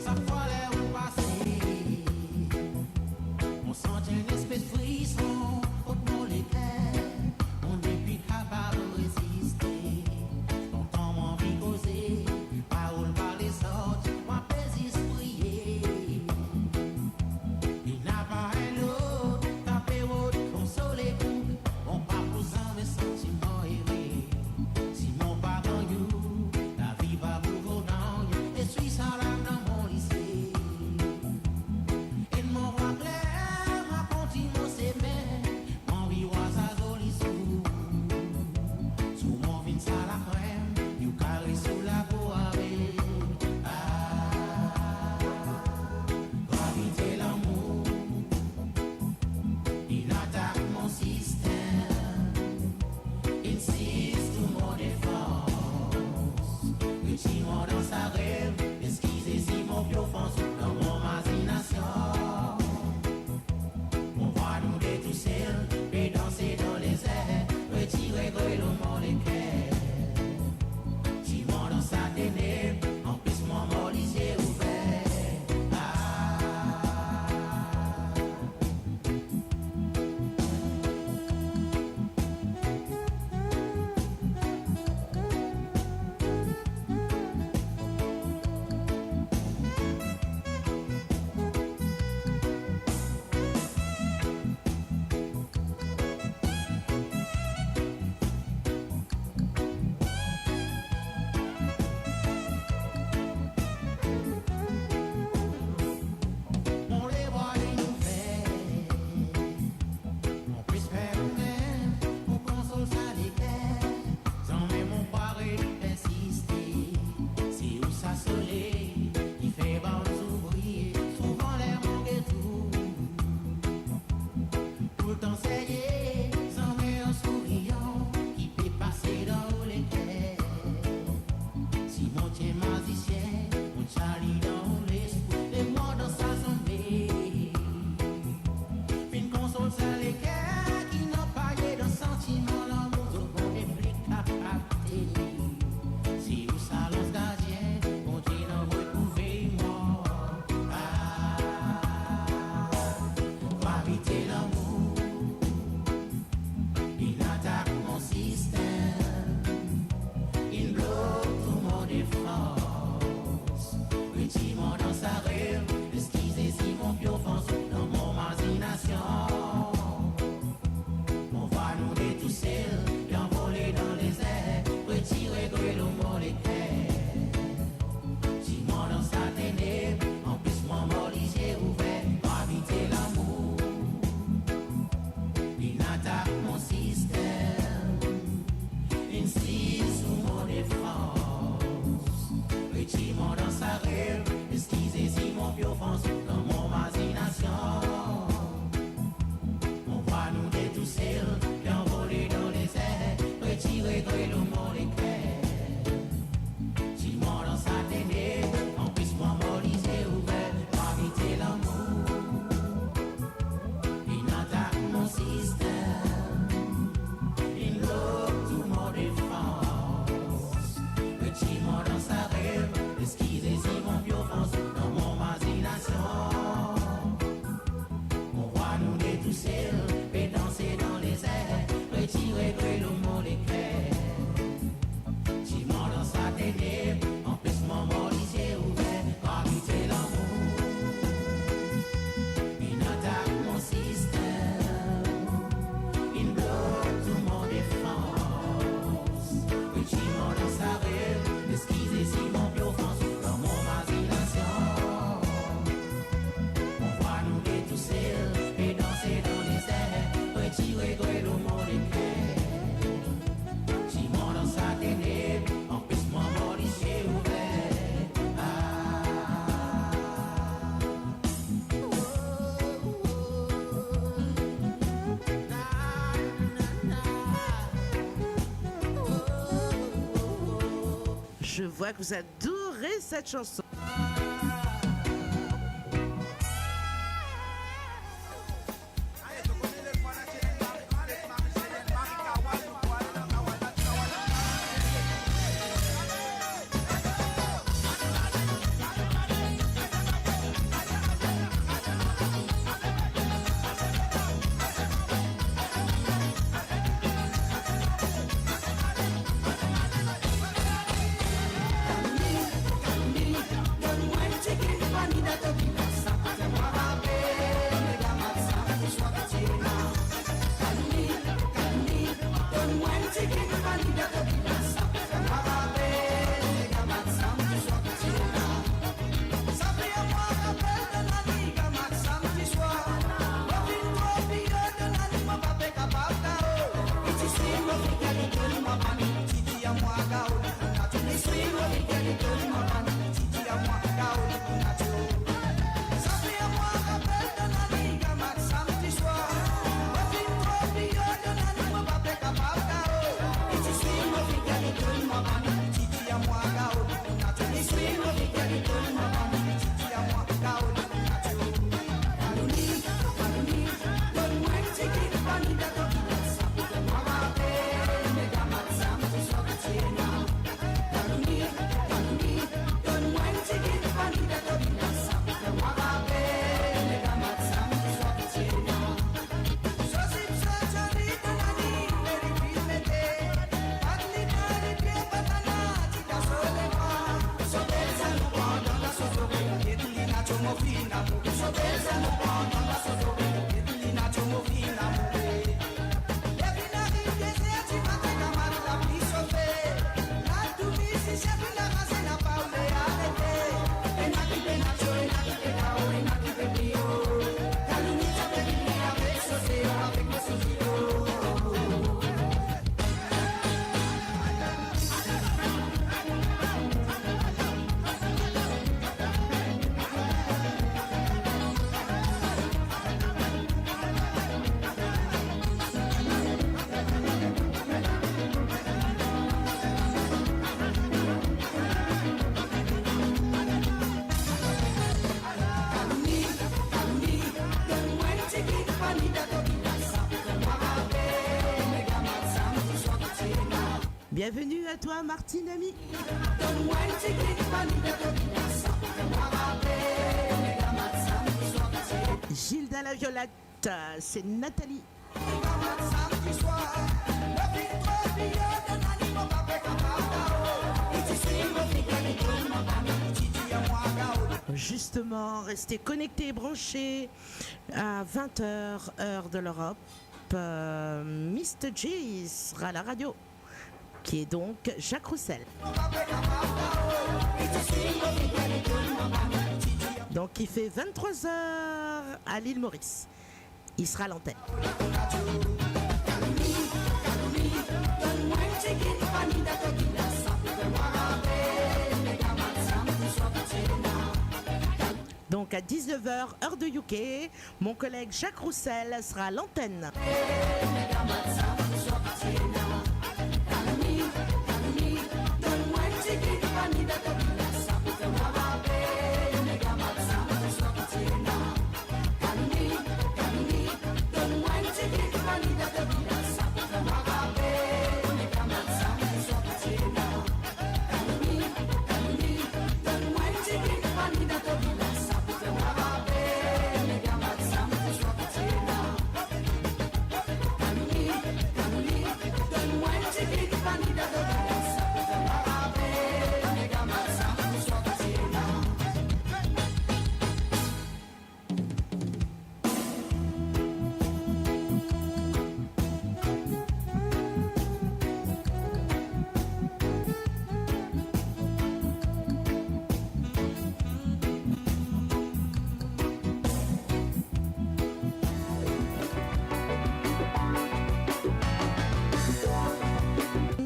Ça fallait où passer. On sentait une espèce de frisson au bout des cœurs. On n'est plus capable de résister. Longtemps m'en vie causer. Parole par les autres, moi pèse prier. Il n'a pas un autre, tapé route, consoler vous. On part pour ça, mes sentiments errés. Sinon, pas dans you, la vie va pour vos dents. Et suis ça là dans mon lycée. Et mon roi clair, ma continue s'aimer. Mon viroir sa jolie sous. Sous mon vin ça la crème, you carré sous la peau avec. Gravité l'amour, il attaque mon système. Insiste tout mon défense. Petit-moi dans sa rêve, esquisez si mon vieux fonce dans mon imagination. On va nous détousser et danser dans les airs, retirer le monde des cœurs. Petit-moi dans sa ténèbre, en plus mon mort les yeux ouverts. On les voit les nouvelles, on peut se faire nous-mêmes, on console ça des cœurs, sans même on paraît insister. C'est où ça soleil, il fait bon s'ouvrir, souvent l'air manque et tout. Tout le temps c'est sans même un souriant, qui peut passer dans les cœurs. Si mon tien magicien, mon Charlie dans l'esprit, les mots dans sa sommeil. Fin console ça les cœurs qui n'ont pas eu de sentiment, l'amour au bon des flics à capter. Si vous salons gardien, mon Dieu n'en retrouver moi. Gravité l'amour, Je vois que vous adorez cette chanson. Bienvenue à toi, Martine Ami. Gilda la Violette, c'est Nathalie. Justement, restez connectés et branchés à 20h, heure de l'Europe. Mr. G sera à la radio, qui est donc Jacques Roussel. Donc il fait 23h à l'île Maurice. Il sera à l'antenne. Donc à 19h, heure de UK, mon collègue Jacques Roussel sera à l'antenne.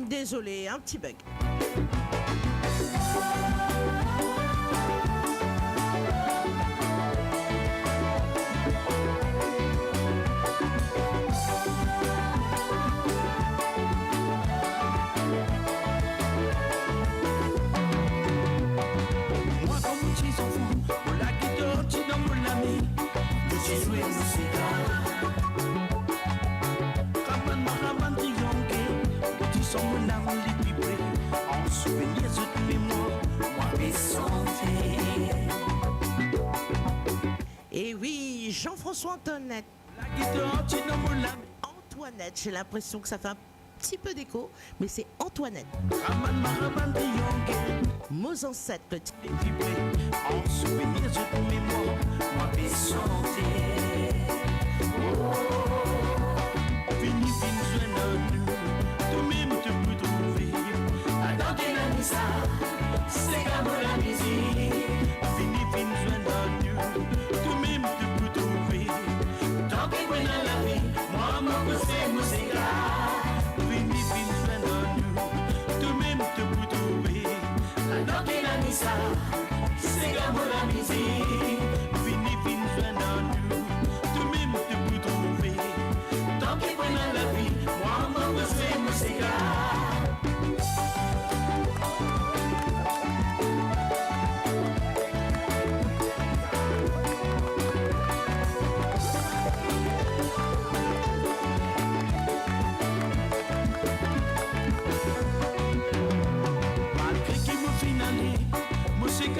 Désolé, un petit bug. François Antoinette. Antoinette, j'ai l'impression que ça fait un petit peu d'écho, mais c'est Antoinette. Mots ancêtres, petit. En souvenir de mémoire, moi vais chanter. Fini, fini, joindre nous, toi-même te peux trouver. Dans quel ami ça, c'est comme la musique. Fini, fini, joindre nous, toi-même te peux trouver. Tant que bon dans la vie, moi, mon conseil, mon cigare. Fini, fini, joindre nous, toi-même te peux trouver. Dans quel ami ça, c'est comme la musique. Fini, fini, joindre nous, toi-même te peux trouver. Tant que bon dans la vie, moi, mon conseil, mon cigare.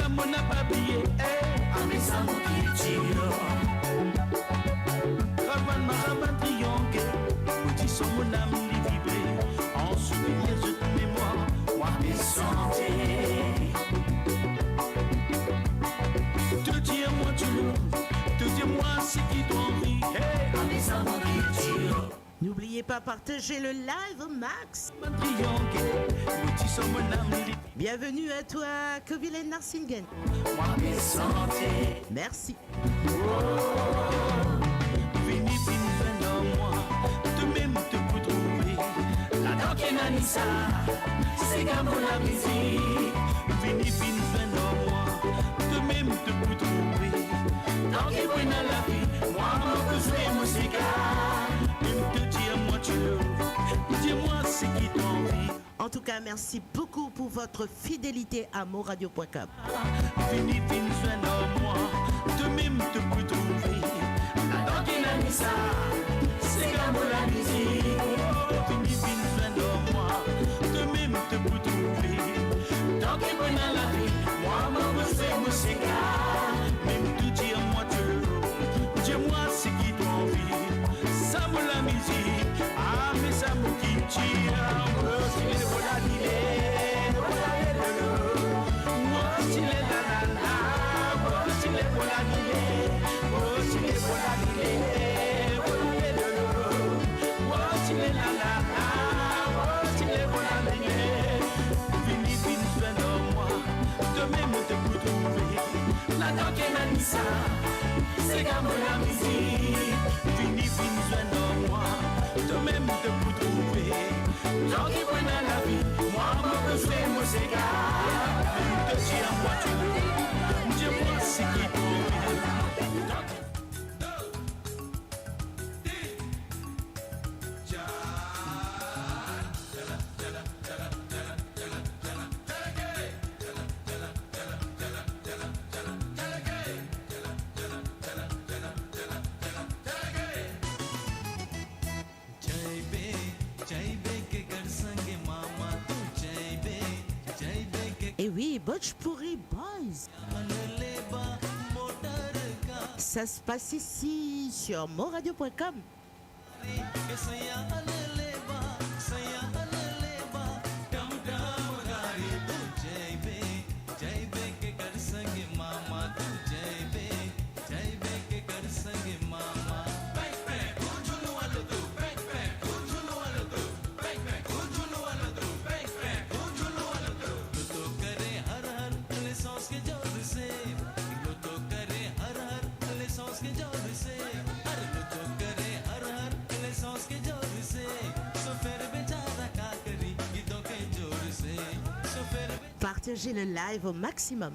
Mon papier, eh, avec ça mon culture. Ravan ma ravan triomphe, petit son mon âme li vibrer. En souvenir de ta mémoire, moi mes santé. Te dire-moi tu le, te dire-moi ce qui t'envie, eh, avec ça mon culture. N'oubliez pas partager le live au max. Petit son mon âme li. Bienvenue à toi, Kovilen Narsingen. Moi mes santé. Merci. Vini, vini, dans moi, toi-même te peux trouver. La dent qui n'a ni ça, c'est comme la musique. Vini, vini, dans moi, toi-même te peux trouver. Tant qu'il brille dans la vie, moi, mon cousin, mon cigare. Même te dire, moi, tu le, dis-moi ce qui t'envie. En tout cas, merci beaucoup pour votre fidélité à moradio.com. Vini, vini, dans moi, toi-même te peux trouver. La dent qui n'a ni ça, c'est comme la musique. Vini, vini, dans moi, toi-même te peux trouver. Tant qu'il brille dans la vie, moi, mon cousin, mon cigare. Même te dire, moi, tu le, dis-moi ce qui t'envie. Ça me la musique, ah, mais ça me qui tire. C'est comme la musique. Fini, fini, joindre moi. Toi-même te peux trouver. Gens qui prennent la vie. Moi, mon conseil, mon cigare. Te dire moi tu veux. Dis-moi ce qui t'envie. Et oui, Bhojpuri Boys. Ça se passe ici sur moradio.com. Partagez le live au maximum.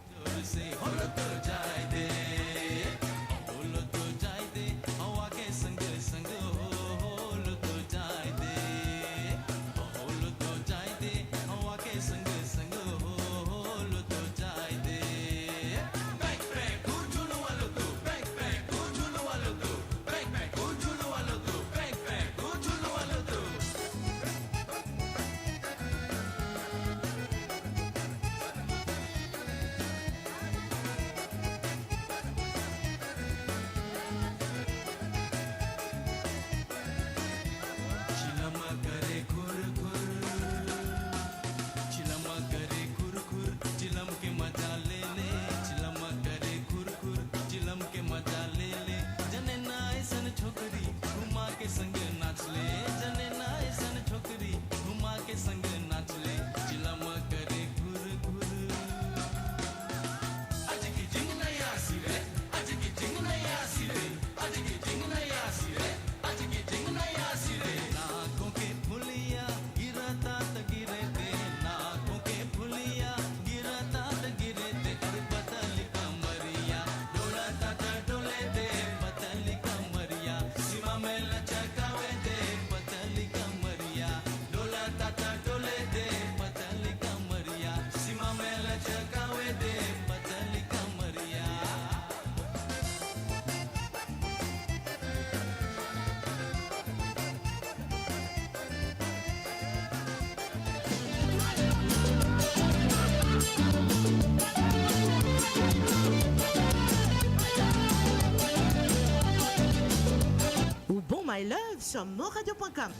sur moradio.com.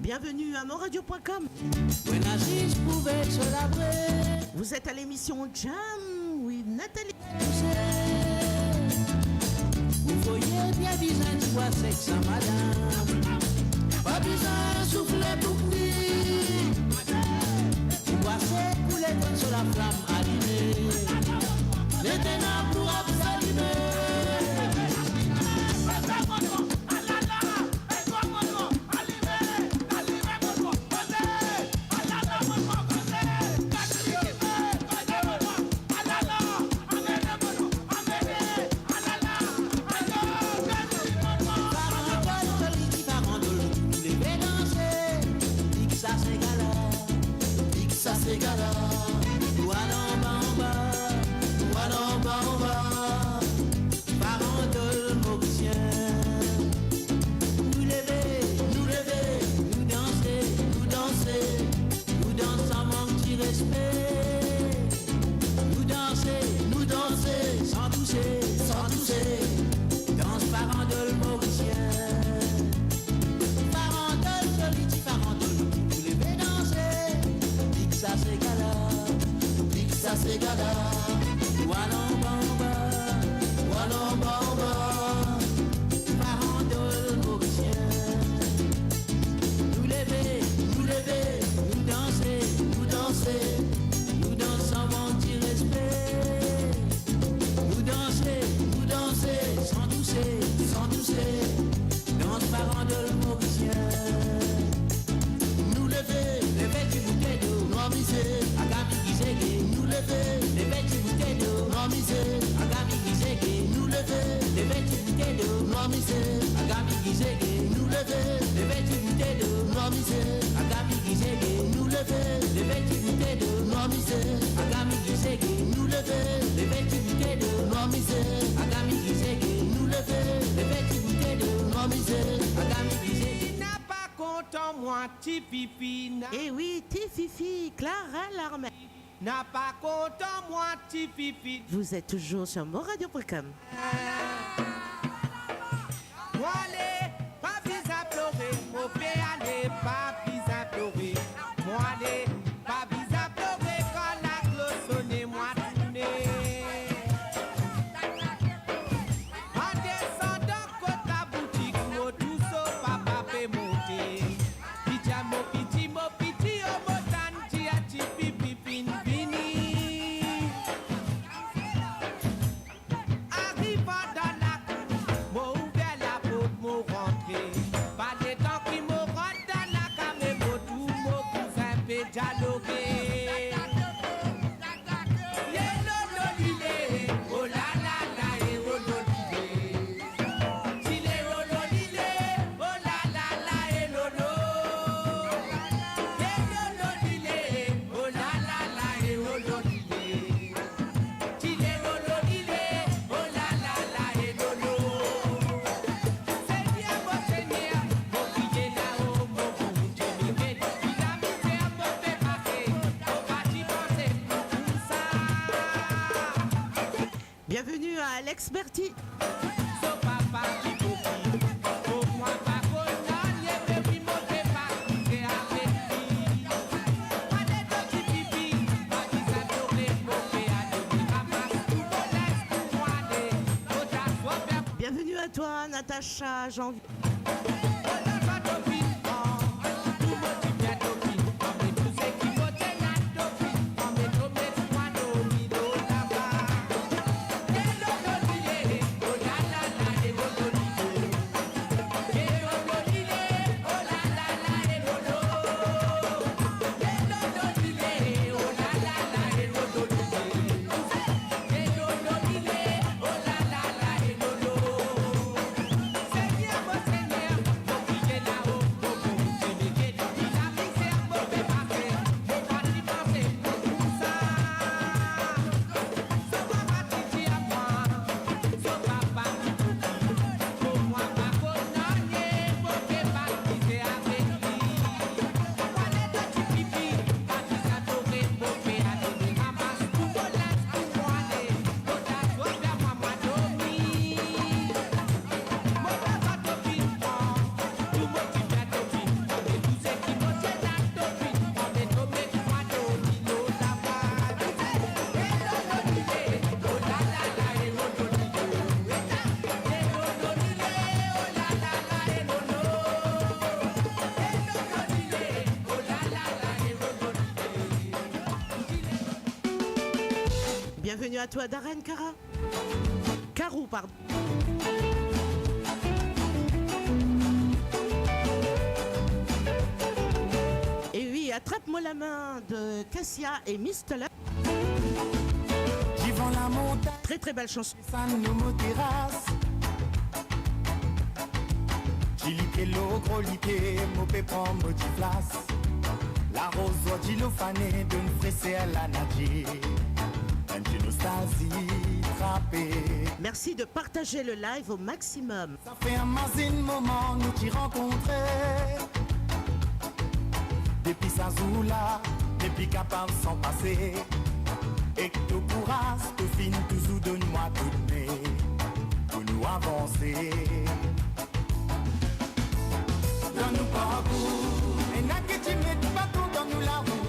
Bienvenue à moradio.com. Vous êtes à l'émission Jam with Nathalie. Vous voyez bien besoin de voir sexe à madame. Pas besoin de souffler pour lui. Tu vois c'est couler comme sur la flamme allumée. Les ténèbres pour s'allumer. Segala, wakala, walambamba, walambamba, farandole mauricien. Nous lever, nous danser, nous dansons en petit respect. Nous danser, sans tousser, dans notre farandole mauricien. Nous lever du bouquet d'eau, nomisé, agami gizege. Nous lever du bouquet d'eau, nomisé, agami gizege. Nous lever du bouquet d'eau, nomisé, agami gizege. Nous lever du bouquet d'eau, nomisé, agami gizege. Nous lever du bouquet d'eau, nomisé, agami gizege. Nous lever du bouquet d'eau, nomisé, agami gizege. Nous lever du bouquet d'eau, nomisé, agami gizege. N'a pas content moi, ti pipi. Eh oui, ti fifi, Clara Larmet. N'a pas content moi, ti pipi. Vous êtes toujours sur moradio.com. Moi allez, pas vis à pleurer. Mon père allez, pas vis à pleurer. Moi allez, pas vis à pleurer. Quand la cloche sonne, moi tourner. En descendant côté la boutique, moi tout ça, papa peut monter. Piti, oh, motan, tia, ti, pipi, pin, pini. Arrivant dans la cour, moi ouvert la porte, moi rentré. Pas de temps qui me rentre dans la came, moi tout, moi cousin peut dialoguer. Oh la la la, et oh lolilé. Si les oh lolilé, oh la la la, et lolo. Et lolilé, oh la la la, et oh lolilé. Si les oh lolilé, oh la la la, et lolo. Seigneur, mon Seigneur, mon prier là-haut, mon bon Dieu, il a mis un peu fait passer, au bâti penser tout ça. Bienvenue à Alex Berti. So papa qui copie, pour moi pas condamné, mais oui mon débat, c'est avec lui. Pas de temps qui pipi, pas qui s'adore, mon père de lui, maman, tout mon laisse pour moi, faut t'asseoir bien. Bienvenue à toi, Natacha Janvier. Bienvenue à toi, Darren Cara. Carou, pardon. Et oui, attrape-moi la main de Cassia et Mistela. Très très belle chanson. L'eau gros liqué, mon pépon, maudit place. La rose, dit l'eau fané, d'une fressée à la nagie. Une nostalgie frappée. Merci de partager le live au maximum. Ça fait un mazin moment, nous t'y rencontrer. Depuis sa zoula, depuis capable sans passer. Et que tu pourras, tu finis toujours donne-moi tout de pour nous avancer. Dans nos parcours, et n'a que tu mets pas tout dans nous la roue.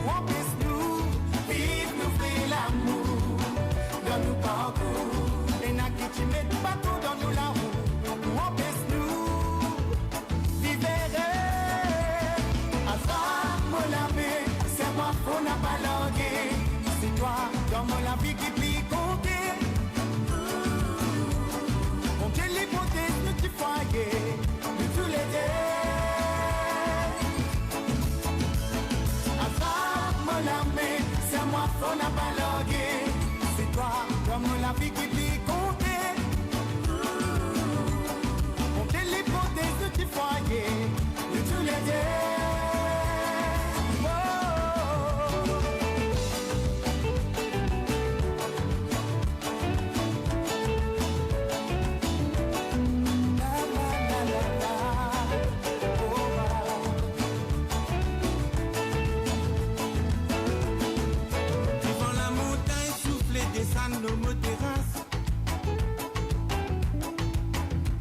On pèse nous, vive nous fait l'amour. la vie qui plie compter. Compter l'hypothèse de petit foyer de tous les deux. À ça, mon ami, c'est moi qu'on n'a pas logué. C'est toi, comme la vie qui plie compter. Compter l'hypothèse de petit foyer de tous les deux. Nos terrasses,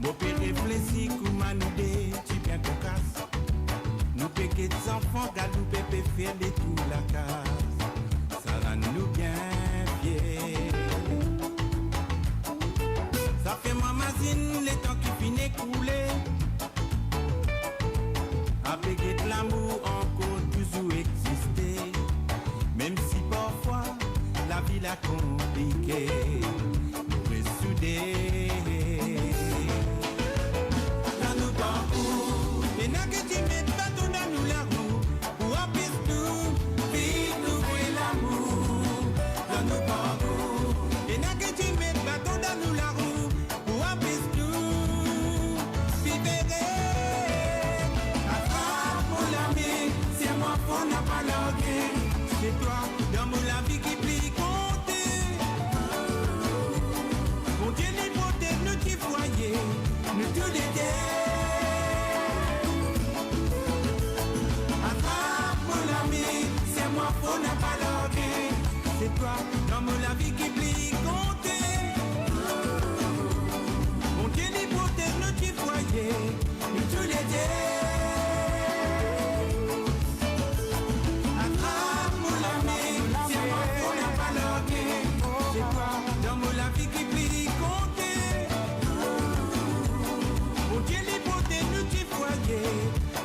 mon père réfléchit comme manudé, tu bien cocasse. Nous péquets enfants, galou pépé faire de tout la case. Ça rend nous bien fiers. Ça fait ma mazine, les temps qui finissent couler. À péquet l'amour encore toujours exister. Même si parfois la vie la compliquée, nous ressoudés. Dans nos parcours, et n'a que tu mets pas ton dans nous la roue, pour apaiser nous, vite nous et l'amour. Dans nos parcours, et n'a que tu mets pas ton dans nous la roue, pour apaiser nous, vivre. Attrape mon ami, c'est moi qu'on n'a pas logué, c'est toi, dans mon la vie qui plie. Nous tous les deux. Attrape mon ami, c'est moi pour n'a pas logué. C'est toi, dans mon la vie qui plie compter. Mon Dieu l'hypothèse, nous t'y voyez. Nous tous les deux. Attrape mon ami, c'est moi pour n'a pas logué. C'est toi, dans mon la vie qui plie compter.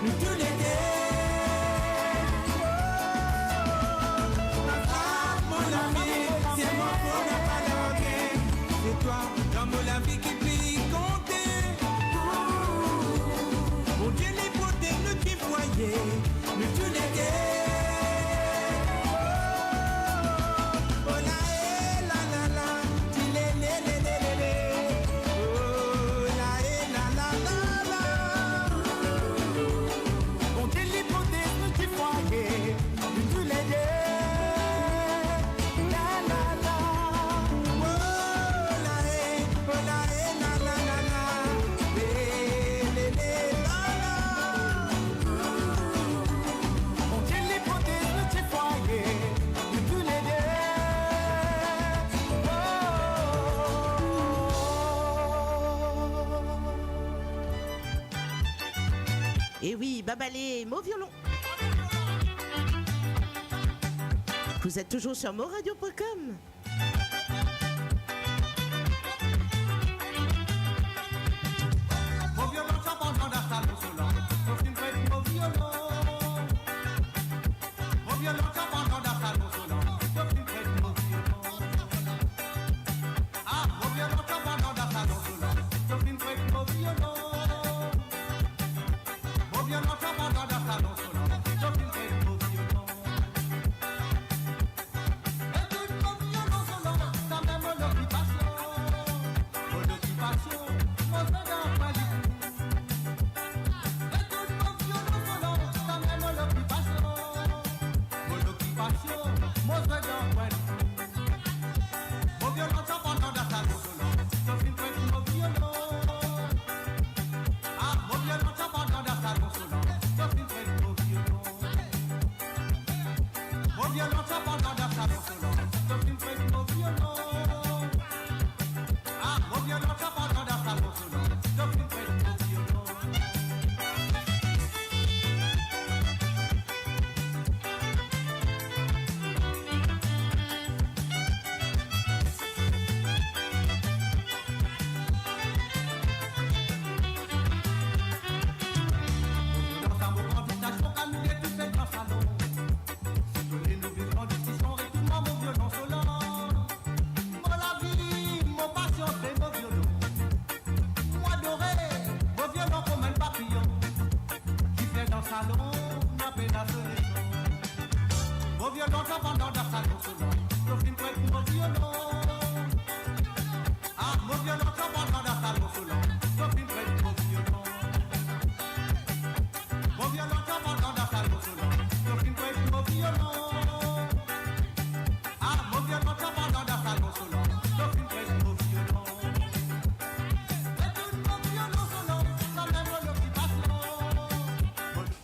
Nous tous les deux. Attrape mon ami, c'est moi pour n'a pas logué. C'est toi, dans mon la vie qui plie compter. Mon Dieu l'hypothèse, nous t'y voyez. Nous tous les deux. Et oui, Babalé, Mo violon. Vous êtes toujours sur moradio.com. Mon violon, ça va dans la salle au solon. Sauf une fête, mon violon. Mon violon, ça va dans la salle au solon. Sauf une fête, mon violon. Ah, mon violon, ça va dans la salle au solon. Sauf une fête, mon violon. Mon violon, ça va dans la salle au solon. Sauf une fête, mon violon. Écoute mon violon. salon, n'a pas d'assuré. Mon violon, pendant dans salon, selon. Je finis prêt pour mon violon. Ah, mon violon, pendant dans salon, selon. Je finis prêt pour mon violon. Mon violon, pendant dans salon, selon. Je finis prêt pour mon violon. Ah, mon violon, pendant dans salon, selon. Je finis prêt pour mon violon.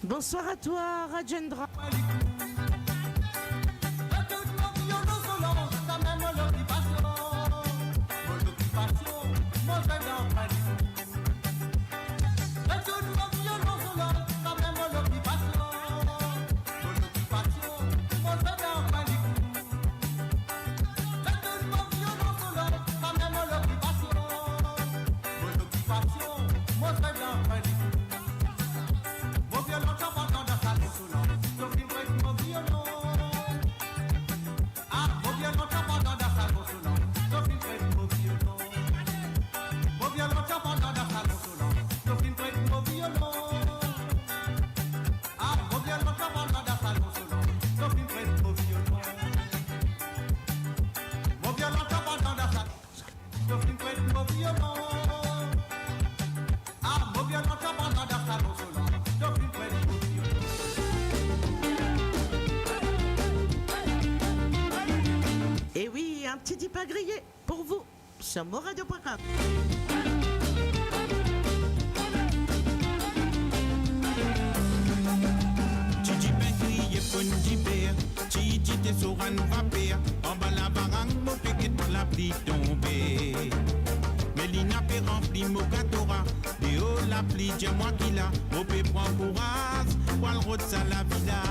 Bonsoir à toi, Rajendra. Et oui, un petit dip à griller pour vous sur moradio.com. Titi Penkri, Yepon Titi Tessoran Vaper, en bas la barang, mon péquet pour la pluie tombée. Mélina peut remplir mon catora, de haut la pluie, dis-moi qui l'a, au peut prendre courage, pour le route à la villa.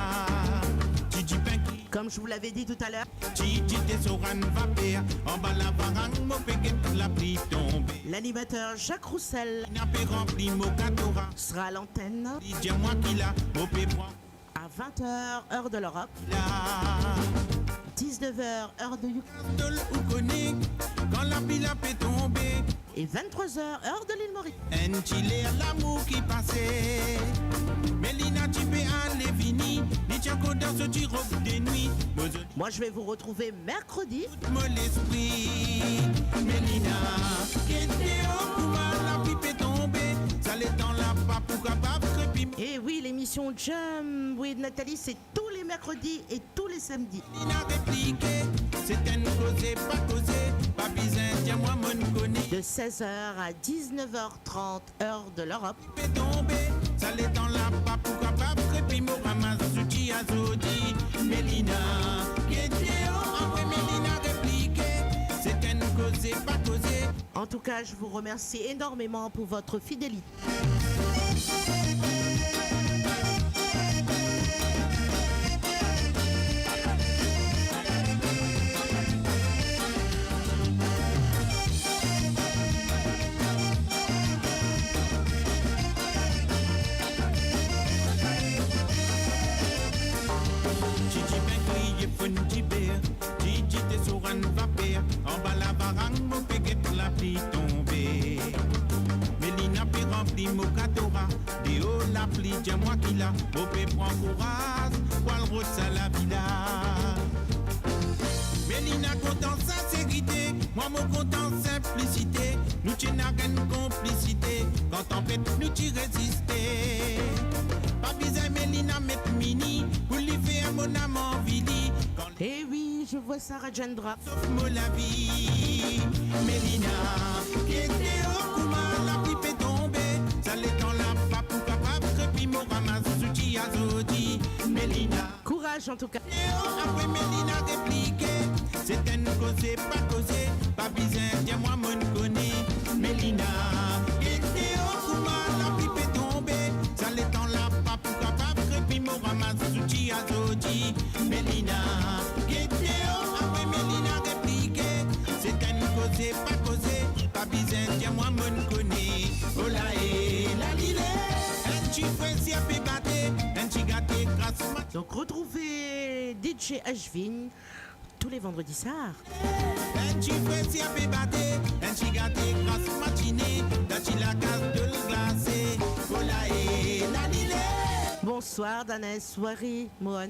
Titi Penkri, comme je vous l'avais dit tout à l'heure, Titi Tessoran Vaper, en bas la barang, mon péquet pour la pluie tombée. L'animateur Jacques Roussel sera à l'antenne. Dis-moi qui l'a, au peut prendre. À 20h, heure de l'Europe. 19h, heure de Yukon. Quand la pile a fait tomber. Et 23h, heure de l'île Maurice. Un chilé à l'amour qui passait. Mélina, tu peux aller fini. Ni tiens qu'on dans ce petit robe de nuit. Moi, je vais vous retrouver mercredi. Mon l'esprit. Mélina, qui était au pouvoir, la pipe est tombée. Ça l'est dans la pape ou capable. Et oui, l'émission Jam with Nathalie, c'est tous les mercredis et tous les samedis. De 16h à 19h30, heure de l'Europe. En tout cas, je vous remercie énormément pour votre fidélité. En bas la barang, mon péguet pour la pluie tombée. Mélina peut remplir mon catora. De haut la pluie, dis-moi qui l'a. Au peut prendre courage, pour le route à la villa. Mélina content sincérité, moi mon content simplicité. Nous t'y n'a qu'une complicité. Quand on pète, nous t'y résister. Pas besoin Mélina mettre mini pour lui faire mon amant Vili. Eh oui, je vois ça Rajendra. Sauf moi la vie, Mélina, qui était au Kouma, la pipe est tombée. Ça l'est dans la pape ou capable, crépi mon ramasse, souti azodi, Mélina. Courage en tout cas. Après Mélina répliqué, c'est une cause, pas causé, pas besoin, dis-moi mon connaît. Mélina, qui était au Kouma, la pipe est tombée. Ça l'est dans la pape ou capable, crépi mon ramasse, souti azodi, Mélina. Après Mélina répliqué, c'est une cause, pas causé, pas besoin, dis-moi mon connaît. Oh là et la lilé, un petit frère s'y a fait battre, un petit gâté grâce. Donc retrouvez DJ Ashvin tous les vendredis soirs. Un petit frère s'y a fait battre, un petit gâté grâce matinée, dans la case de le glacé. Oh là et la lilé. Bonsoir Danès, soirée, Mohan.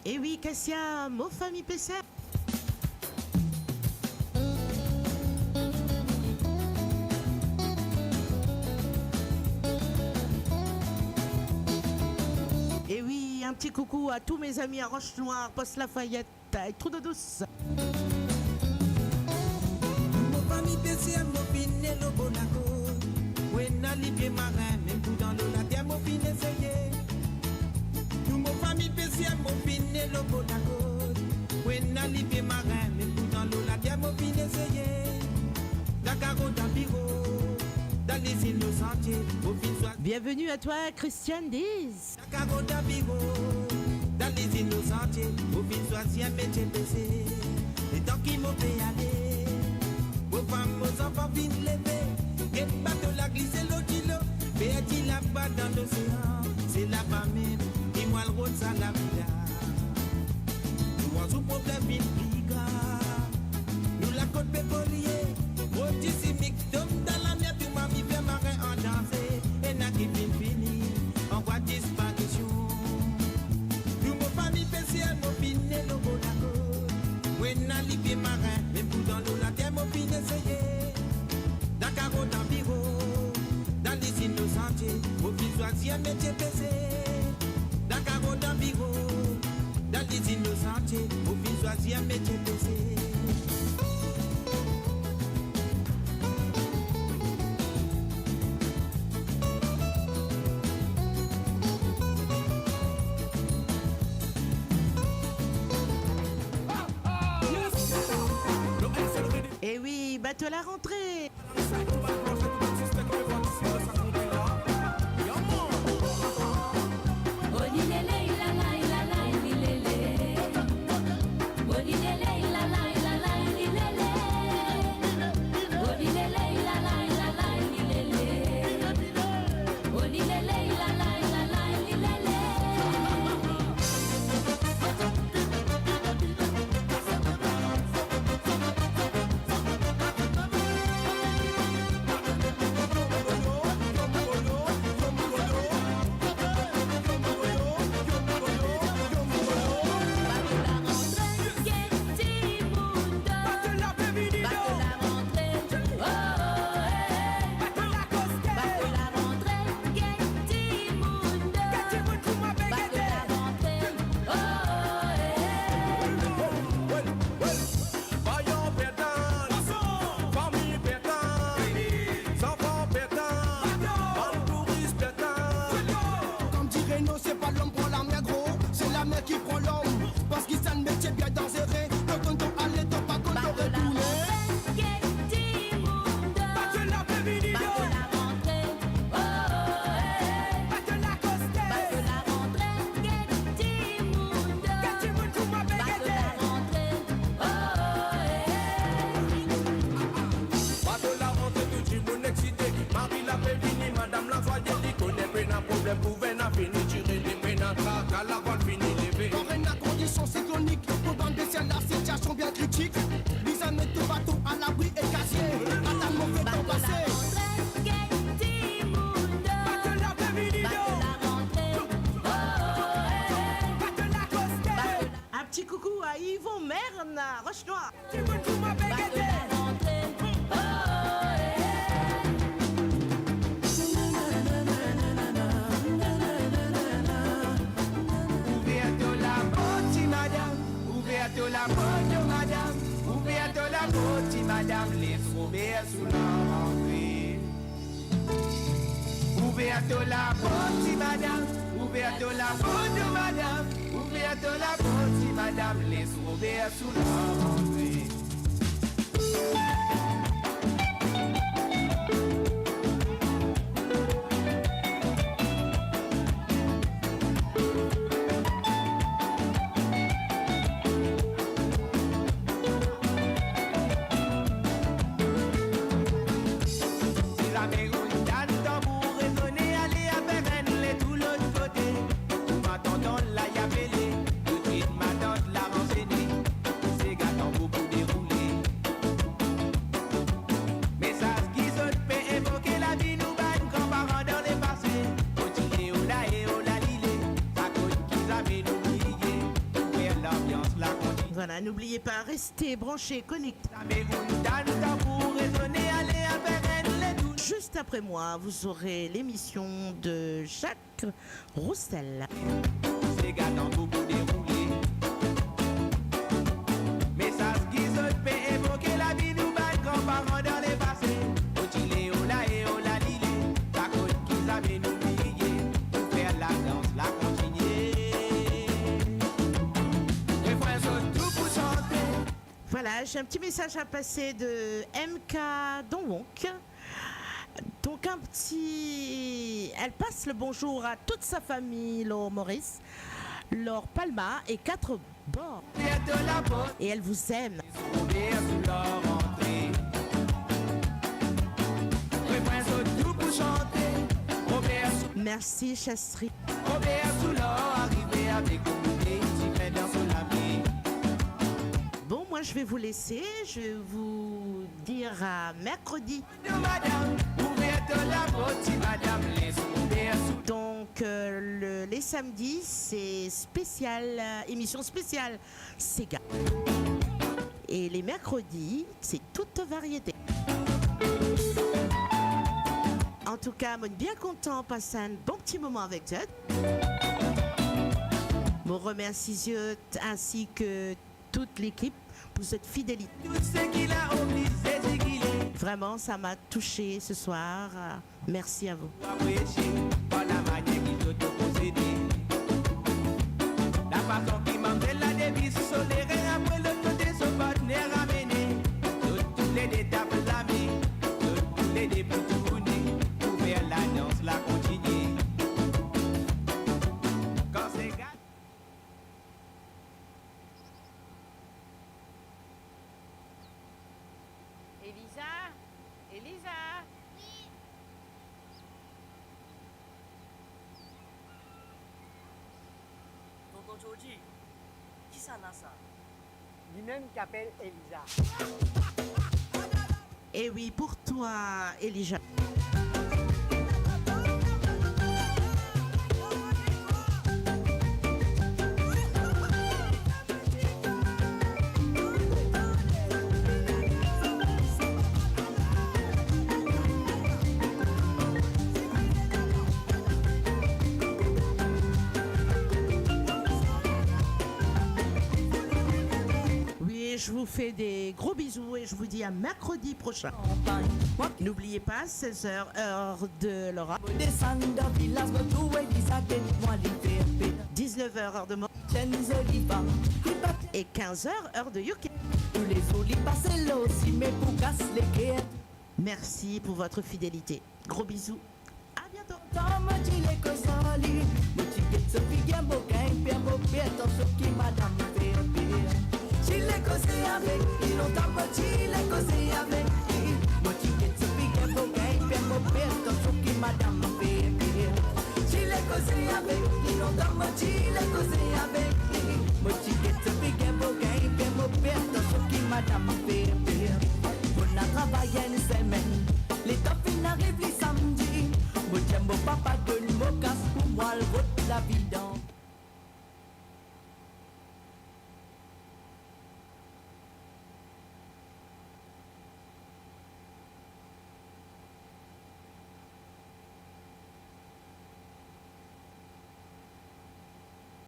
Et oui, Cassia, mon famille PC. Et oui, un petit coucou à tous mes amis à Roche-Noire, Poste Lafayette et Trou de Douce. Mon famille PCM, mon finé, le bonaco. Ouais, n'a libre marin, même tout dans l'eau, la terre, mon finé, essayé. Tout mon famille PCM, mon finé, le bonaco. Ouais, n'a libre marin, même tout dans l'eau, la terre, mon finé, essayé. La carotte dans le bureau, dans les îles, nos sentiers, au fin soit. Bienvenue à toi, Christiane Diz. La carotte dans le bureau, dans les îles, nos sentiers, au fin soit, si un métier baissé. Et tant qu'ils m'ont fait aller, aux femmes, aux enfants, viennent lever. Et bateau la glisse l'eau d'îlot, mais dit là-bas dans l'océan, c'est là-bas même, et moi le route ça la vida. Nous en sous problème une plus grave, nous la côte pécolier, route simique, tombe dans la mer, tout m'a mis fait marin en danser, et n'a qui fini, en voie disparition. Nous mon famille spéciale, mon finé, le bonaco, ouais n'a libé marin, même tout dans l'eau, la terre, mon finé, essayé. Dakar dans le bureau, dans les îles nos sentiers, au fil choisir métier baissé. Dakar dans le bureau, dans les îles nos sentiers, au fil choisir métier baissé. Et oui, bateau la rentrée. N'oubliez pas, restez branchés, connectés. Juste après moi, vous aurez l'émission de Jacques Roussel. Ces gars dans beaucoup déroulé. Message qui se fait évoquer la vie nous bat grands-parents dans les passés. Otile, ola et ola lili. La côte qu'ils avaient nous pillé. Pour faire la danse, la continuer. Les frères sont tout pour chanter. Voilà, j'ai un petit message à passer de MK Donwonk. Donc un petit... Elle passe le bonjour à toute sa famille, Laure Maurice, Laure Palma et 4 bords. Et elle vous aime. Merci, Chastri. Bon, moi je vais vous laisser. Je vais vous dire à mercredi. Donc les samedis, c'est spécial, émission spéciale Sega. Et les mercredis, c'est toute variété. En tout cas, moi bien content de passer un bon petit moment avec Zed. Je remercie ainsi que toute l'équipe pour cette fidélité. Vraiment, ça m'a touché ce soir. Merci à vous. La façon qui m'emmène la devise sur les reins après le côté son partenaire ramené. Tous les détails de la vie, tous les débuts tournés, pour faire la danse, la continuer. Quand c'est gars. Elisa. Tonton Georgie, qui ça là ça? Lui-même qui appelle Elisa. Et oui, pour toi, Elijah. Je vous fais des gros bisous et je vous dis à mercredi prochain. N'oubliez pas, 16h, heure de Laura. 19h, heure de Mort. Et 15h, heure de Yuki. Merci pour votre fidélité. Gros bisous. À bientôt. Chile così avec, il non tampo chile così avec. Mo chile se pique poche, per mo perto su chi madame baby. Chile così avec, il non tampo chile così avec. Mo chile se pique poche, per mo perto su chi madame baby. On a travaillé une semaine, les temps fin arrivent les samedis. Mo j'aime mon papa donne mon casse pour moi le route la vie dans